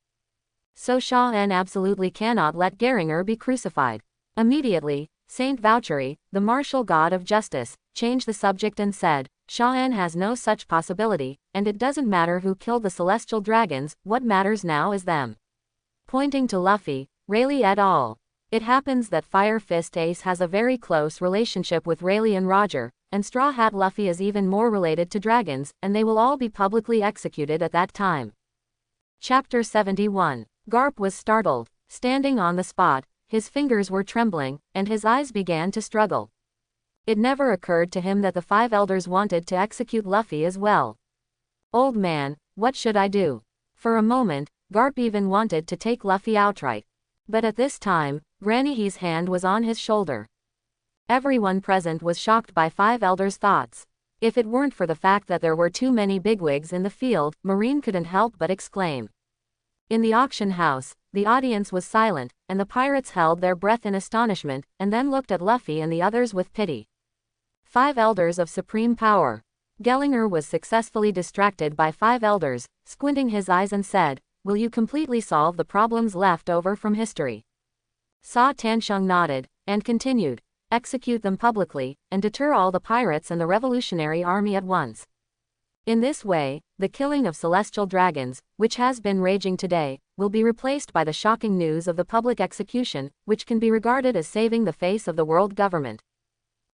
So Sha-an absolutely cannot let Geringer be crucified. Immediately, Saint Vouchery, the martial god of justice, changed the subject and said, Sha-an has no such possibility, and it doesn't matter who killed the celestial dragons, what matters now is them. Pointing to Luffy, Rayleigh et al. It happens that Fire Fist Ace has a very close relationship with Rayleigh and Roger, and Straw Hat Luffy is even more related to dragons, and they will all be publicly executed at that time. Chapter 71. Garp was startled. Standing on the spot, his fingers were trembling, and his eyes began to struggle. It never occurred to him that the 5 elders wanted to execute Luffy as well. Old man, what should I do? For a moment, Garp even wanted to take Luffy outright. But at this time, Granny's hand was on his shoulder. Everyone present was shocked by 5 elders' thoughts. If it weren't for the fact that there were too many bigwigs in the field, Marine couldn't help but exclaim. In the auction house, the audience was silent, and the pirates held their breath in astonishment, and then looked at Luffy and the others with pity. 5 elders of supreme power. Gellinger was successfully distracted by 5 elders, squinting his eyes and said, will you completely solve the problems left over from history? Sa Tansheng nodded, and continued, execute them publicly, and deter all the pirates and the revolutionary army at once. In this way, the killing of celestial dragons, which has been raging today, will be replaced by the shocking news of the public execution, which can be regarded as saving the face of the world government.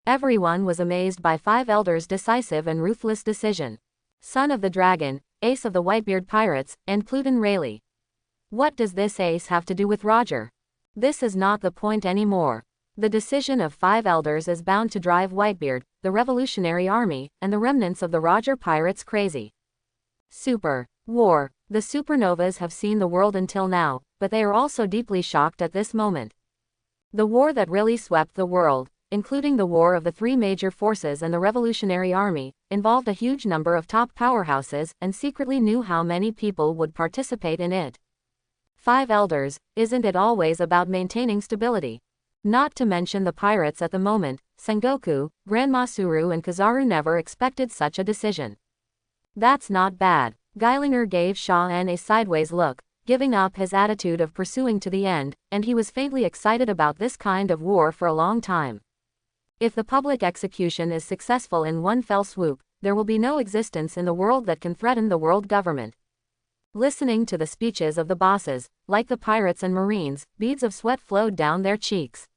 Everyone was amazed by 5 elders' decisive and ruthless decision. Son of the Dragon, Ace of the Whitebeard Pirates, and Pluton Rayleigh. What does this ace have to do with Roger? This is not the point anymore. The decision of 5 elders is bound to drive Whitebeard, the Revolutionary Army, and the remnants of the Roger pirates crazy. Super War. The supernovas have seen the world until now, but they are also deeply shocked at this moment. The war that really swept the world, including the war of the 3 major forces and the Revolutionary Army, involved a huge number of top powerhouses and secretly knew how many people would participate in it. 5 elders, isn't it always about maintaining stability? Not to mention the pirates at the moment, Sengoku, Grandma Suru and Kizaru never expected such a decision. That's not bad. Geilinger gave Sha-en a sideways look, giving up his attitude of pursuing to the end, and he was faintly excited about this kind of war for a long time. If the public execution is successful in one fell swoop, there will be no existence in the world that can threaten the world government. Listening to the speeches of the bosses, like the pirates and marines, beads of sweat flowed down their cheeks.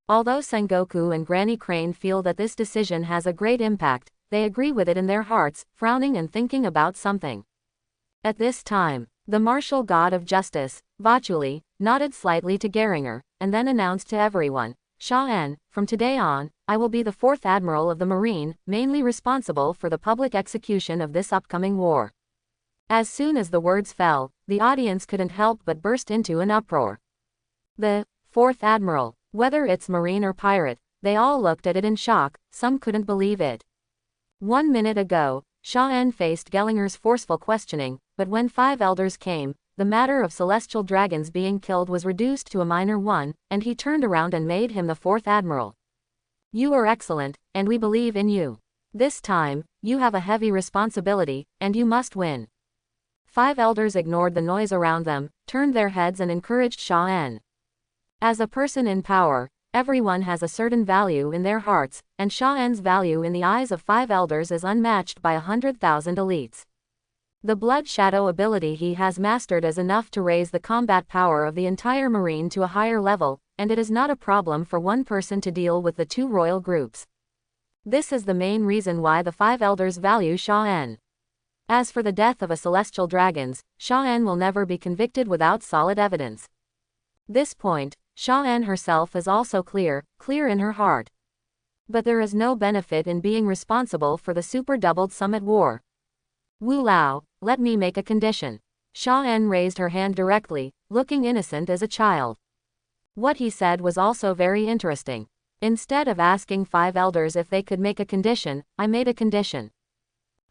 Although Sengoku and Granny Crane feel that this decision has a great impact, they agree with it in their hearts, frowning and thinking about something. At this time, the martial god of justice, Vachuli, nodded slightly to Geringer, and then announced to everyone, Sha-en, from today on, I will be the 4th Admiral of the Marine, mainly responsible for the public execution of this upcoming war. As soon as the words fell, the audience couldn't help but burst into an uproar. The 4th Admiral, whether it's Marine or pirate, they all looked at it in shock, some couldn't believe it. 1 minute ago, Sha-en faced Gellinger's forceful questioning, but when 5 elders came, the matter of celestial dragons being killed was reduced to a minor one, and he turned around and made him the 4th Admiral. You are excellent, and we believe in you. This time, you have a heavy responsibility, and you must win. 5 elders ignored the noise around them, turned their heads and encouraged Sha-en. As a person in power, everyone has a certain value in their hearts, and Sha-en's value in the eyes of 5 elders is unmatched by 100,000 elites. The blood shadow ability he has mastered is enough to raise the combat power of the entire marine to a higher level, and it is not a problem for one person to deal with the 2 royal groups. This is the main reason why the 5 elders value Sha-en. As for the death of a celestial dragons, Sha-en will never be convicted without solid evidence. This point, Sha-en herself is also clear in her heart. But there is no benefit in being responsible for the super-doubled summit war. Wu Lao, let me make a condition. Sha-en raised her hand directly, looking innocent as a child. What he said was also very interesting. Instead of asking 5 elders if they could make a condition, I made a condition.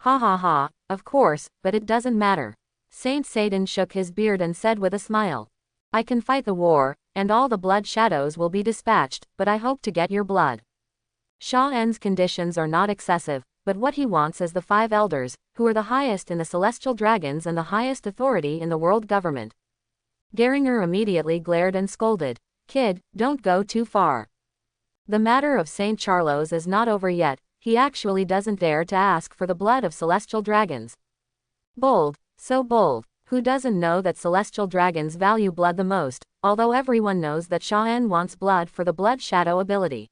Ha ha ha, of course, but it doesn't matter. Saint Satan shook his beard and said with a smile. I can fight the war, and all the blood shadows will be dispatched, but I hope to get your blood. Sha-en's conditions are not excessive, but what he wants is the 5 elders, who are the highest in the celestial dragons and the highest authority in the world government. Geringer immediately glared and scolded. Kid, don't go too far. The matter of St. Charlos is not over yet, he actually doesn't dare to ask for the blood of celestial dragons. Bold, so bold, who doesn't know that celestial dragons value blood the most, although everyone knows that Sha-en wants blood for the blood shadow ability.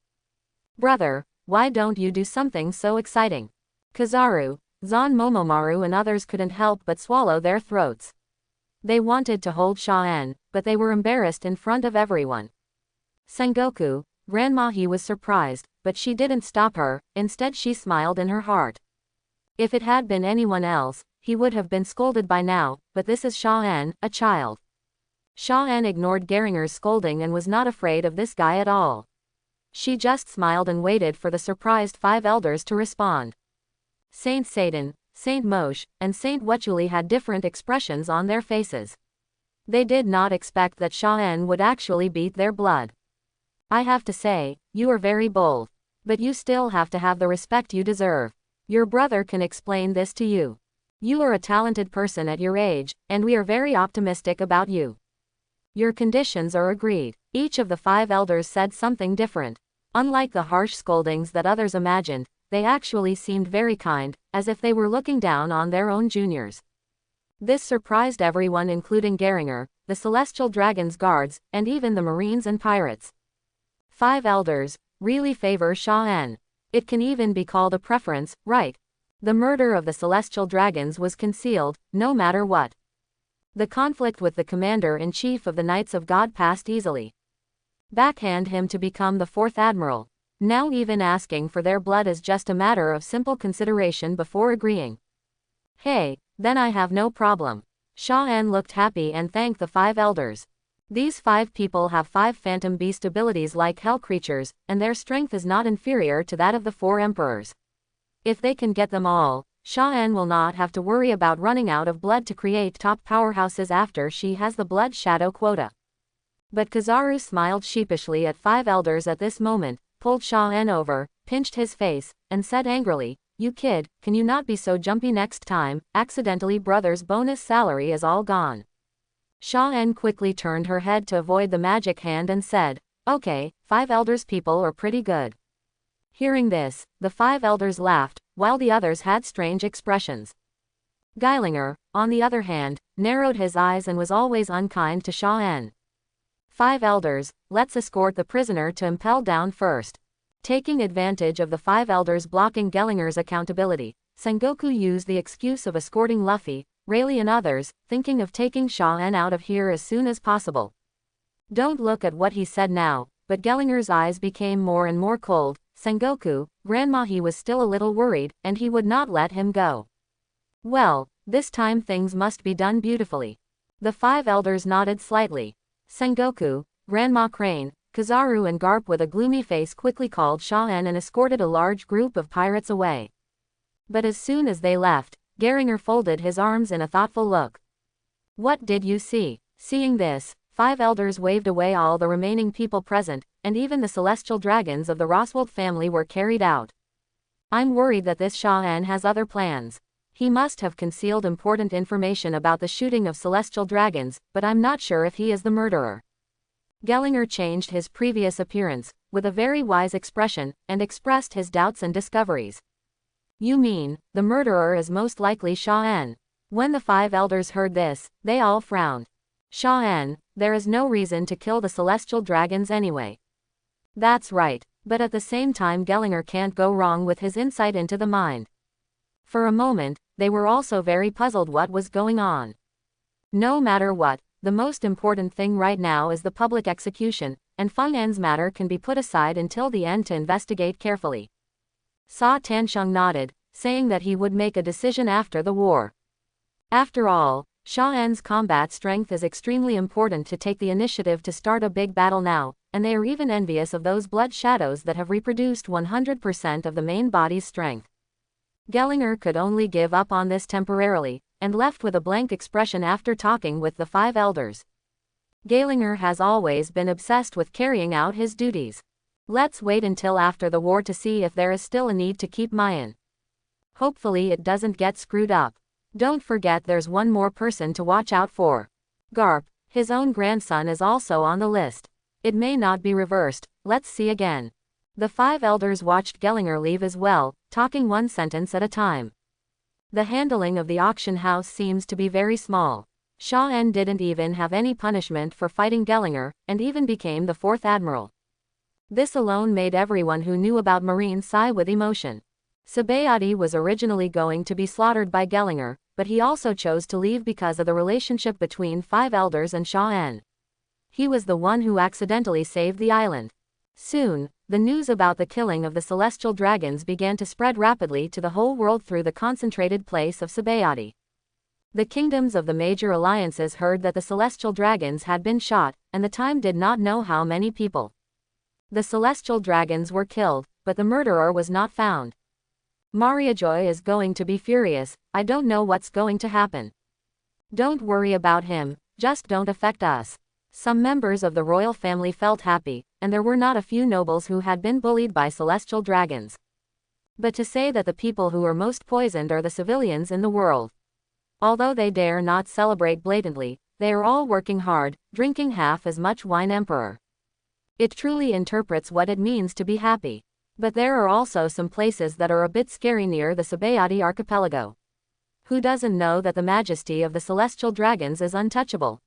Brother, why don't you do something so exciting? Kizaru, Zan Momomaru and others couldn't help but swallow their throats. They wanted to hold Sha-en, but they were embarrassed in front of everyone. Sengoku, Grandma he was surprised, but she didn't stop her, instead she smiled in her heart. If it had been anyone else, he would have been scolded by now, but this is Sha-en, a child. Sha-en ignored Geringer's scolding and was not afraid of this guy at all. She just smiled and waited for the surprised 5 elders to respond. Saint Satan, Saint Moshe, and Saint Wachuli had different expressions on their faces. They did not expect that Sha-en would actually beat their blood. I have to say, you are very bold. But you still have to have the respect you deserve. Your brother can explain this to you. You are a talented person at your age, and we are very optimistic about you. Your conditions are agreed. Each of the 5 elders said something different. Unlike the harsh scoldings that others imagined, they actually seemed very kind, as if they were looking down on their own juniors. This surprised everyone including Geringer, the Celestial Dragon's guards, and even the Marines and pirates. 5 elders really favor Sha-en. It can even be called a preference, right? The murder of the Celestial Dragons was concealed, no matter what. The conflict with the commander-in-chief of the Knights of God passed easily. Backhand him to become the 4th Admiral. Now even asking for their blood is just a matter of simple consideration before agreeing. Hey, then I have no problem. Sha-an looked happy and thanked the 5 elders. These 5 people have 5 phantom beast abilities like hell creatures, and their strength is not inferior to that of the 4 emperors. If they can get them all, Sha-an will not have to worry about running out of blood to create top powerhouses after she has the blood shadow quota. But Kizaru smiled sheepishly at 5 elders at this moment, pulled Sha-an over, pinched his face, and said angrily, "You kid, can you not be so jumpy next time? Accidentally brother's bonus salary is all gone." Sha-an quickly turned her head to avoid the magic hand and said, "Okay, 5 elders people are pretty good." Hearing this, the 5 elders laughed, while the others had strange expressions. Geilinger, on the other hand, narrowed his eyes and was always unkind to Sha-an. 5 elders, let's escort the prisoner to Impel Down first. Taking advantage of the 5 elders blocking Gellinger's accountability, Sengoku used the excuse of escorting Luffy, Rayleigh and others, thinking of taking Sha-an out of here as soon as possible. Don't look at what he said now, but Gellinger's eyes became more and more cold. Sengoku, Grandma, he was still a little worried, and he would not let him go. Well, this time things must be done beautifully. The 5 elders nodded slightly. Sengoku, Grandma Crane, Kizaru and Garp with a gloomy face quickly called Sha-an and escorted a large group of pirates away. But as soon as they left, Gellinger folded his arms in a thoughtful look. "What did you see?" Seeing this, 5 elders waved away all the remaining people present, and even the celestial dragons of the Roswald family were carried out. "I'm worried that this Sha-an has other plans. He must have concealed important information about the shooting of celestial dragons, but I'm not sure if he is the murderer." Gellinger changed his previous appearance, with a very wise expression, and expressed his doubts and discoveries. "You mean, the murderer is most likely Sha-an?" When the 5 elders heard this, they all frowned. "Sha-an, there is no reason to kill the celestial dragons anyway." "That's right, but at the same time Gellinger can't go wrong with his insight into the mind." For a moment, they were also very puzzled what was going on. No matter what, the most important thing right now is the public execution, and Feng En's matter can be put aside until the end to investigate carefully. Sa Tansheng nodded, saying that he would make a decision after the war. After all, Sha-an's combat strength is extremely important to take the initiative to start a big battle now, and they are even envious of those blood shadows that have reproduced 100% of the main body's strength. Gellinger could only give up on this temporarily, and left with a blank expression after talking with the 5 elders. Gellinger has always been obsessed with carrying out his duties. Let's wait until after the war to see if there is still a need to keep Mayan. Hopefully it doesn't get screwed up. Don't forget there's one more person to watch out for. Garp, his own grandson, is also on the list. It may not be reversed, let's see again. The 5 elders watched Gellinger leave as well, talking one sentence at a time. The handling of the auction house seems to be very small. Sha-an didn't even have any punishment for fighting Gellinger, and even became the 4th Admiral. This alone made everyone who knew about Marine sigh with emotion. Sabayati was originally going to be slaughtered by Gellinger, but he also chose to leave because of the relationship between 5 elders and Sha-an. He was the one who accidentally saved the island. Soon, the news about the killing of the celestial dragons began to spread rapidly to the whole world through the concentrated place of Sabayati. The kingdoms of the major alliances heard that the celestial dragons had been shot, and the time did not know how many people. The celestial dragons were killed, but the murderer was not found. Mariajoy is going to be furious. I don't know what's going to happen. Don't worry about him, just don't affect us. Some members of the royal family felt happy, and there were not a few nobles who had been bullied by celestial dragons. But to say that the people who are most poisoned are the civilians in the world. Although they dare not celebrate blatantly, they are all working hard, drinking half as much wine emperor. It truly interprets what it means to be happy. But there are also some places that are a bit scary near the Sabayati archipelago. Who doesn't know that the majesty of the celestial dragons is untouchable?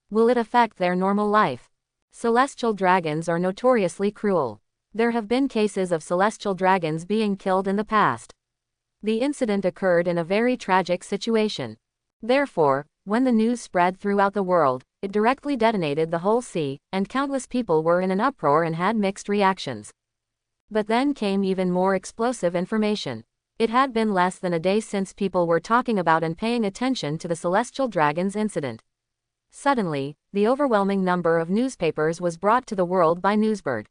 Will it affect their normal life? Celestial dragons are notoriously cruel. There have been cases of celestial dragons being killed in the past. The incident occurred in a very tragic situation. Therefore, when the news spread throughout the world, it directly detonated the whole sea, and countless people were in an uproar and had mixed reactions. But then came even more explosive information. It had been less than a day since people were talking about and paying attention to the celestial dragons incident. Suddenly, the overwhelming number of newspapers was brought to the world by Newsbird.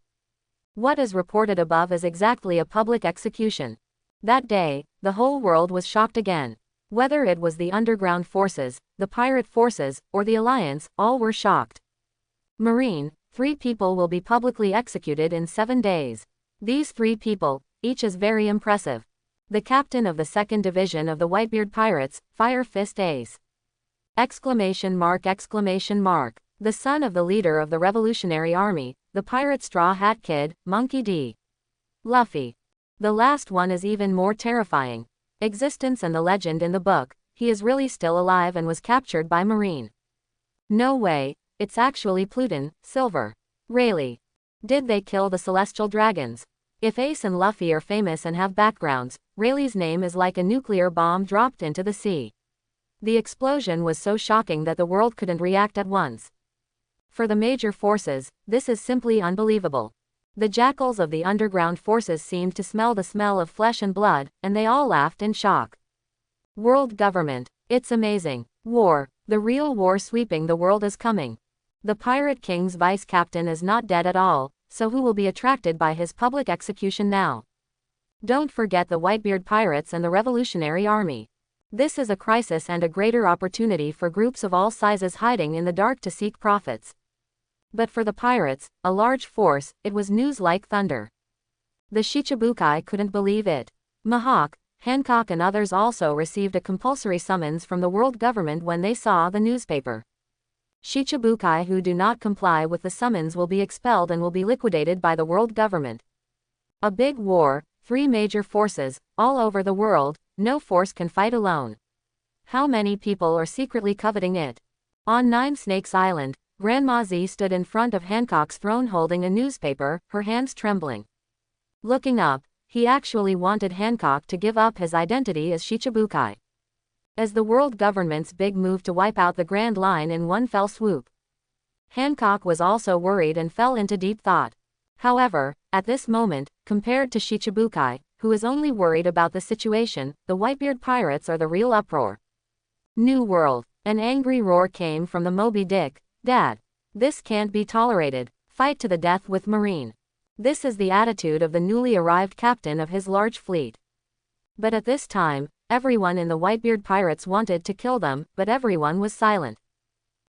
What is reported above is exactly a public execution. That day, the whole world was shocked again. Whether it was the underground forces, the pirate forces, or the Alliance, all were shocked. Marine, 3 people will be publicly executed in 7 days. These 3 people, each is very impressive. The captain of the 2nd Division of the Whitebeard Pirates, Fire Fist Ace! Exclamation mark! The son of the leader of the Revolutionary Army, the pirate Straw Hat Kid, Monkey D. Luffy. The last one is even more terrifying. Existence and the legend in the book, he is really still alive and was captured by Marine. No way, it's actually Pluton, Silver. Rayleigh. Did they kill the celestial dragons? If Ace and Luffy are famous and have backgrounds, Rayleigh's name is like a nuclear bomb dropped into the sea. The explosion was so shocking that the world couldn't react at once. For the major forces, this is simply unbelievable. The jackals of the underground forces seemed to smell the smell of flesh and blood, and they all laughed in shock. World government. It's amazing. War. The real war sweeping the world is coming. The Pirate King's vice captain is not dead at all, so who will be attracted by his public execution now? Don't forget the Whitebeard Pirates and the Revolutionary Army. This is a crisis and a greater opportunity for groups of all sizes hiding in the dark to seek profits. But for the pirates, a large force, it was news like thunder. The Shichibukai couldn't believe it. Mihawk, Hancock and others also received a compulsory summons from the world government when they saw the newspaper. Shichibukai who do not comply with the summons will be expelled and will be liquidated by the world government. A big war, 3 major forces, all over the world, no force can fight alone. How many people are secretly coveting it? On Nine Snakes Island, Grandma Z stood in front of Hancock's throne holding a newspaper, her hands trembling. Looking up, he actually wanted Hancock to give up his identity as Shichibukai. As the world government's big move to wipe out the Grand Line in one fell swoop. Hancock was also worried and fell into deep thought. However, at this moment, compared to Shichibukai, who is only worried about the situation, the Whitebeard Pirates are the real uproar. New World. An angry roar came from the Moby Dick. Dad. This can't be tolerated. Fight to the death with Marine. This is the attitude of the newly arrived captain of his large fleet. But at this time, everyone in the Whitebeard Pirates wanted to kill them, but everyone was silent.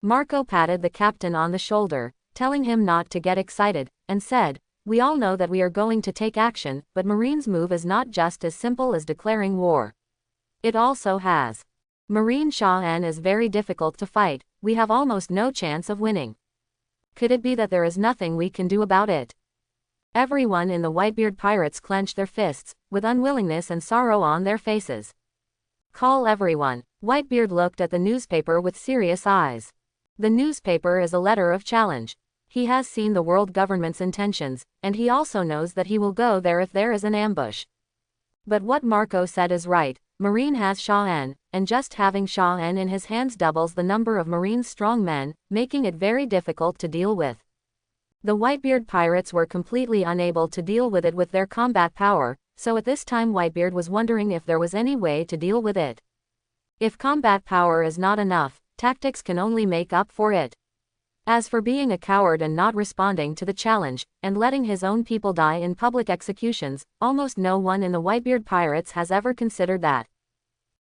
Marco patted the captain on the shoulder, telling him not to get excited, and said, "We all know that we are going to take action, but Marine's move is not just as simple as declaring war. It also has. Marine Shaw-en is very difficult to fight. We have almost no chance of winning. Could it be that there is nothing we can do about it?" Everyone in the Whitebeard Pirates clenched their fists, with unwillingness and sorrow on their faces. Call everyone. Whitebeard looked at the newspaper with serious eyes. The newspaper is a letter of challenge. He has seen the world government's intentions, and he also knows that he will go there if there is an ambush. But what Marco said is right. Marine has Shaw-en, and just having Shaw-en in his hands doubles the number of Marine's strong men, making it very difficult to deal with. The Whitebeard Pirates were completely unable to deal with it with their combat power, so at this time Whitebeard was wondering if there was any way to deal with it. If combat power is not enough, tactics can only make up for it. As for being a coward and not responding to the challenge, and letting his own people die in public executions, almost no one in the Whitebeard Pirates has ever considered that.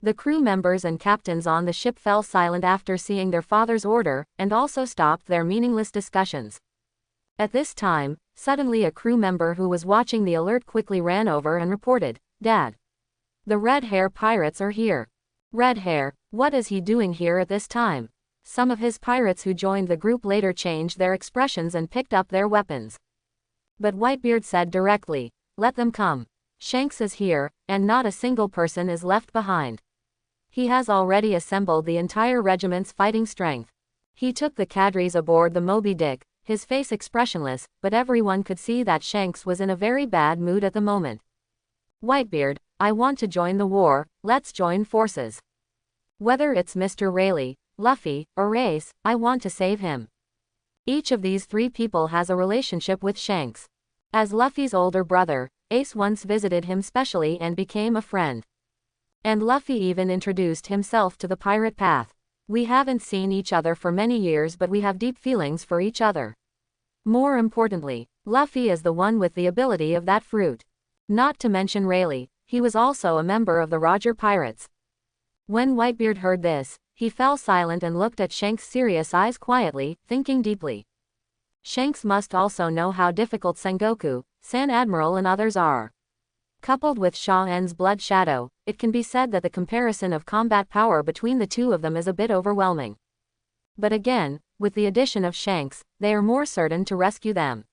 The crew members and captains on the ship fell silent after seeing their father's order, and also stopped their meaningless discussions. At this time, suddenly a crew member who was watching the alert quickly ran over and reported, "Dad. The Red Hair Pirates are here." Red Hair, what is he doing here at this time? Some of his pirates who joined the group later changed their expressions and picked up their weapons. But Whitebeard said directly, "Let them come. Shanks is here, and not a single person is left behind. He has already assembled the entire regiment's fighting strength." He took the cadres aboard the Moby Dick, his face expressionless, but everyone could see that Shanks was in a very bad mood at the moment. "Whitebeard, I want to join the war, let's join forces. Whether it's Mr. Rayleigh, Luffy, or Ace, I want to save him. Each of these three people has a relationship with Shanks. As Luffy's older brother, Ace once visited him specially and became a friend. And Luffy even introduced himself to the pirate path. We haven't seen each other for many years, but we have deep feelings for each other. More importantly, Luffy is the one with the ability of that fruit. Not to mention Rayleigh, he was also a member of the Roger Pirates. When Whitebeard heard this, he fell silent and looked at Shanks' serious eyes quietly, thinking deeply. Shanks must also know how difficult Sengoku, Admiral and others are. Coupled with Shaw-En's blood shadow, it can be said that the comparison of combat power between the two of them is a bit overwhelming. But again, with the addition of Shanks, they are more certain to rescue them.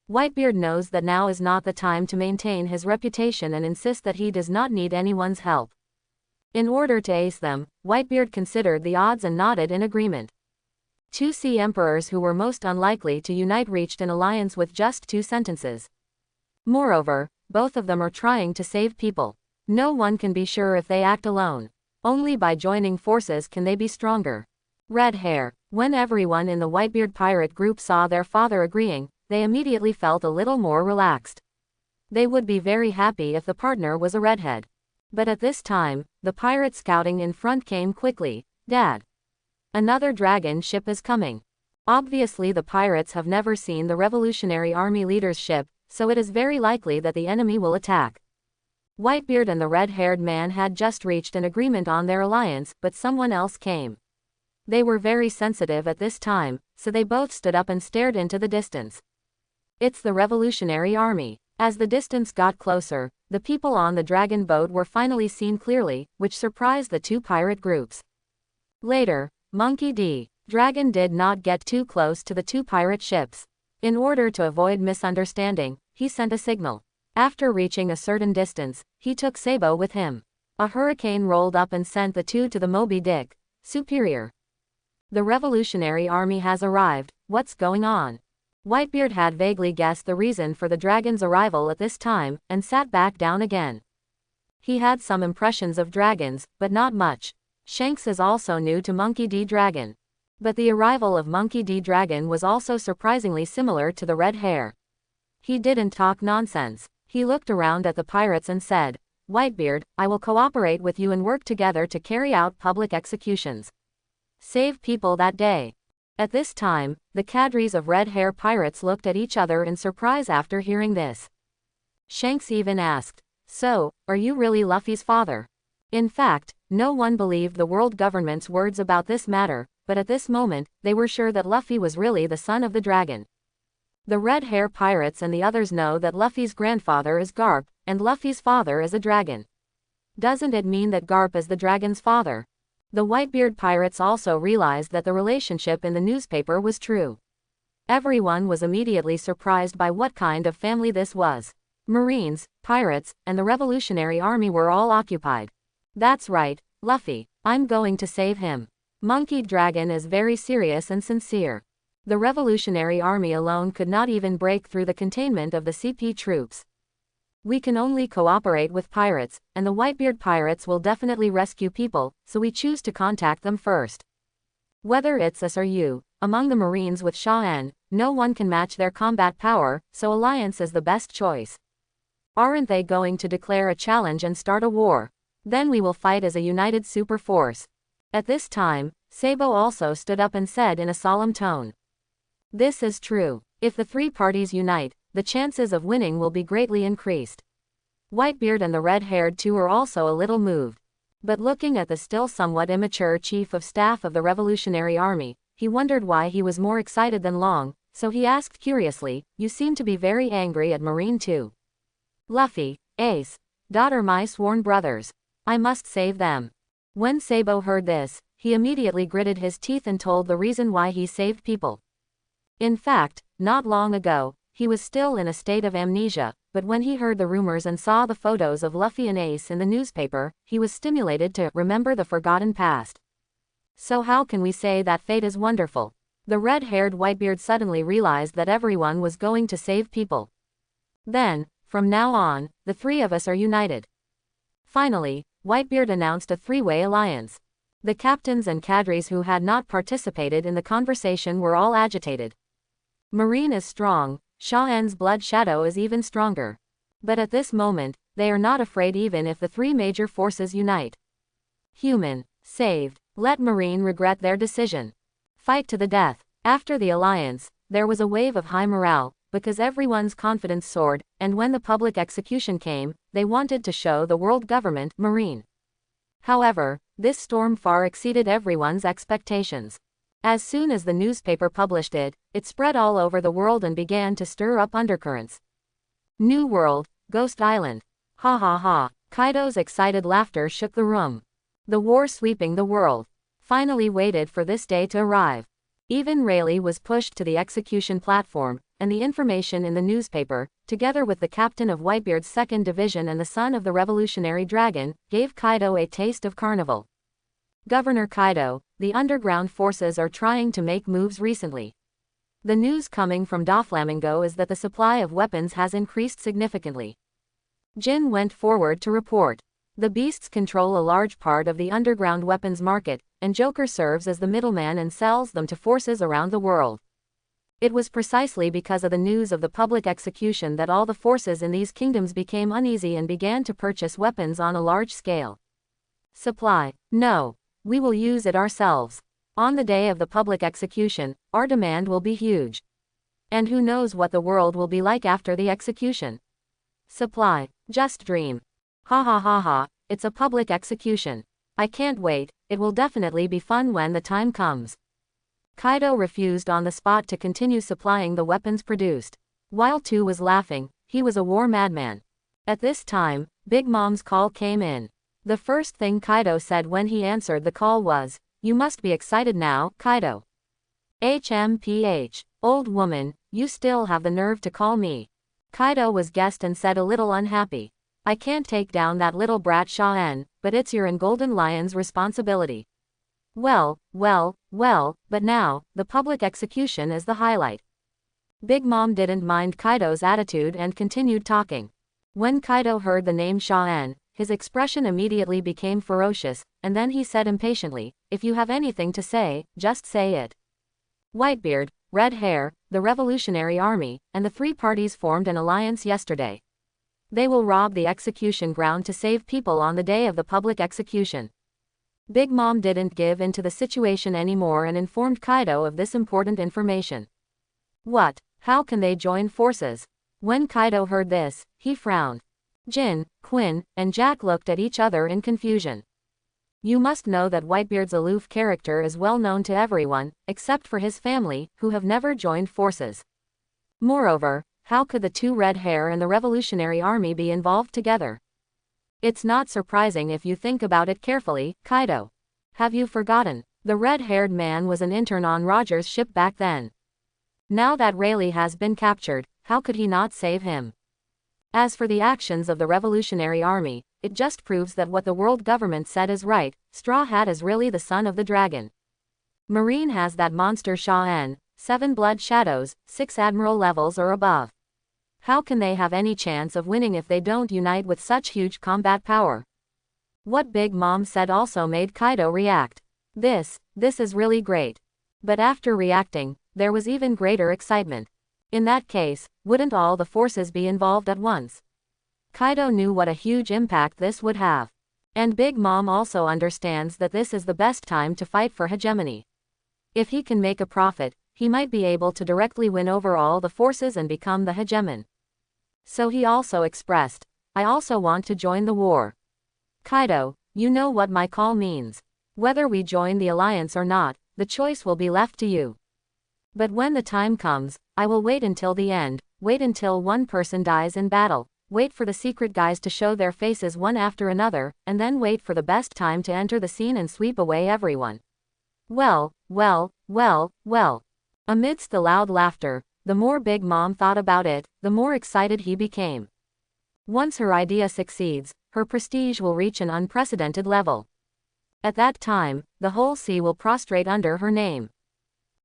Whitebeard knows that now is not the time to maintain his reputation and insists that he does not need anyone's help. In order to ace them, Whitebeard considered the odds and nodded in agreement. Two sea emperors who were most unlikely to unite reached an alliance with just 2 sentences. Moreover, both of them are trying to save people. No one can be sure if they act alone. Only by joining forces can they be stronger. Red hair. When everyone in the Whitebeard pirate group saw their father agreeing, they immediately felt a little more relaxed. They would be very happy if the partner was a redhead. But at this time, the pirate scouting in front came quickly. Dad. Another dragon ship is coming. Obviously the pirates have never seen the Revolutionary Army leader's ship, so it is very likely that the enemy will attack. Whitebeard and the red-haired man had just reached an agreement on their alliance, but someone else came. They were very sensitive at this time, so they both stood up and stared into the distance. It's the Revolutionary Army. As the distance got closer, the people on the dragon boat were finally seen clearly, which surprised the two pirate groups. Later, Monkey D. Dragon did not get too close to the two pirate ships. In order to avoid misunderstanding, he sent a signal. After reaching a certain distance, he took Sabo with him. A hurricane rolled up and sent the two to the Moby Dick. Superior. The Revolutionary Army has arrived. What's going on? Whitebeard had vaguely guessed the reason for the dragon's arrival at this time, and sat back down again. He had some impressions of dragons, but not much. Shanks is also new to Monkey D. Dragon. But the arrival of Monkey D. Dragon was also surprisingly similar to the red hair. He didn't talk nonsense. He looked around at the pirates and said, Whitebeard, I will cooperate with you and work together to carry out public executions. Save people that day. At this time, the cadres of red hair pirates looked at each other in surprise after hearing this. Shanks even asked, so, are you really Luffy's father? In fact, no one believed the world government's words about this matter, but at this moment, they were sure that Luffy was really the son of the dragon. The red hair pirates and the others know that Luffy's grandfather is Garp, and Luffy's father is a dragon. Doesn't it mean that Garp is the dragon's father? The Whitebeard pirates also realized that the relationship in the newspaper was true. Everyone was immediately surprised by what kind of family this was. Marines, pirates, and the Revolutionary Army were all occupied. That's right, Luffy, I'm going to save him. Monkey Dragon is very serious and sincere. The Revolutionary Army alone could not even break through the containment of the CP troops. We can only cooperate with pirates, and the Whitebeard pirates will definitely rescue people, so we choose to contact them first. Whether it's us or you, among the Marines with Shaw-En, no one can match their combat power, so alliance is the best choice. Aren't they going to declare a challenge and start a war? Then we will fight as a united super force. At this time, Sabo also stood up and said in a solemn tone. This is true. If the three parties unite, the chances of winning will be greatly increased. Whitebeard and the red-haired two were also a little moved. But looking at the still somewhat immature chief of staff of the Revolutionary Army, he wondered why he was more excited than Long, so he asked curiously, you seem to be very angry at Marine too. Luffy, Ace, daughter my sworn brothers. I must save them. When Sabo heard this, he immediately gritted his teeth and told the reason why he saved people. In fact, not long ago, he was still in a state of amnesia, but when he heard the rumors and saw the photos of Luffy and Ace in the newspaper, he was stimulated to remember the forgotten past. So how can we say that fate is wonderful? The red-haired Whitebeard suddenly realized that everyone was going to save people. Then, from now on, the three of us are united. Finally, Whitebeard announced a three-way alliance. The captains and cadres who had not participated in the conversation were all agitated. Marine is strong, Sha-En's blood shadow is even stronger. But at this moment, they are not afraid even if the three major forces unite. Human, saved. Let Marine regret their decision. Fight to the death. After the alliance, there was a wave of high morale, because everyone's confidence soared, and when the public execution came, they wanted to show the world government, Marine. However, this storm far exceeded everyone's expectations. As soon as the newspaper published it, it spread all over the world and began to stir up undercurrents. New World, Ghost Island. Ha ha ha. Kaido's excited laughter shook the room. The war sweeping the world. Finally waited for this day to arrive. Even Rayleigh was pushed to the execution platform, and the information in the newspaper, together with the captain of Whitebeard's 2nd Division and the son of the Revolutionary Dragon, gave Kaido a taste of carnival. Governor Kaido, the underground forces are trying to make moves recently. The news coming from Doflamingo is that the supply of weapons has increased significantly. Jin went forward to report. The beasts control a large part of the underground weapons market, and Joker serves as the middleman and sells them to forces around the world. It was precisely because of the news of the public execution that all the forces in these kingdoms became uneasy and began to purchase weapons on a large scale. Supply. No. We will use it ourselves. On the day of the public execution, our demand will be huge. And who knows what the world will be like after the execution? Supply. Just dream. Ha ha ha ha, it's a public execution. I can't wait, it will definitely be fun when the time comes. Kaido refused on the spot to continue supplying the weapons produced. While Tu was laughing, he was a war madman. At this time, Big Mom's call came in. The first thing Kaido said when he answered the call was, "You must be excited now, Kaido." HMPH. Old woman, you still have the nerve to call me. Kaido was guessed and said a little unhappy. I can't take down that little brat Sha-En, but it's your and Golden Lion's responsibility. Well, but now, the public execution is the highlight. Big Mom didn't mind Kaido's attitude and continued talking. When Kaido heard the name Sha-En, his expression immediately became ferocious, and then he said impatiently, if you have anything to say, just say it. Whitebeard, Red Hair, the Revolutionary Army, and the three parties formed an alliance yesterday. They will rob the execution ground to save people on the day of the public execution. Big Mom didn't give in to the situation anymore and informed Kaido of this important information. What? How can they join forces? When Kaido heard this, he frowned. Jin, Quinn, and Jack looked at each other in confusion. You must know that Whitebeard's aloof character is well known to everyone, except for his family, who have never joined forces. Moreover, how could the two Red Hair and the Revolutionary Army be involved together? It's not surprising if you think about it carefully, Kaido. Have you forgotten? The red-haired man was an intern on Roger's ship back then. Now that Rayleigh has been captured, how could he not save him? As for the actions of the Revolutionary Army, it just proves that what the world government said is right, Straw Hat is really the son of the dragon. Marine has that monster Sha-En, 7 blood shadows, 6 Admiral levels or above. How can they have any chance of winning if they don't unite with such huge combat power? What Big Mom said also made Kaido react. This is really great. But after reacting, there was even greater excitement. In that case, wouldn't all the forces be involved at once? Kaido knew what a huge impact this would have. And Big Mom also understands that this is the best time to fight for hegemony. If he can make a profit, he might be able to directly win over all the forces and become the hegemon. So he also expressed, I also want to join the war. Kaido, you know what my call means. Whether we join the alliance or not, the choice will be left to you. But when the time comes, I will wait until the end, wait until one person dies in battle, wait for the secret guys to show their faces one after another, and then wait for the best time to enter the scene and sweep away everyone. Well. Amidst the loud laughter, the more Big Mom thought about it, the more excited he became. Once her idea succeeds, her prestige will reach an unprecedented level. At that time, the whole sea will prostrate under her name.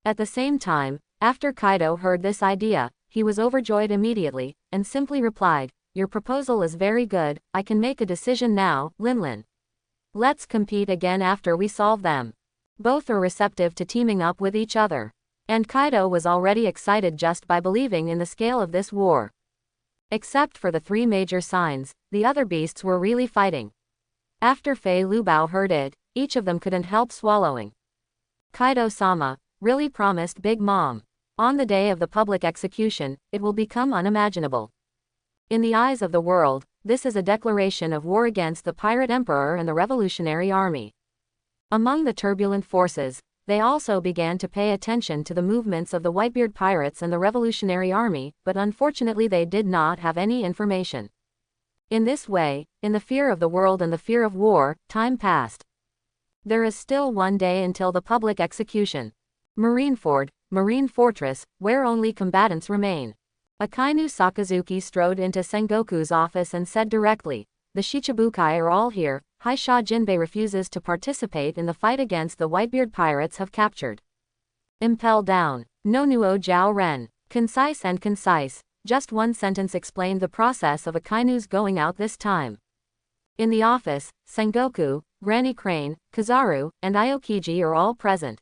At the same time, after Kaido heard this idea, he was overjoyed immediately, and simply replied, your proposal is very good, I can make a decision now, Linlin. Let's compete again after we solve them. Both are receptive to teaming up with each other. And Kaido was already excited just by believing in the scale of this war. Except for the three major signs, the other beasts were really fighting. After Fei Lubao heard it, each of them couldn't help swallowing. Kaido-sama really promised Big Mom. On the day of the public execution, it will become unimaginable. In the eyes of the world, this is a declaration of war against the pirate emperor and the revolutionary army. Among the turbulent forces, they also began to pay attention to the movements of the Whitebeard pirates and the revolutionary army, but unfortunately they did not have any information. In this way, in the fear of the world and the fear of war, time passed. There is still one day until the public execution. Marineford, Marine Fortress, where only combatants remain. Akainu Sakazuki strode into Sengoku's office and said directly, "The Shichibukai are all here. Haisha Jinbei refuses to participate in the fight against the Whitebeard pirates have captured. Impel down. Nonuo Jiao Ren." Concise and concise. Just one sentence explained the process of Akainu's going out this time. In the office, Sengoku, Granny Crane, Kizaru, and Aokiji are all present.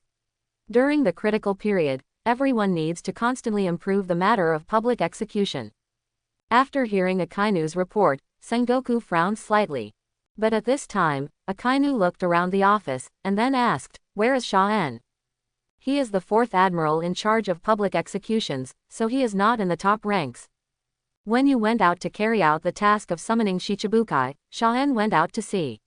During the critical period, everyone needs to constantly improve the matter of public execution. After hearing Akainu's report, Sengoku frowned slightly. But at this time, Akainu looked around the office, and then asked, "Where is Sha-en?" He is the 4th Admiral in charge of public executions, so he is not in the top ranks. When you went out to carry out the task of summoning Shichibukai, Sha-en went out to sea.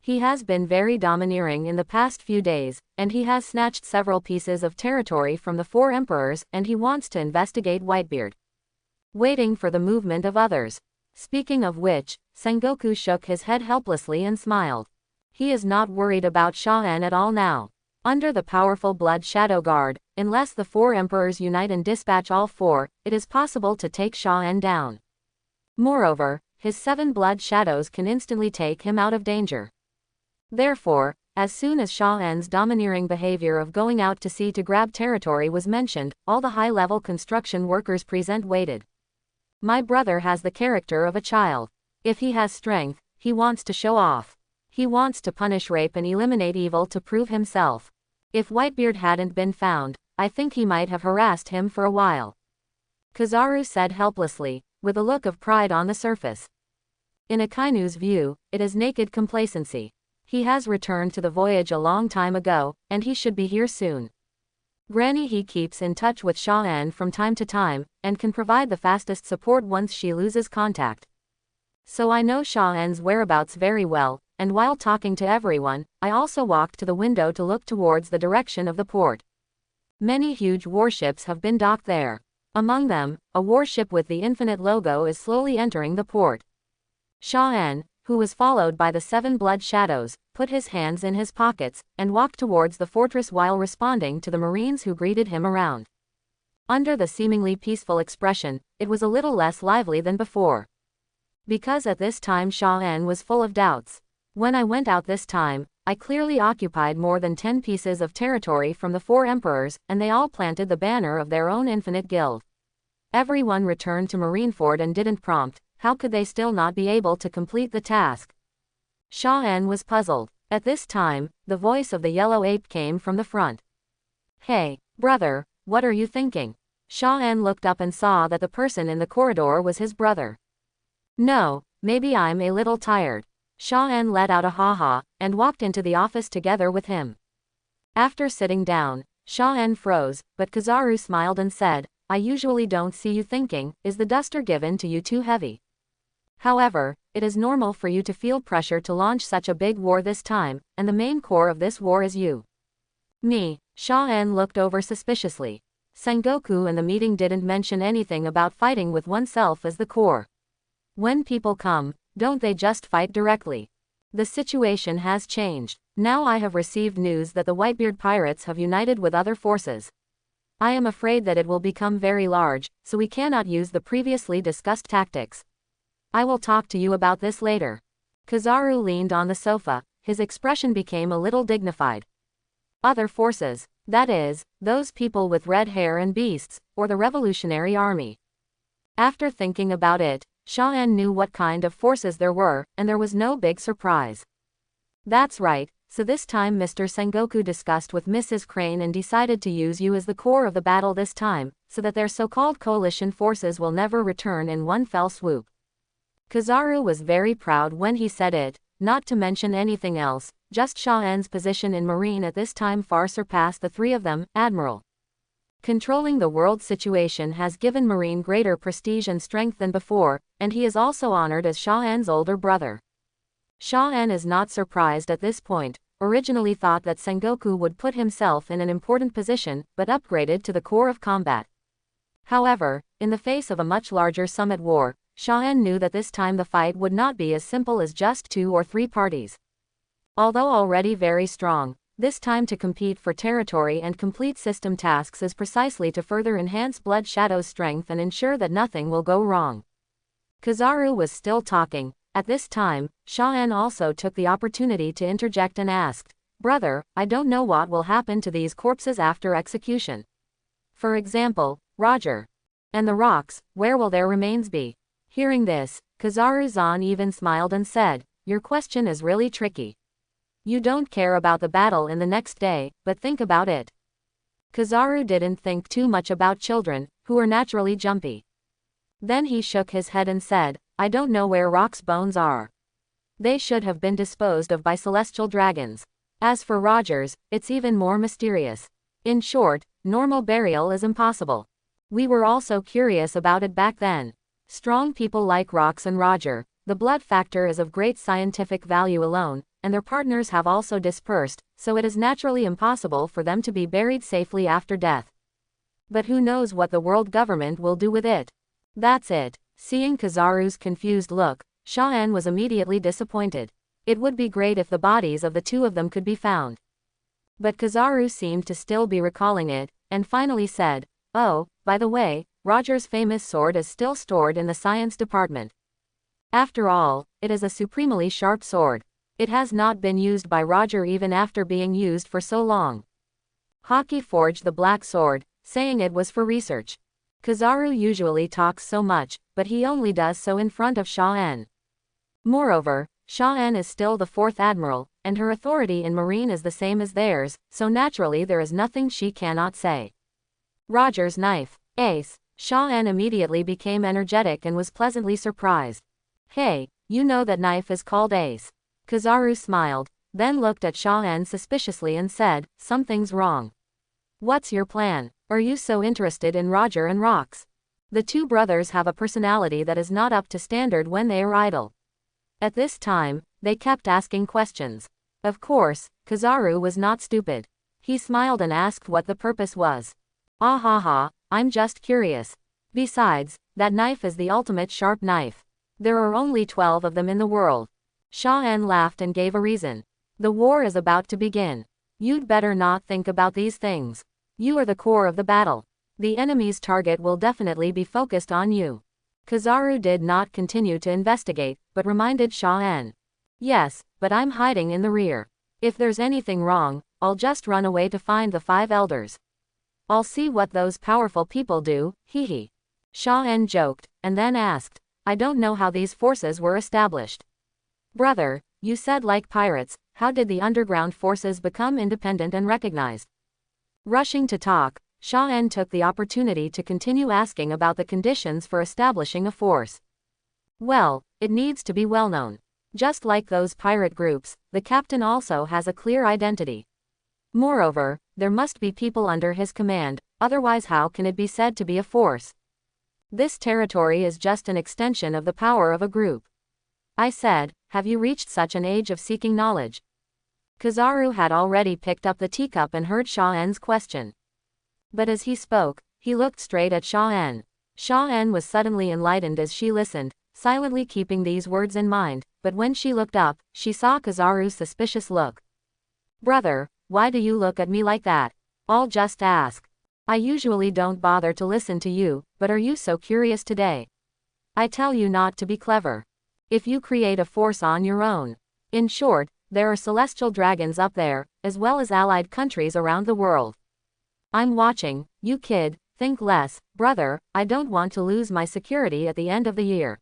He has been very domineering in the past few days, and he has snatched several pieces of territory from the 4 emperors, and he wants to investigate Whitebeard. Waiting for the movement of others. Speaking of which, Sengoku shook his head helplessly and smiled. He is not worried about Sha-en at all now. Under the powerful Blood Shadow Guard, unless the 4 emperors unite and dispatch all 4, it is possible to take Sha-en down. Moreover, his 7 Blood Shadows can instantly take him out of danger. Therefore, as soon as Sha-en's domineering behavior of going out to sea to grab territory was mentioned, all the high-level construction workers present waited. My brother has the character of a child. If he has strength, he wants to show off. He wants to punish rape and eliminate evil to prove himself. If Whitebeard hadn't been found, I think he might have harassed him for a while. Kizaru said helplessly, with a look of pride on the surface. In Akainu's view, it is naked complacency. He has returned to the voyage a long time ago, and he should be here soon. Granny he keeps in touch with Sha-en from time to time, and can provide the fastest support once she loses contact. So I know Sha-en's whereabouts very well, and while talking to everyone, I also walked to the window to look towards the direction of the port. Many huge warships have been docked there. Among them, a warship with the infinite logo is slowly entering the port. Sha-en, who was followed by the 7 Blood Shadows, put his hands in his pockets, and walked towards the fortress while responding to the marines who greeted him around. Under the seemingly peaceful expression, it was a little less lively than before. Because at this time Sha-en was full of doubts. When I went out this time, I clearly occupied more than 10 pieces of territory from the 4 emperors, and they all planted the banner of their own infinite guild. Everyone returned to Marineford and didn't prompt. How could they still not be able to complete the task? Sha-en was puzzled. At this time, the voice of the yellow ape came from the front. "Hey, brother, what are you thinking?" Sha-en looked up and saw that the person in the corridor was his brother. "No, maybe I'm a little tired." Sha-en let out a ha-ha, and walked into the office together with him. After sitting down, Sha-en froze, but Kizaru smiled and said, "I usually don't see you thinking, is the duster given to you too heavy? However, it is normal for you to feel pressure to launch such a big war this time, and the main core of this war is you." Me. Sha-en looked over suspiciously. Sengoku in the meeting didn't mention anything about fighting with oneself as the core. When people come, don't they just fight directly? The situation has changed. Now I have received news that the Whitebeard pirates have united with other forces. I am afraid that it will become very large, so we cannot use the previously discussed tactics. I will talk to you about this later. Kizaru leaned on the sofa, his expression became a little dignified. Other forces, that is, those people with red hair and beasts, or the revolutionary army. After thinking about it, Sha-en knew what kind of forces there were, and there was no big surprise. That's right, so this time Mr. Sengoku discussed with Mrs. Crane and decided to use you as the core of the battle this time, so that their so-called coalition forces will never return in one fell swoop. Kizaru was very proud when he said it, not to mention anything else, just Sha-En's position in Marine at this time far surpassed the three of them. Admiral. Controlling the world situation has given Marine greater prestige and strength than before, and he is also honored as Sha-En's older brother. Sha-En is not surprised at this point, originally thought that Sengoku would put himself in an important position, but upgraded to the core of combat. However, in the face of a much larger summit war, Sha-En knew that this time the fight would not be as simple as just 2 or 3 parties. Although already very strong, this time to compete for territory and complete system tasks is precisely to further enhance Blood Shadow's strength and ensure that nothing will go wrong. Kizaru was still talking. At this time, Sha-En also took the opportunity to interject and asked, "Brother, I don't know what will happen to these corpses after execution. For example, Roger. And the rocks, where will their remains be?" Hearing this, Kizaru-san even smiled and said, "Your question is really tricky. You don't care about the battle in the next day, but think about it." Kizaru didn't think too much about children, who are naturally jumpy. Then he shook his head and said, "I don't know where Rock's bones are. They should have been disposed of by celestial dragons. As for Roger's, it's even more mysterious. In short, normal burial is impossible. We were also curious about it back then. Strong people like Rox and Roger, the blood factor is of great scientific value alone, and their partners have also dispersed, so it is naturally impossible for them to be buried safely after death. But who knows what the world government will do with it? That's it." Seeing Kizaru's confused look, Sha-En was immediately disappointed. It would be great if the bodies of the two of them could be found. But Kizaru seemed to still be recalling it, and finally said, "Oh, by the way, Roger's famous sword is still stored in the science department. After all, it is a supremely sharp sword. It has not been used by Roger even after being used for so long. Haki forged the black sword, saying it was for research." Kizaru usually talks so much, but he only does so in front of Sha-En. Moreover, Sha-En is still the 4th Admiral, and her authority in Marine is the same as theirs, so naturally there is nothing she cannot say. Roger's knife. Ace. Sha-En immediately became energetic and was pleasantly surprised. "Hey, you know that knife is called Ace." Kizaru smiled, then looked at Sha-En suspiciously and said, "Something's wrong. What's your plan? Are you so interested in Roger and Rox? The two brothers have a personality that is not up to standard when they are idle." At this time, they kept asking questions. Of course, Kizaru was not stupid. He smiled and asked what the purpose was. "Ah ha ha, I'm just curious. Besides, that knife is the ultimate sharp knife. There are only 12 of them in the world." Sha-En laughed and gave a reason. "The war is about to begin. You'd better not think about these things. You are the core of the battle. The enemy's target will definitely be focused on you." Kizaru did not continue to investigate, but reminded Sha-En. "Yes, but I'm hiding in the rear. If there's anything wrong, I'll just run away to find the 5 elders. I'll see what those powerful people do, hee." Sha-En joked, and then asked, "I don't know how these forces were established." "Brother, you said like pirates, how did the underground forces become independent and recognized?" Rushing to talk, Sha-En took the opportunity to continue asking about the conditions for establishing a force. "Well, it needs to be well known. Just like those pirate groups, the captain also has a clear identity. Moreover, there must be people under his command, otherwise how can it be said to be a force? This territory is just an extension of the power of a group." I said, "Have you reached such an age of seeking knowledge?" Kizaru had already picked up the teacup and heard Sha-En's question. But as he spoke, he looked straight at Sha-En. Sha-En was suddenly enlightened as she listened, silently keeping these words in mind, but when she looked up, she saw Kizaru's suspicious look. "Brother, why do you look at me like that? I'll just ask. I usually don't bother to listen to you, but are you so curious today? I tell you not to be clever. If you create a force on your own. In short, there are celestial dragons up there, as well as allied countries around the world. I'm watching, you kid, think less, brother, I don't want to lose my security at the end of the year."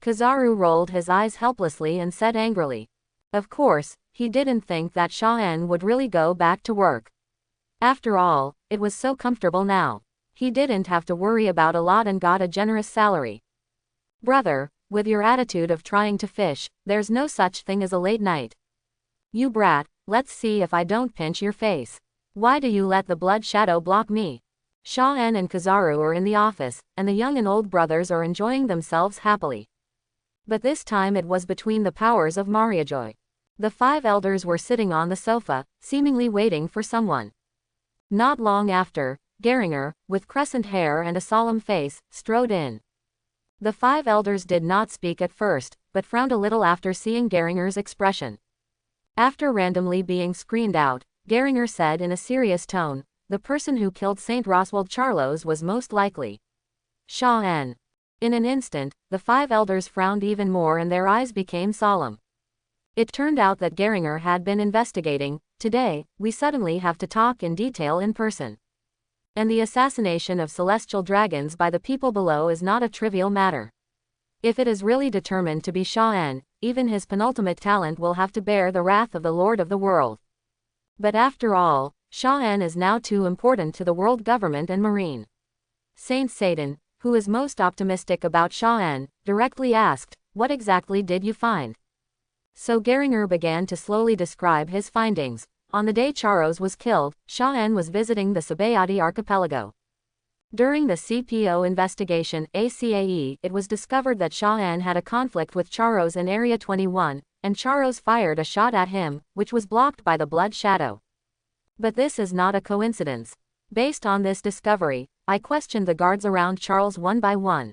Kizaru rolled his eyes helplessly and said angrily. Of course, He didn't think that Sha-en would really go back to work. After all, it was so comfortable now. He didn't have to worry about a lot and got a generous salary. Brother, with your attitude of trying to fish, there's no such thing as a late night. You brat, let's see if I don't pinch your face. Why do you let the blood shadow block me? Sha-en and Kizaru are in the office, and the young and old brothers are enjoying themselves happily. But this time it was between the powers of Mariajoy. The 5 elders were sitting on the sofa, seemingly waiting for someone. Not long after, Geringer, with crescent hair and a solemn face, strode in. The 5 elders did not speak at first, but frowned a little after seeing Geringer's expression. After randomly being screened out, Geringer said in a serious tone, the person who killed Saint Roswald Charlos was most likely Sha-en. In an instant, the 5 elders frowned even more and their eyes became solemn. It turned out that Geringer had been investigating. Today, we suddenly have to talk in detail in person. And the assassination of celestial dragons by the people below is not a trivial matter. If it is really determined to be Sha-en, even his penultimate talent will have to bear the wrath of the Lord of the world. But after all, Sha-en is now too important to the world government and marine. Saint Satan, who is most optimistic about Sha-en, directly asked, what exactly did you find? So Geringer began to slowly describe his findings. On the day Charos was killed, Sha-en was visiting the Sabayati archipelago. During the CPO investigation ACAE, it was discovered that Sha-en had a conflict with Charos in Area 21, and Charos fired a shot at him, which was blocked by the blood shadow. But this is not a coincidence. Based on this discovery, I questioned the guards around Charles one by one.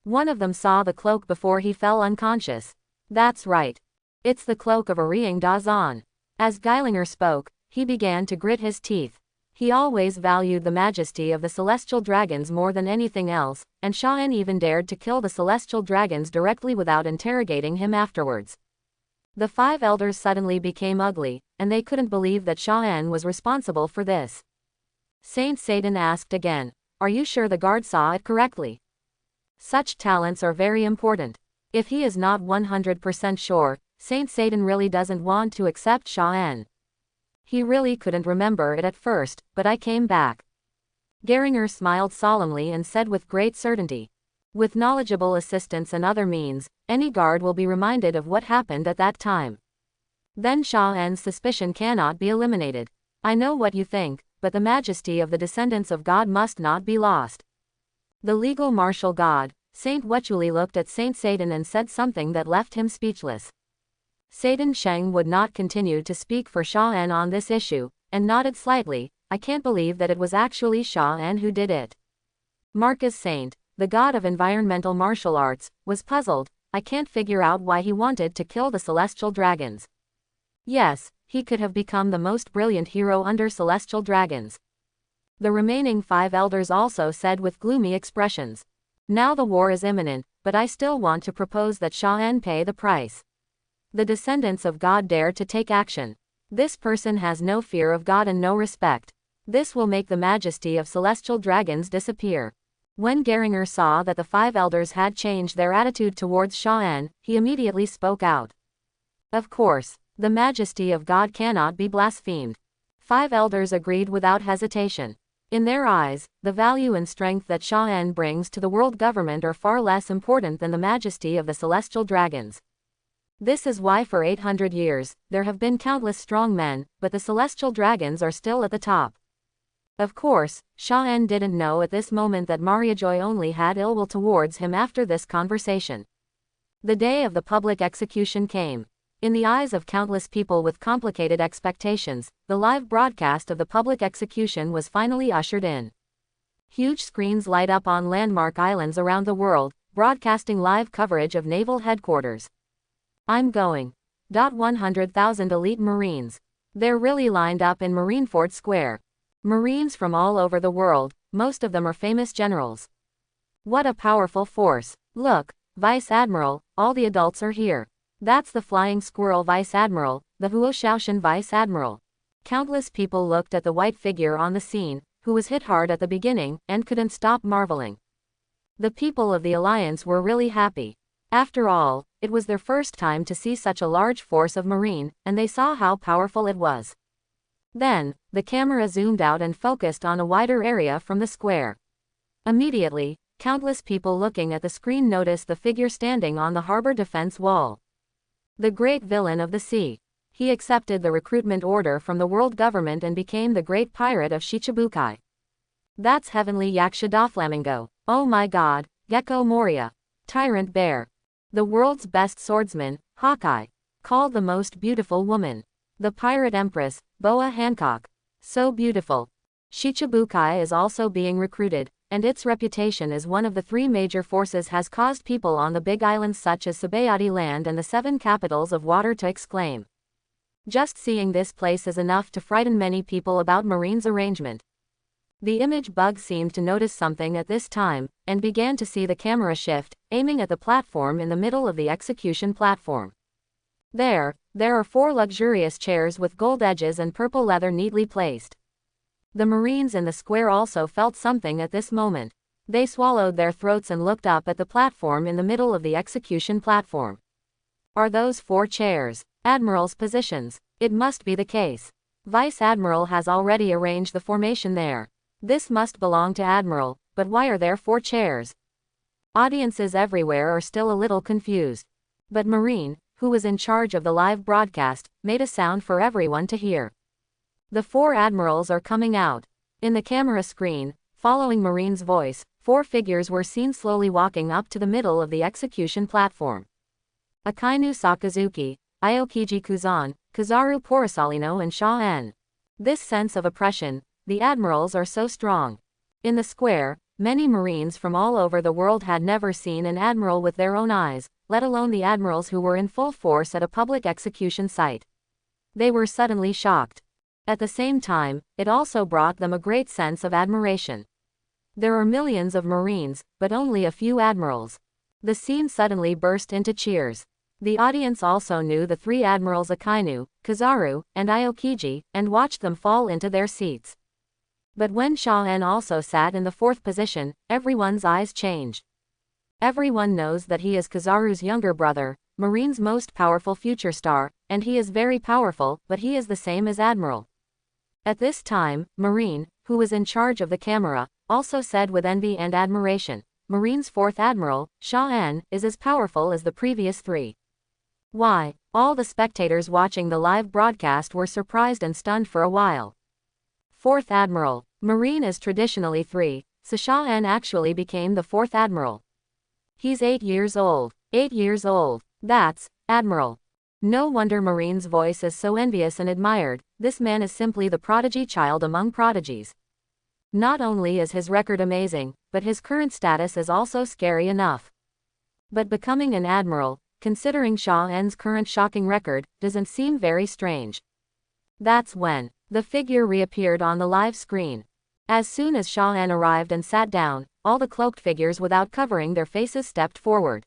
One of them saw the cloak before he fell unconscious. That's right. It's the cloak of Ariang Dazan. As Geilinger spoke, he began to grit his teeth. He always valued the majesty of the celestial dragons more than anything else, and Sha-en even dared to kill the celestial dragons directly without interrogating him afterwards. The 5 elders suddenly became ugly, and they couldn't believe that Sha-en was responsible for this. Saint Satan asked again, are you sure the guard saw it correctly? Such talents are very important. If he is not 100% sure, Saint Satan really doesn't want to accept Sha-en. He really couldn't remember it at first, but I came back. Geringer smiled solemnly and said with great certainty, with knowledgeable assistance and other means, any guard will be reminded of what happened at that time. Then Sha-en's suspicion cannot be eliminated. I know what you think, but the majesty of the descendants of God must not be lost. The legal martial god, Saint Wechuli looked at Saint Satan and said something that left him speechless. Satan Sheng would not continue to speak for Sha-en on this issue, and nodded slightly, I can't believe that it was actually Sha-en who did it. Marcus Saint, the god of environmental martial arts, was puzzled, I can't figure out why he wanted to kill the celestial dragons. Yes, he could have become the most brilliant hero under celestial dragons. The remaining 5 elders also said with gloomy expressions. Now the war is imminent, but I still want to propose that Sha-en pay the price. The descendants of God dare to take action. This person has no fear of God and no respect. This will make the majesty of celestial dragons disappear. When Geringer saw that the 5 elders had changed their attitude towards Sha-en, he immediately spoke out. Of course, the majesty of God cannot be blasphemed. 5 elders agreed without hesitation. In their eyes, the value and strength that Sha-en brings to the world government are far less important than the majesty of the celestial dragons. This is why for 800 years, there have been countless strong men, but the celestial dragons are still at the top. Of course, Sha-en didn't know at this moment that Mariajoy only had ill will towards him after this conversation. The day of the public execution came. In the eyes of countless people with complicated expectations, the live broadcast of the public execution was finally ushered in. Huge screens light up on landmark islands around the world, broadcasting live coverage of naval headquarters. I'm going. 100,000 elite Marines. They're really lined up in Marineford Square. Marines from all over the world, most of them are famous generals. What a powerful force. Look, Vice Admiral, all the adults are here. That's the Flying Squirrel Vice Admiral, the Huoshaoshan Vice Admiral. Countless people looked at the white figure on the scene, who was hit hard at the beginning, and couldn't stop marveling. The people of the Alliance were really happy. After all, It was their first time to see such a large force of marine, and they saw how powerful it was. Then, the camera zoomed out and focused on a wider area from the square. Immediately, countless people looking at the screen noticed the figure standing on the harbor defense wall. The great villain of the sea. He accepted the recruitment order from the world government and became the great pirate of Shichibukai. That's heavenly Yaksha Doflamingo. Oh my god, Gecko Moria. Tyrant Bear. The world's best swordsman, Hawkeye. Called the most beautiful woman. The pirate empress, Boa Hancock. So beautiful. Shichibukai is also being recruited, and its reputation as one of the 3 major forces has caused people on the big islands such as Sabayati Land and the 7 capitals of water to exclaim. Just seeing this place is enough to frighten many people about Marine's arrangement. The image bug seemed to notice something at this time, and began to see the camera shift, aiming at the platform in the middle of the execution platform. There are 4 luxurious chairs with gold edges and purple leather neatly placed. The Marines in the square also felt something at this moment. They swallowed their throats and looked up at the platform in the middle of the execution platform. Are those 4 chairs Admiral's positions? It must be the case. Vice Admiral has already arranged the formation there. This must belong to Admiral, but why are there 4 chairs? Audiences everywhere are still a little confused. But Marine, who was in charge of the live broadcast, made a sound for everyone to hear. The 4 admirals are coming out. In the camera screen, following Marine's voice, 4 figures were seen slowly walking up to the middle of the execution platform. Akainu Sakazuki, Aokiji Kuzan, Kazaru Porisalino and Sha-en. This sense of oppression, the admirals are so strong. In the square, many Marines from all over the world had never seen an admiral with their own eyes, let alone the admirals who were in full force at a public execution site. They were suddenly shocked. At the same time, it also brought them a great sense of admiration. There are millions of Marines, but only a few admirals. The scene suddenly burst into cheers. The audience also knew the 3 admirals Akainu, Kazaru, and Aokiji, and watched them fall into their seats. But when Sha-en also sat in the 4th position, everyone's eyes changed. Everyone knows that he is Kazaru's younger brother, Marine's most powerful future star, and he is very powerful, but he is the same as Admiral. At this time, Marine, who was in charge of the camera, also said with envy and admiration, Marine's 4th Admiral, Sha-en, is as powerful as the previous 3. Why, all the spectators watching the live broadcast were surprised and stunned for a while. 4th Admiral. Marine is traditionally 3, so Sha-en actually became the 4th Admiral. He's 8 years old. 8 years old. That's Admiral. No wonder Marine's voice is so envious and admired. This man is simply the prodigy child among prodigies. Not only is his record amazing, but his current status is also scary enough. But becoming an admiral, considering Sha-en's current shocking record, doesn't seem very strange. That's when the figure reappeared on the live screen. As soon as Sha-en arrived and sat down, all the cloaked figures without covering their faces stepped forward.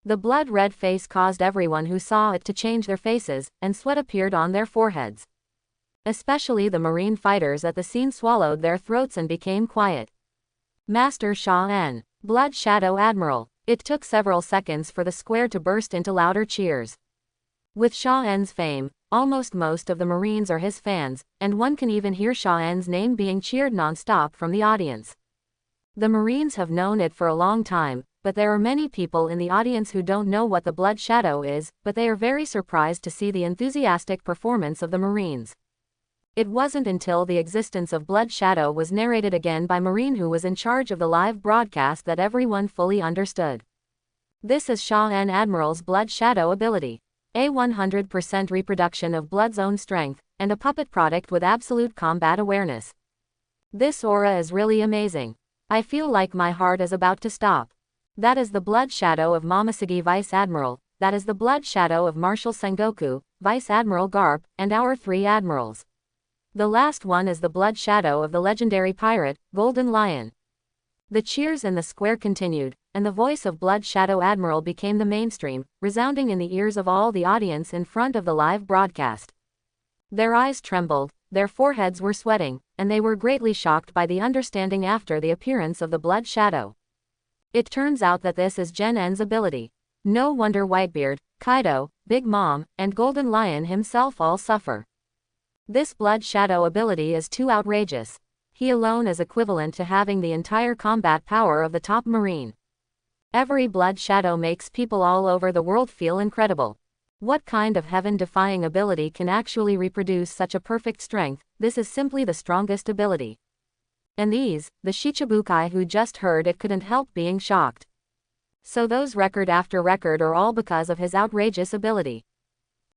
The blood-red face caused everyone who saw it to change their faces, and sweat appeared on their foreheads. Especially the Marine fighters at the scene swallowed their throats and became quiet. Master Sha-en, Blood Shadow Admiral. It took several seconds for the square to burst into louder cheers. With Sha-en's fame, almost most of the Marines are his fans, and one can even hear Sha-en's name being cheered non-stop from the audience. The Marines have known it for a long time, but there are many people in the audience who don't know what the Blood Shadow is, but they are very surprised to see the enthusiastic performance of the Marines. It wasn't until the existence of Blood Shadow was narrated again by Marine who was in charge of the live broadcast that everyone fully understood. This is Sha-en Admiral's Blood Shadow ability. A 100% reproduction of Blood's own strength, and a puppet product with absolute combat awareness. This aura is really amazing. I feel like my heart is about to stop. That is the Blood Shadow of Momoshige Vice Admiral, that is the Blood Shadow of Marshal Sengoku, Vice Admiral Garp, and our 3 admirals. The last one is the Blood Shadow of the legendary pirate, Golden Lion. The cheers in the square continued, and the voice of Blood Shadow Admiral became the mainstream, resounding in the ears of all the audience in front of the live broadcast. Their eyes trembled, their foreheads were sweating, and they were greatly shocked by the understanding after the appearance of the Blood Shadow. It turns out that this is Gen N's ability. No wonder Whitebeard, Kaido, Big Mom, and Golden Lion himself all suffer. This blood shadow ability is too outrageous. He alone is equivalent to having the entire combat power of the top marine. Every blood shadow makes people all over the world feel incredible. What kind of heaven-defying ability can actually reproduce such a perfect strength? This is simply the strongest ability. And these, the Shichibukai who just heard it couldn't help being shocked. So those record after record are all because of his outrageous ability.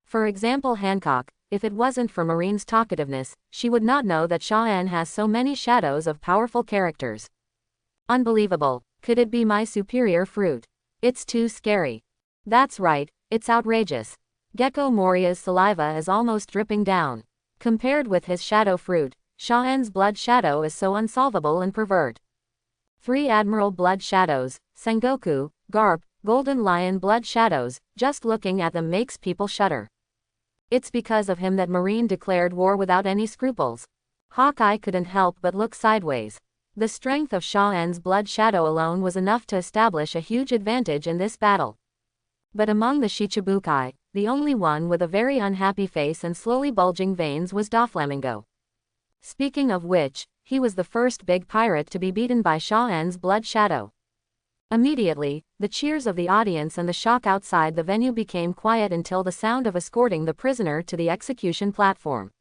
For example, Hancock, if it wasn't for Marine's talkativeness, she would not know that Sha-En has so many shadows of powerful characters. Unbelievable. Could it be my superior fruit? It's too scary. That's right, it's outrageous. Gecko Moria's saliva is almost dripping down. Compared with his shadow fruit, Sha-En's blood shadow is so unsolvable and pervert. 3 Admiral blood shadows, Sengoku, Garp, Golden Lion blood shadows, just looking at them makes people shudder. It's because of him that Marine declared war without any scruples. Hawkeye couldn't help but look sideways. The strength of Sha-En's blood shadow alone was enough to establish a huge advantage in this battle. But among the Shichibukai, the only one with a very unhappy face and slowly bulging veins was Doflamingo. Speaking of which, he was the first big pirate to be beaten by Sha-En's blood shadow. Immediately, the cheers of the audience and the shock outside the venue became quiet until the sound of escorting the prisoner to the execution platform.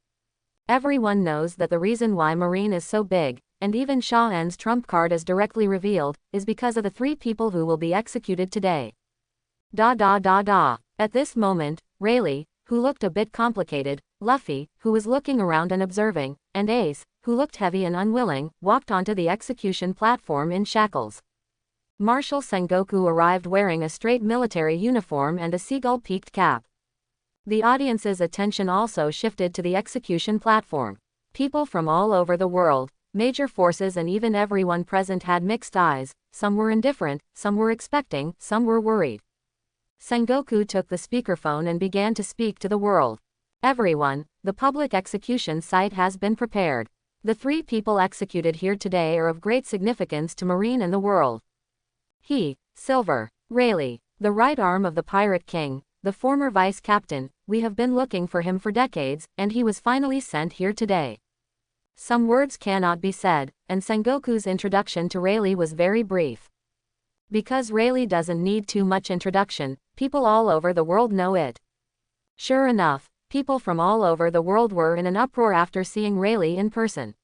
Everyone knows that the reason why Marine is so big, and even Sha-En's trump card is directly revealed, is because of the 3 people who will be executed today. At this moment, Rayleigh, who looked a bit complicated, Luffy, who was looking around and observing, and Ace, who looked heavy and unwilling, walked onto the execution platform in shackles. Marshal Sengoku arrived wearing a straight military uniform and a seagull-peaked cap. The audience's attention also shifted to the execution platform. People from all over the world, major forces and even everyone present had mixed eyes, some were indifferent, some were expecting, some were worried. Sengoku took the speakerphone and began to speak to the world. Everyone, the public execution site has been prepared. The 3 people executed here today are of great significance to Marine and the world. He, Silver, Rayleigh, the right arm of the Pirate King, the former vice captain, we have been looking for him for decades, and he was finally sent here today. Some words cannot be said, and Sengoku's introduction to Rayleigh was very brief. Because Rayleigh doesn't need too much introduction, people all over the world know it. Sure enough, people from all over the world were in an uproar after seeing Rayleigh in person.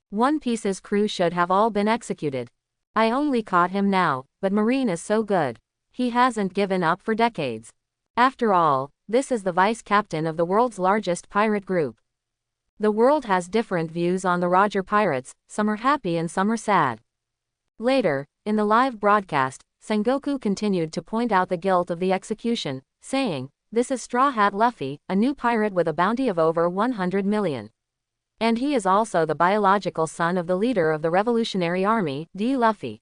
One Piece's crew should have all been executed. I only caught him now, but Marine is so good. He hasn't given up for decades. After all, this is the vice captain of the world's largest pirate group. The world has different views on the Roger Pirates, some are happy and some are sad. Later, in the live broadcast, Sengoku continued to point out the guilt of the execution, saying, "This is Straw Hat Luffy, a new pirate with a bounty of over 100 million. And he is also the biological son of the leader of the Revolutionary Army, D. Luffy."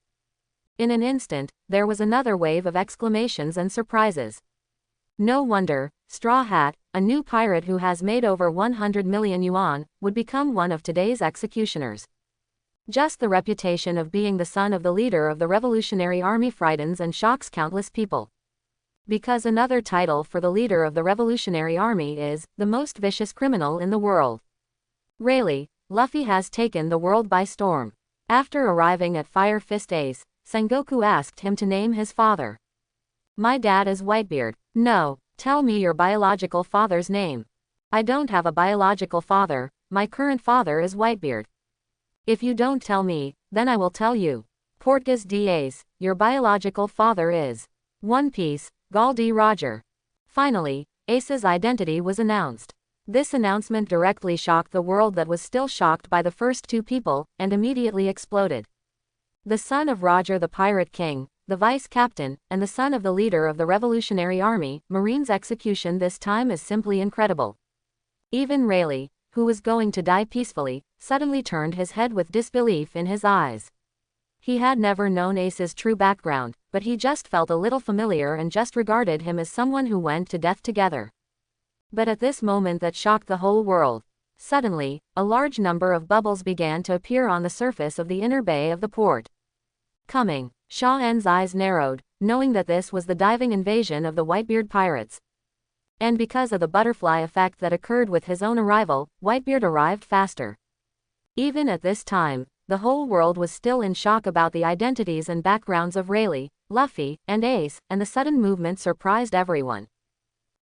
In an instant, there was another wave of exclamations and surprises. No wonder, Straw Hat, a new pirate who has made over 100 million yuan, would become one of today's executioners. Just the reputation of being the son of the leader of the Revolutionary Army frightens and shocks countless people. Because another title for the leader of the Revolutionary Army is, the most vicious criminal in the world. Rayleigh, Luffy has taken the world by storm. After arriving at Fire Fist Ace, Sengoku asked him to name his father. "My dad is Whitebeard." "No, tell me your biological father's name." "I don't have a biological father, my current father is Whitebeard." "If you don't tell me, then I will tell you. Portgas D. Ace, your biological father is One Piece, Gall D. Roger." Finally, Ace's identity was announced. This announcement directly shocked the world that was still shocked by the first 2 people, and immediately exploded. The son of Roger the Pirate King, the vice captain, and the son of the leader of the Revolutionary Army, Marine's execution this time is simply incredible. Even Rayleigh, who was going to die peacefully, suddenly turned his head with disbelief in his eyes. He had never known Ace's true background, but he just felt a little familiar and just regarded him as someone who went to death together. But at this moment that shocked the whole world, suddenly, a large number of bubbles began to appear on the surface of the inner bay of the port. Coming, Sha-En's eyes narrowed, knowing that this was the diving invasion of the Whitebeard pirates. And because of the butterfly effect that occurred with his own arrival, Whitebeard arrived faster. Even at this time, the whole world was still in shock about the identities and backgrounds of Rayleigh, Luffy, and Ace, and the sudden movement surprised everyone.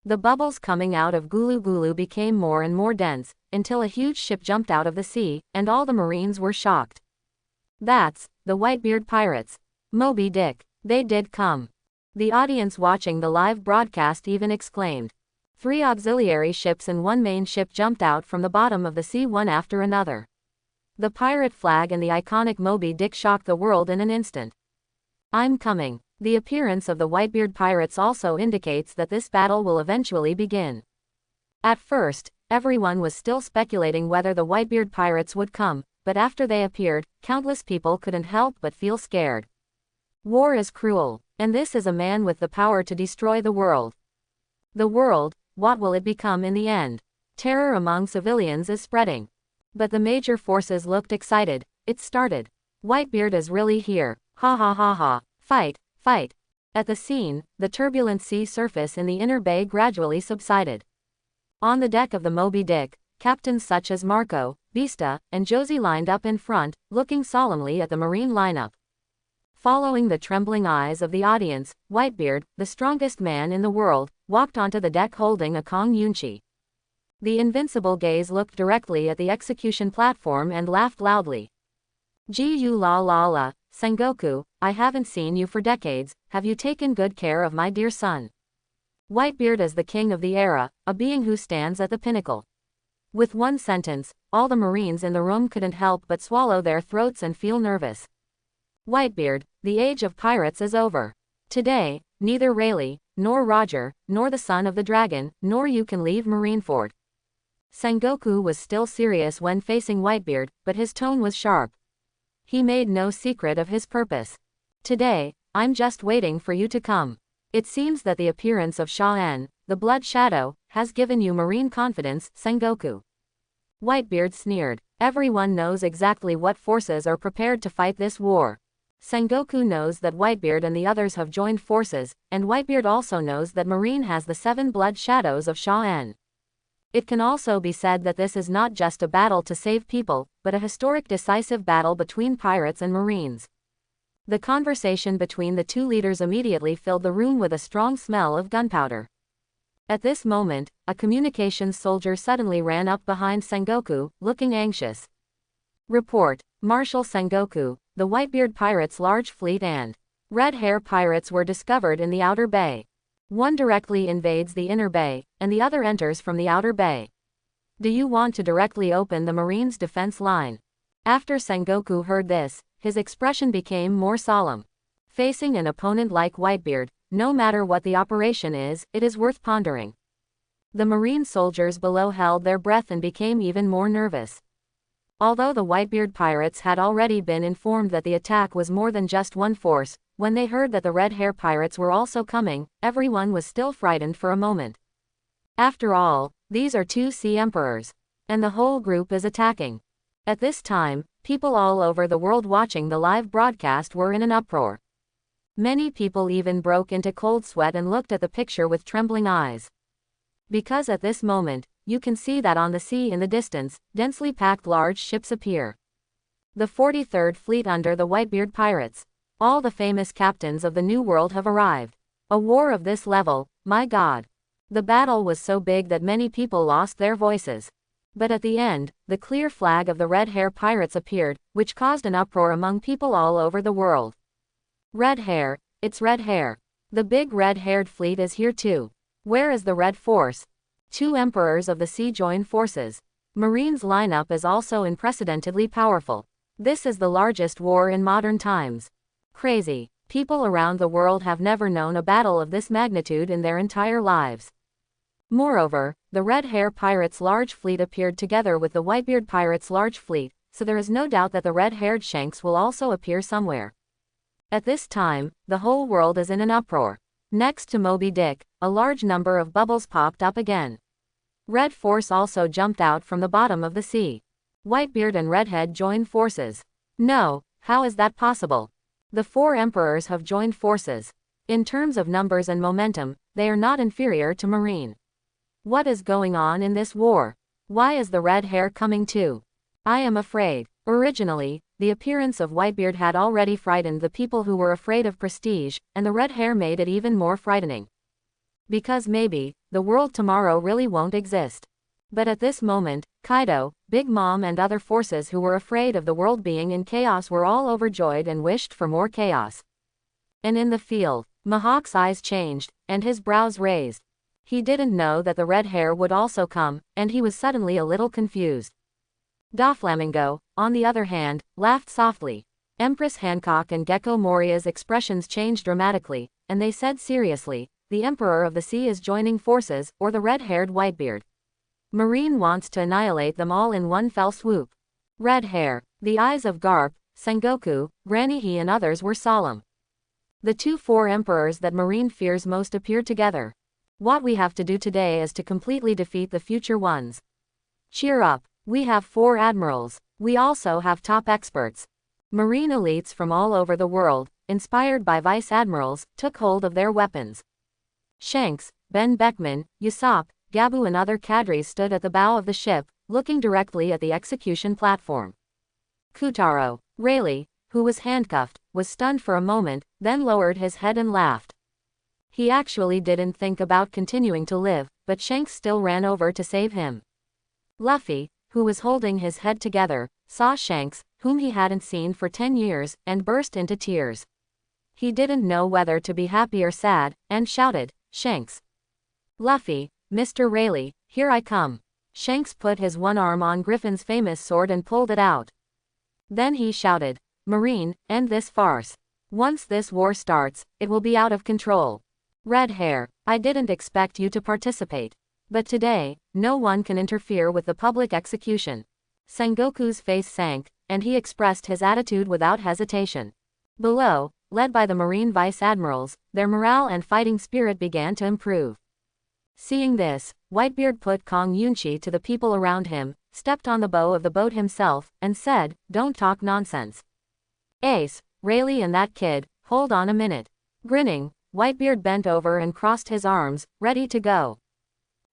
The bubbles coming out of Gulu Gulu became more and more dense, until a huge ship jumped out of the sea, and all the Marines were shocked. That's the Whitebeard pirates. Moby Dick. They did come. The audience watching the live broadcast even exclaimed. 3 auxiliary ships and 1 main ship jumped out from the bottom of the sea one after another. The pirate flag and the iconic Moby Dick shocked the world in an instant. I'm coming. The appearance of the Whitebeard pirates also indicates that this battle will eventually begin. At first, everyone was still speculating whether the Whitebeard pirates would come, but after they appeared, countless people couldn't help but feel scared. War is cruel, and this is a man with the power to destroy the world. The world, what will it become in the end? Terror among civilians is spreading. But the major forces looked excited. It started. Whitebeard is really here. Ha ha ha ha. Fight, fight. At the scene, the turbulent sea surface in the inner bay gradually subsided. On the deck of the Moby Dick, captains such as Marco, Vista, and Josie lined up in front, looking solemnly at the Marine lineup. Following the trembling eyes of the audience, Whitebeard, the strongest man in the world, walked onto the deck holding a Kong Yunchi. The invincible gaze looked directly at the execution platform and laughed loudly. Gu la la la, Sengoku, I haven't seen you for decades, have you taken good care of my dear son? Whitebeard is the king of the era, a being who stands at the pinnacle. With one sentence, all the Marines in the room couldn't help but swallow their throats and feel nervous. Whitebeard, the age of pirates is over. Today, neither Rayleigh, nor Roger, nor the son of the dragon, nor you can leave Marineford. Sengoku was still serious when facing Whitebeard, but his tone was sharp. He made no secret of his purpose. Today, I'm just waiting for you to come. It seems that the appearance of Sha-En, the Blood Shadow, has given you Marine confidence, Sengoku. Whitebeard sneered. Everyone knows exactly what forces are prepared to fight this war. Sengoku knows that Whitebeard and the others have joined forces, and Whitebeard also knows that Marine has the 7 blood shadows of Sha-En. It can also be said that this is not just a battle to save people, but a historic decisive battle between pirates and Marines. The conversation between the two leaders immediately filled the room with a strong smell of gunpowder. At this moment, a communications soldier suddenly ran up behind Sengoku, looking anxious. Report, Marshal Sengoku, the Whitebeard pirates' large fleet and red hair pirates were discovered in the outer bay. One directly invades the inner bay, and the other enters from the outer bay. Do you want to directly open the Marines' defense line? After Sengoku heard this, his expression became more solemn. Facing an opponent like Whitebeard, no matter what the operation is, it is worth pondering. The Marine soldiers below held their breath and became even more nervous. Although the Whitebeard pirates had already been informed that the attack was more than just one force, when they heard that the Red Hair pirates were also coming, everyone was still frightened for a moment. After all, these are 2 sea emperors. And the whole group is attacking. At this time, people all over the world watching the live broadcast were in an uproar. Many people even broke into cold sweat and looked at the picture with trembling eyes. Because at this moment, you can see that on the sea in the distance, densely packed large ships appear. The 43rd Fleet under the Whitebeard pirates. All the famous captains of the New World have arrived. A war of this level, my God. The battle was so big that many people lost their voices. But at the end, the clear flag of the Red Hair pirates appeared, which caused an uproar among people all over the world. Red Hair, it's Red Hair. The big red-haired fleet is here too. Where is the Red Force? 2 emperors of the sea join forces. Marines' lineup is also unprecedentedly powerful. This is the largest war in modern times. Crazy. People around the world have never known a battle of this magnitude in their entire lives. Moreover, the Red Hair pirates' large fleet appeared together with the Whitebeard pirates' large fleet, so there is no doubt that the red-haired Shanks will also appear somewhere. At this time, the whole world is in an uproar. Next to Moby Dick, a large number of bubbles popped up again. Red Force also jumped out from the bottom of the sea. Whitebeard and Redhead joined forces. No, how is that possible? The 4 emperors have joined forces. In terms of numbers and momentum, they are not inferior to Marine. What is going on in this war? Why is the red hair coming too? I am afraid. Originally, the appearance of Whitebeard had already frightened the people who were afraid of prestige, and the red hair made it even more frightening. Because maybe, the world tomorrow really won't exist. But at this moment, Kaido, Big Mom and other forces who were afraid of the world being in chaos were all overjoyed and wished for more chaos. And in the field, Mihawk's eyes changed, and his brows raised. He didn't know that the red hair would also come, and he was suddenly a little confused. Doflamingo, on the other hand, laughed softly. Empress Hancock and Gecko Moria's expressions changed dramatically, and they said seriously, "The Emperor of the Sea is joining forces, or the red-haired Whitebeard. Marine wants to annihilate them all in one fell swoop." Red hair. The eyes of Garp, Sengoku, Granny He and others were solemn. The four emperors that Marine fears most appear together. What we have to do today is to completely defeat the future ones. Cheer up. We have 4 admirals. We also have top experts. Marine elites from all over the world, inspired by vice admirals, took hold of their weapons. Shanks, Ben Beckman, Usopp, Gabu and other cadres stood at the bow of the ship, looking directly at the execution platform. Kutaro, Rayleigh, who was handcuffed, was stunned for a moment, then lowered his head and laughed. He actually didn't think about continuing to live, but Shanks still ran over to save him. Luffy, who was holding his head together, saw Shanks, whom he hadn't seen for 10 years, and burst into tears. He didn't know whether to be happy or sad, and shouted, "Shanks! Luffy, Mr. Rayleigh, here I come." Shanks put his one arm on Griffin's famous sword and pulled it out. Then he shouted, "Marine, end this farce. Once this war starts, it will be out of control. Red hair, I didn't expect you to participate. But today, no one can interfere with the public execution." Sengoku's face sank, and he expressed his attitude without hesitation. Below, led by the Marine Vice Admirals, their morale and fighting spirit began to improve. Seeing this, Whitebeard put Kong Yunchi to the people around him, stepped on the bow of the boat himself, and said, "Don't talk nonsense. Ace, Rayleigh and that kid, hold on a minute." Grinning, Whitebeard bent over and crossed his arms, ready to go.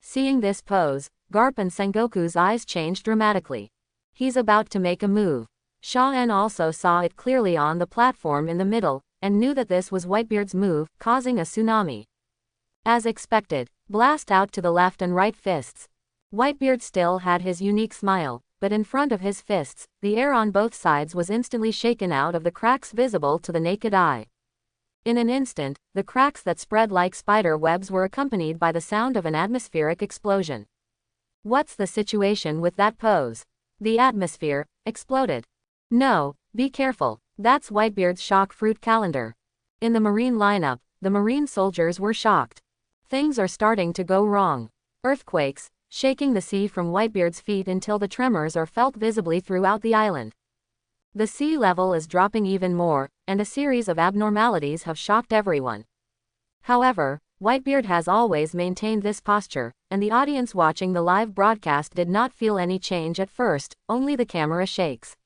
Seeing this pose, Garp and Sengoku's eyes changed dramatically. He's about to make a move. Shaw-en also saw it clearly on the platform in the middle, and knew that this was Whitebeard's move, causing a tsunami. As expected, blast out to the left and right fists. Whitebeard still had his unique smile, but in front of his fists, the air on both sides was instantly shaken out of the cracks visible to the naked eye. In an instant, the cracks that spread like spider webs were accompanied by the sound of an atmospheric explosion. What's the situation with that pose? The atmosphere exploded. No, be careful, that's Whitebeard's shock fruit calendar. In the Marine lineup, the Marine soldiers were shocked. Things are starting to go wrong. Earthquakes, shaking the sea from Whitebeard's feet until the tremors are felt visibly throughout the island. The sea level is dropping even more, and a series of abnormalities have shocked everyone. However, Whitebeard has always maintained this posture, and the audience watching the live broadcast did not feel any change at first, only the camera shakes.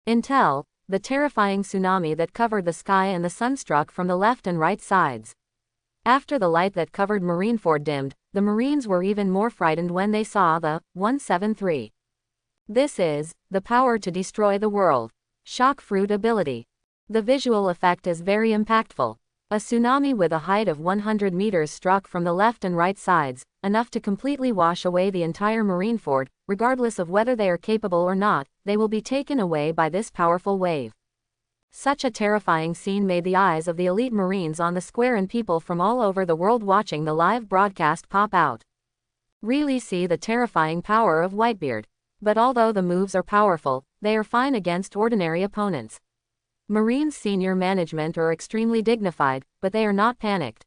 Until, the terrifying tsunami that covered the sky and the sun struck from the left and right sides. After the light that covered Marineford dimmed, the Marines were even more frightened when they saw the 173. This is the power to destroy the world. Shock fruit ability. The visual effect is very impactful. A tsunami with a height of 100 meters struck from the left and right sides, enough to completely wash away the entire Marineford, regardless of whether they are capable or not, they will be taken away by this powerful wave. Such a terrifying scene made the eyes of the elite Marines on the square and people from all over the world watching the live broadcast pop out. Really see the terrifying power of Whitebeard. But although the moves are powerful, they are fine against ordinary opponents. Marines' senior management are extremely dignified, but they are not panicked.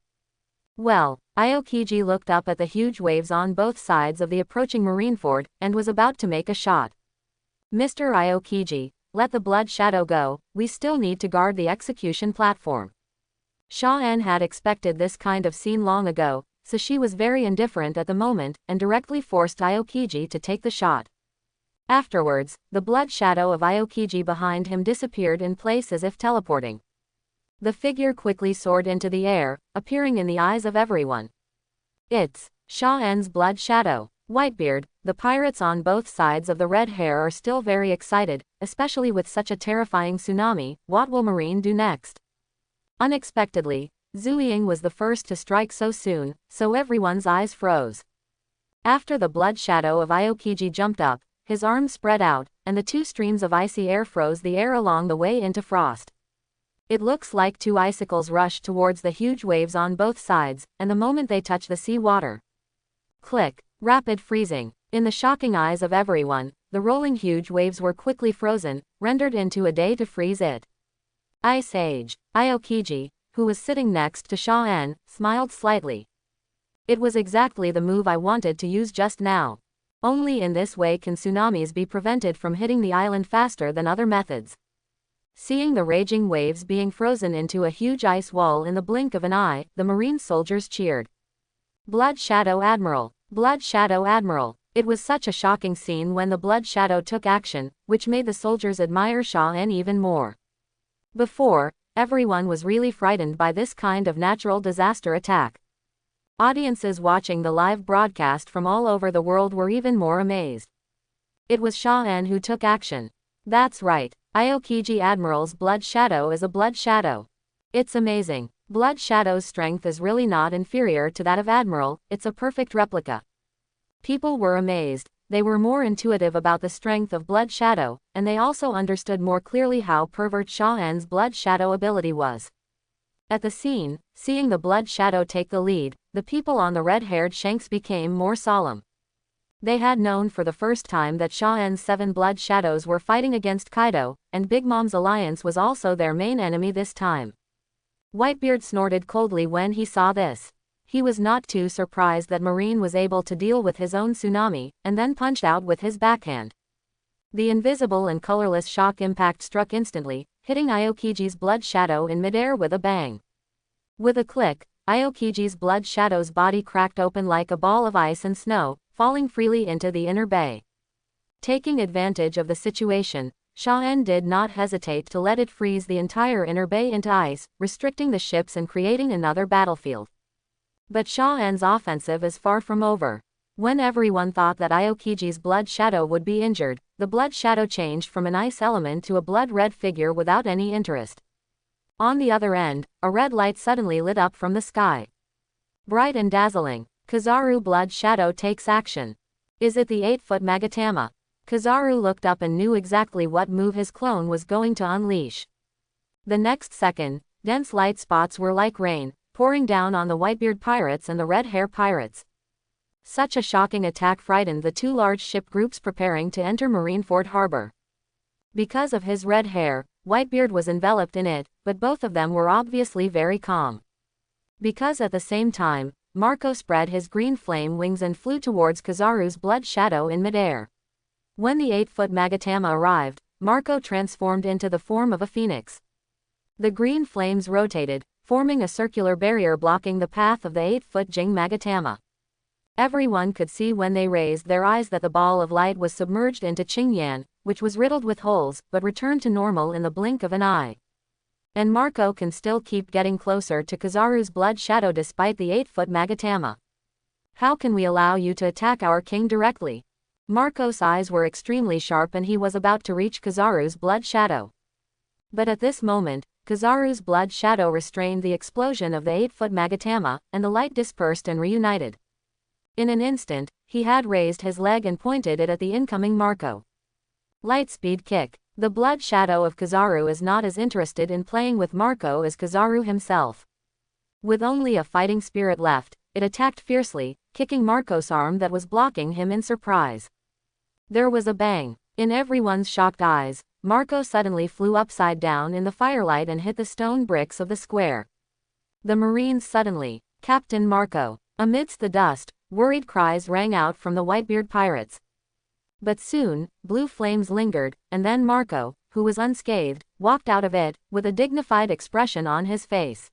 Well, Aokiji looked up at the huge waves on both sides of the approaching Marineford, and was about to make a shot. "Mr. Aokiji, let the blood shadow go, we still need to guard the execution platform." Shaw-en had expected this kind of scene long ago, so she was very indifferent at the moment, and directly forced Aokiji to take the shot. Afterwards, the blood shadow of Aokiji behind him disappeared in place as if teleporting. The figure quickly soared into the air, appearing in the eyes of everyone. It's Sha-En's blood shadow. Whitebeard, the pirates on both sides of the red hair are still very excited, especially with such a terrifying tsunami. What will Marine do next? Unexpectedly, Zhuiying was the first to strike so soon, so everyone's eyes froze. After the blood shadow of Aokiji jumped up, his arms spread out, and the two streams of icy air froze the air along the way into frost. It looks like two icicles rushed towards the huge waves on both sides, and the moment they touch the sea water. Click. Rapid freezing. In the shocking eyes of everyone, the rolling huge waves were quickly frozen, rendered into a day to freeze it. Ice Age. Aokiji, who was sitting next to Sha-En, smiled slightly. It was exactly the move I wanted to use just now. Only in this way can tsunamis be prevented from hitting the island faster than other methods. Seeing the raging waves being frozen into a huge ice wall in the blink of an eye, the marine soldiers cheered. Blood Shadow Admiral! Blood Shadow Admiral! It was such a shocking scene when the Blood Shadow took action, which made the soldiers admire Sha-En even more. Before, everyone was really frightened by this kind of natural disaster attack. Audiences watching the live broadcast from all over the world were even more amazed. It was Sha-En who took action. That's right, Aokiji Admiral's Blood Shadow is a Blood Shadow. It's amazing. Blood Shadow's strength is really not inferior to that of Admiral, it's a perfect replica. People were amazed, they were more intuitive about the strength of Blood Shadow, and they also understood more clearly how pervert Sha-En's Blood Shadow ability was. At the scene, seeing the Blood Shadow take the lead, the people on the red-haired shanks became more solemn. They had known for the first time that Sha-En's 7 Blood Shadows were fighting against Kaido, and Big Mom's alliance was also their main enemy this time. Whitebeard snorted coldly when he saw this. He was not too surprised that Marine was able to deal with his own tsunami, and then punched out with his backhand. The invisible and colorless shock impact struck instantly, hitting Aokiji's Blood Shadow in midair with a bang. With a click, Aokiji's Blood Shadow's body cracked open like a ball of ice and snow, falling freely into the inner bay. Taking advantage of the situation, Sha-En did not hesitate to let it freeze the entire inner bay into ice, restricting the ships and creating another battlefield. But Sha-En's offensive is far from over. When everyone thought that Aokiji's Blood Shadow would be injured, the Blood Shadow changed from an ice element to a blood-red figure without any interest. On the other end, a red light suddenly lit up from the sky. Bright and dazzling, Kizaru Blood Shadow takes action. Is it the 8-foot Magatama? Kizaru looked up and knew exactly what move his clone was going to unleash. The next second, dense light spots were like rain, pouring down on the Whitebeard pirates and the Red Hair pirates. Such a shocking attack frightened the two large ship groups preparing to enter Marineford Harbor. Because of his red hair, Whitebeard was enveloped in it, but both of them were obviously very calm. Because at the same time, Marco spread his green flame wings and flew towards Kizaru's Blood Shadow in midair. When the 8-foot Magatama arrived, Marco transformed into the form of a phoenix. The green flames rotated, forming a circular barrier blocking the path of the 8-foot Jing Magatama. Everyone could see when they raised their eyes that the ball of light was submerged into Qingyan, which was riddled with holes, but returned to normal in the blink of an eye. And Marco can still keep getting closer to Kizaru's Blood Shadow despite the 8-foot Magatama. How can we allow you to attack our king directly? Marco's eyes were extremely sharp and he was about to reach Kizaru's Blood Shadow. But at this moment, Kizaru's Blood Shadow restrained the explosion of the 8-foot Magatama, and the light dispersed and reunited. In an instant, he had raised his leg and pointed it at the incoming Marco. Lightspeed kick. The Blood Shadow of Kizaru is not as interested in playing with Marco as Kizaru himself. With only a fighting spirit left, it attacked fiercely, kicking Marco's arm that was blocking him in surprise. There was a bang. In everyone's shocked eyes, Marco suddenly flew upside down in the firelight and hit the stone bricks of the square. The Marines suddenly, Captain Marco. Amidst the dust, worried cries rang out from the Whitebeard pirates. But soon, blue flames lingered, and then Marco, who was unscathed, walked out of it, with a dignified expression on his face.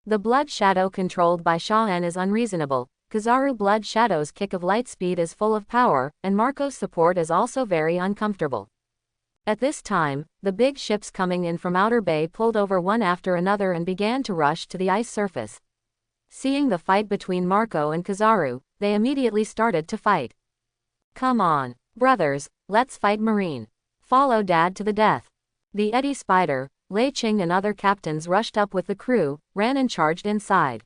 The Blood Shadow controlled by Sha-En is unreasonable, Kizaru Blood Shadow's kick of light speed is full of power, and Marco's support is also very uncomfortable. At this time, the big ships coming in from Outer Bay pulled over one after another and began to rush to the ice surface. Seeing the fight between Marco and Kizaru, they immediately started to fight. "Come on, brothers, let's fight Marine. Follow Dad to the death." The Eddie Spider, Lei Ching and other captains rushed up with the crew, ran and charged inside.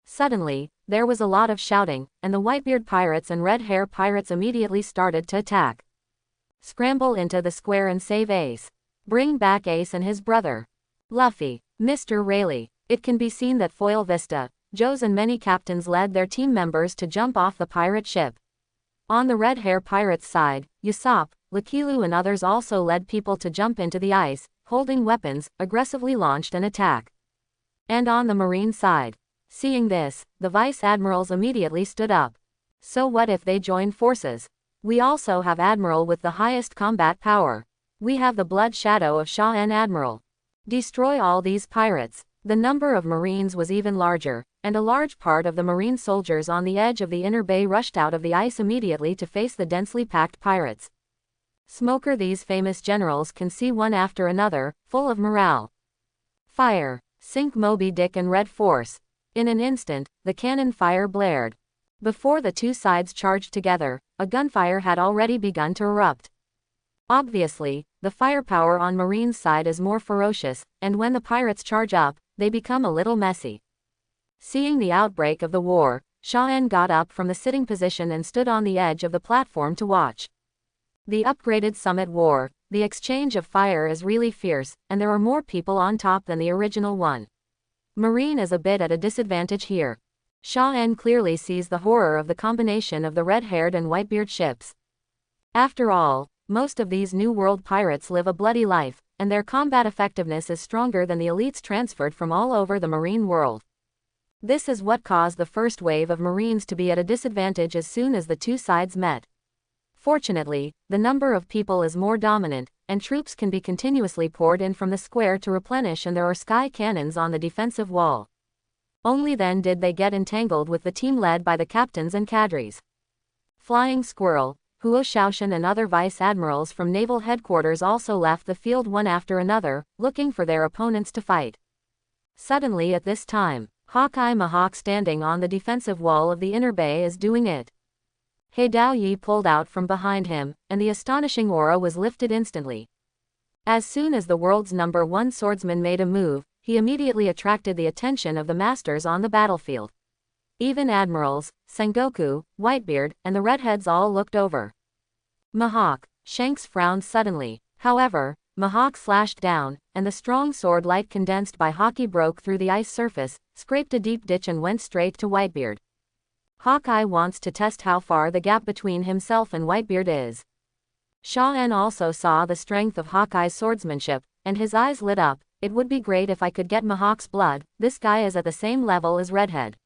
Suddenly, there was a lot of shouting, and the Whitebeard pirates and Red Hair pirates immediately started to attack. "Scramble into the square and save Ace. Bring back Ace and his brother. Luffy, Mr. Rayleigh." It can be seen that Foil Vista, Joe's and many captains led their team members to jump off the pirate ship. On the Red Hair pirates' side, Usopp, Lakilu and others also led people to jump into the ice, holding weapons, aggressively launched an attack. And on the Marine side, seeing this, the Vice Admirals immediately stood up. So what if they joined forces? We also have Admiral with the highest combat power. We have the blood shadow of Shaw and Admiral. Destroy all these pirates. The number of Marines was even larger, and a large part of the Marine soldiers on the edge of the inner bay rushed out of the ice immediately to face the densely packed pirates. Smoker, these famous generals can see one after another, full of morale. Fire! Sink Moby Dick and Red Force. In an instant, the cannon fire blared. Before the two sides charged together, a gunfire had already begun to erupt. Obviously, the firepower on Marine's side is more ferocious, and when the pirates charge up, they become a little messy. Seeing the outbreak of the war, Shaw-en got up from the sitting position and stood on the edge of the platform to watch. The upgraded Summit War, the exchange of fire is really fierce, and there are more people on top than the original one. Marine is a bit at a disadvantage here. Shaw-en clearly sees the horror of the combination of the red-haired and whitebeard ships. After all, most of these New World pirates live a bloody life, and their combat effectiveness is stronger than the elites transferred from all over the marine world. This is what caused the first wave of Marines to be at a disadvantage as soon as the two sides met. Fortunately, the number of people is more dominant, and troops can be continuously poured in from the square to replenish, and there are sky cannons on the defensive wall. Only then did they get entangled with the team led by the captains and cadres. Flying Squirrel, Huo Shaoshan and other vice admirals from naval headquarters also left the field one after another, looking for their opponents to fight. Suddenly at this time, Hawkeye Mihawk standing on the defensive wall of the inner bay is doing it. He Dao Yi pulled out from behind him, and the astonishing aura was lifted instantly. As soon as the world's #1 swordsman made a move, he immediately attracted the attention of the masters on the battlefield. Even admirals, Sengoku, Whitebeard, and the redheads all looked over. Mihawk. Shanks frowned suddenly. However, Mihawk slashed down, and the strong sword light condensed by Haki broke through the ice surface, scraped a deep ditch and went straight to Whitebeard. Hawkeye wants to test how far the gap between himself and Whitebeard is. Shaw-en also saw the strength of Hawkeye's swordsmanship, and his eyes lit up. It would be great if I could get Mihawk's blood. This guy is at the same level as Redhead.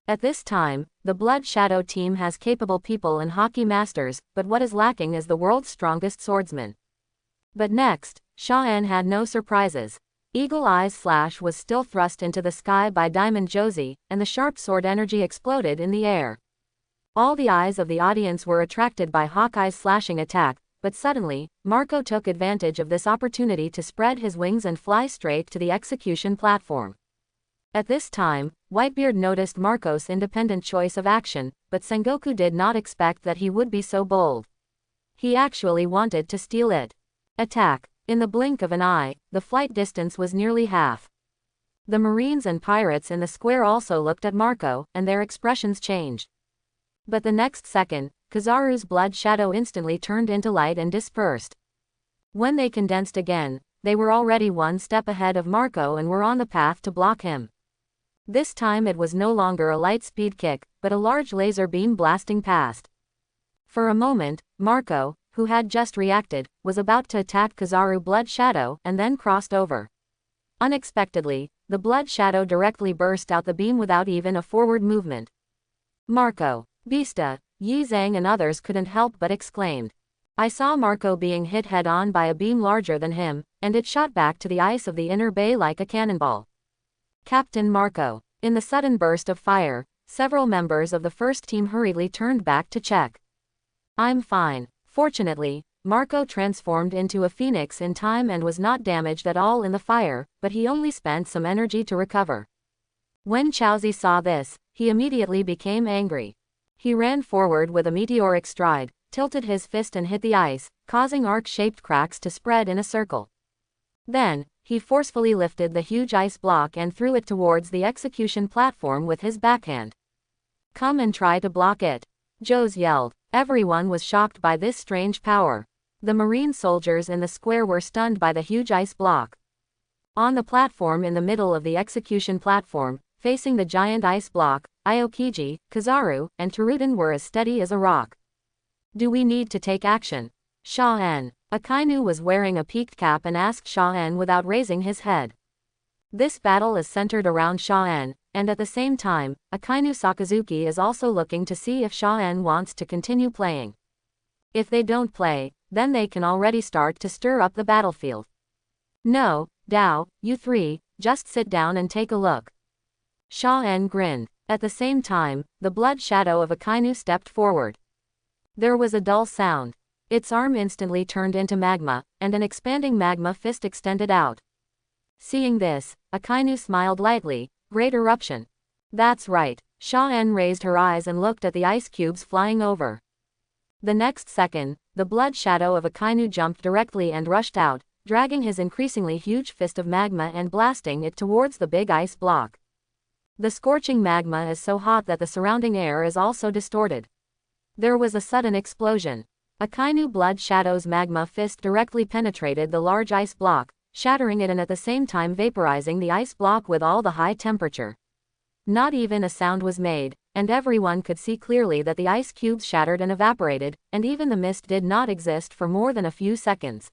At this time, the Blood Shadow team has capable people and hockey masters, but what is lacking is the world's strongest swordsman. But next, Shaw-en had no surprises. Eagle Eye's slash was still thrust into the sky by Diamond Josie, and the sharp sword energy exploded in the air. All the eyes of the audience were attracted by Hawkeye's slashing attack, but suddenly, Marco took advantage of this opportunity to spread his wings and fly straight to the execution platform. At this time, Whitebeard noticed Marco's independent choice of action, but Sengoku did not expect that he would be so bold. He actually wanted to steal it. Attack. In the blink of an eye, the flight distance was nearly half. The Marines and pirates in the square also looked at Marco, and their expressions changed. But the next second, Kizaru's blood shadow instantly turned into light and dispersed. When they condensed again, they were already one step ahead of Marco and were on the path to block him. This time it was no longer a light speed kick, but a large laser beam blasting past. For a moment, Marco, who had just reacted, was about to attack Kizaru Blood Shadow and then crossed over. Unexpectedly, the Blood Shadow directly burst out the beam without even a forward movement. Marco, Beasta, Yi Zhang and others couldn't help but exclaimed. I saw Marco being hit head-on by a beam larger than him, and it shot back to the ice of the inner bay like a cannonball. Captain Marco. In the sudden burst of fire, several members of the first team hurriedly turned back to check. I'm fine. Fortunately, Marco transformed into a phoenix in time and was not damaged at all in the fire, but he only spent some energy to recover. When Chowzi saw this, he immediately became angry. He ran forward with a meteoric stride, tilted his fist and hit the ice, causing arc-shaped cracks to spread in a circle. Then, he forcefully lifted the huge ice block and threw it towards the execution platform with his backhand. "Come and try to block it," Joes yelled. Everyone was shocked by this strange power. The Marine soldiers in the square were stunned by the huge ice block. On the platform in the middle of the execution platform, facing the giant ice block, Aokiji, Kizaru, and Teruden were as steady as a rock. "Do we need to take action?" Sha-en, Akainu was wearing a peaked cap and asked Sha-en without raising his head. This battle is centered around Sha-en, and at the same time, Akainu Sakazuki is also looking to see if Sha-en wants to continue playing. If they don't play, then they can already start to stir up the battlefield. "No, Dao, you three, just sit down and take a look." Sha-en grinned. At the same time, the blood shadow of Akainu stepped forward. There was a dull sound. Its arm instantly turned into magma, and an expanding magma fist extended out. Seeing this, Akainu smiled lightly. "Great eruption." "That's right." Sha-en raised her eyes and looked at the ice cubes flying over. The next second, the blood shadow of Akainu jumped directly and rushed out, dragging his increasingly huge fist of magma and blasting it towards the big ice block. The scorching magma is so hot that the surrounding air is also distorted. There was a sudden explosion. Akainu blood shadow's magma fist directly penetrated the large ice block, shattering it and at the same time vaporizing the ice block with all the high temperature. Not even a sound was made, and everyone could see clearly that the ice cubes shattered and evaporated, and even the mist did not exist for more than a few seconds.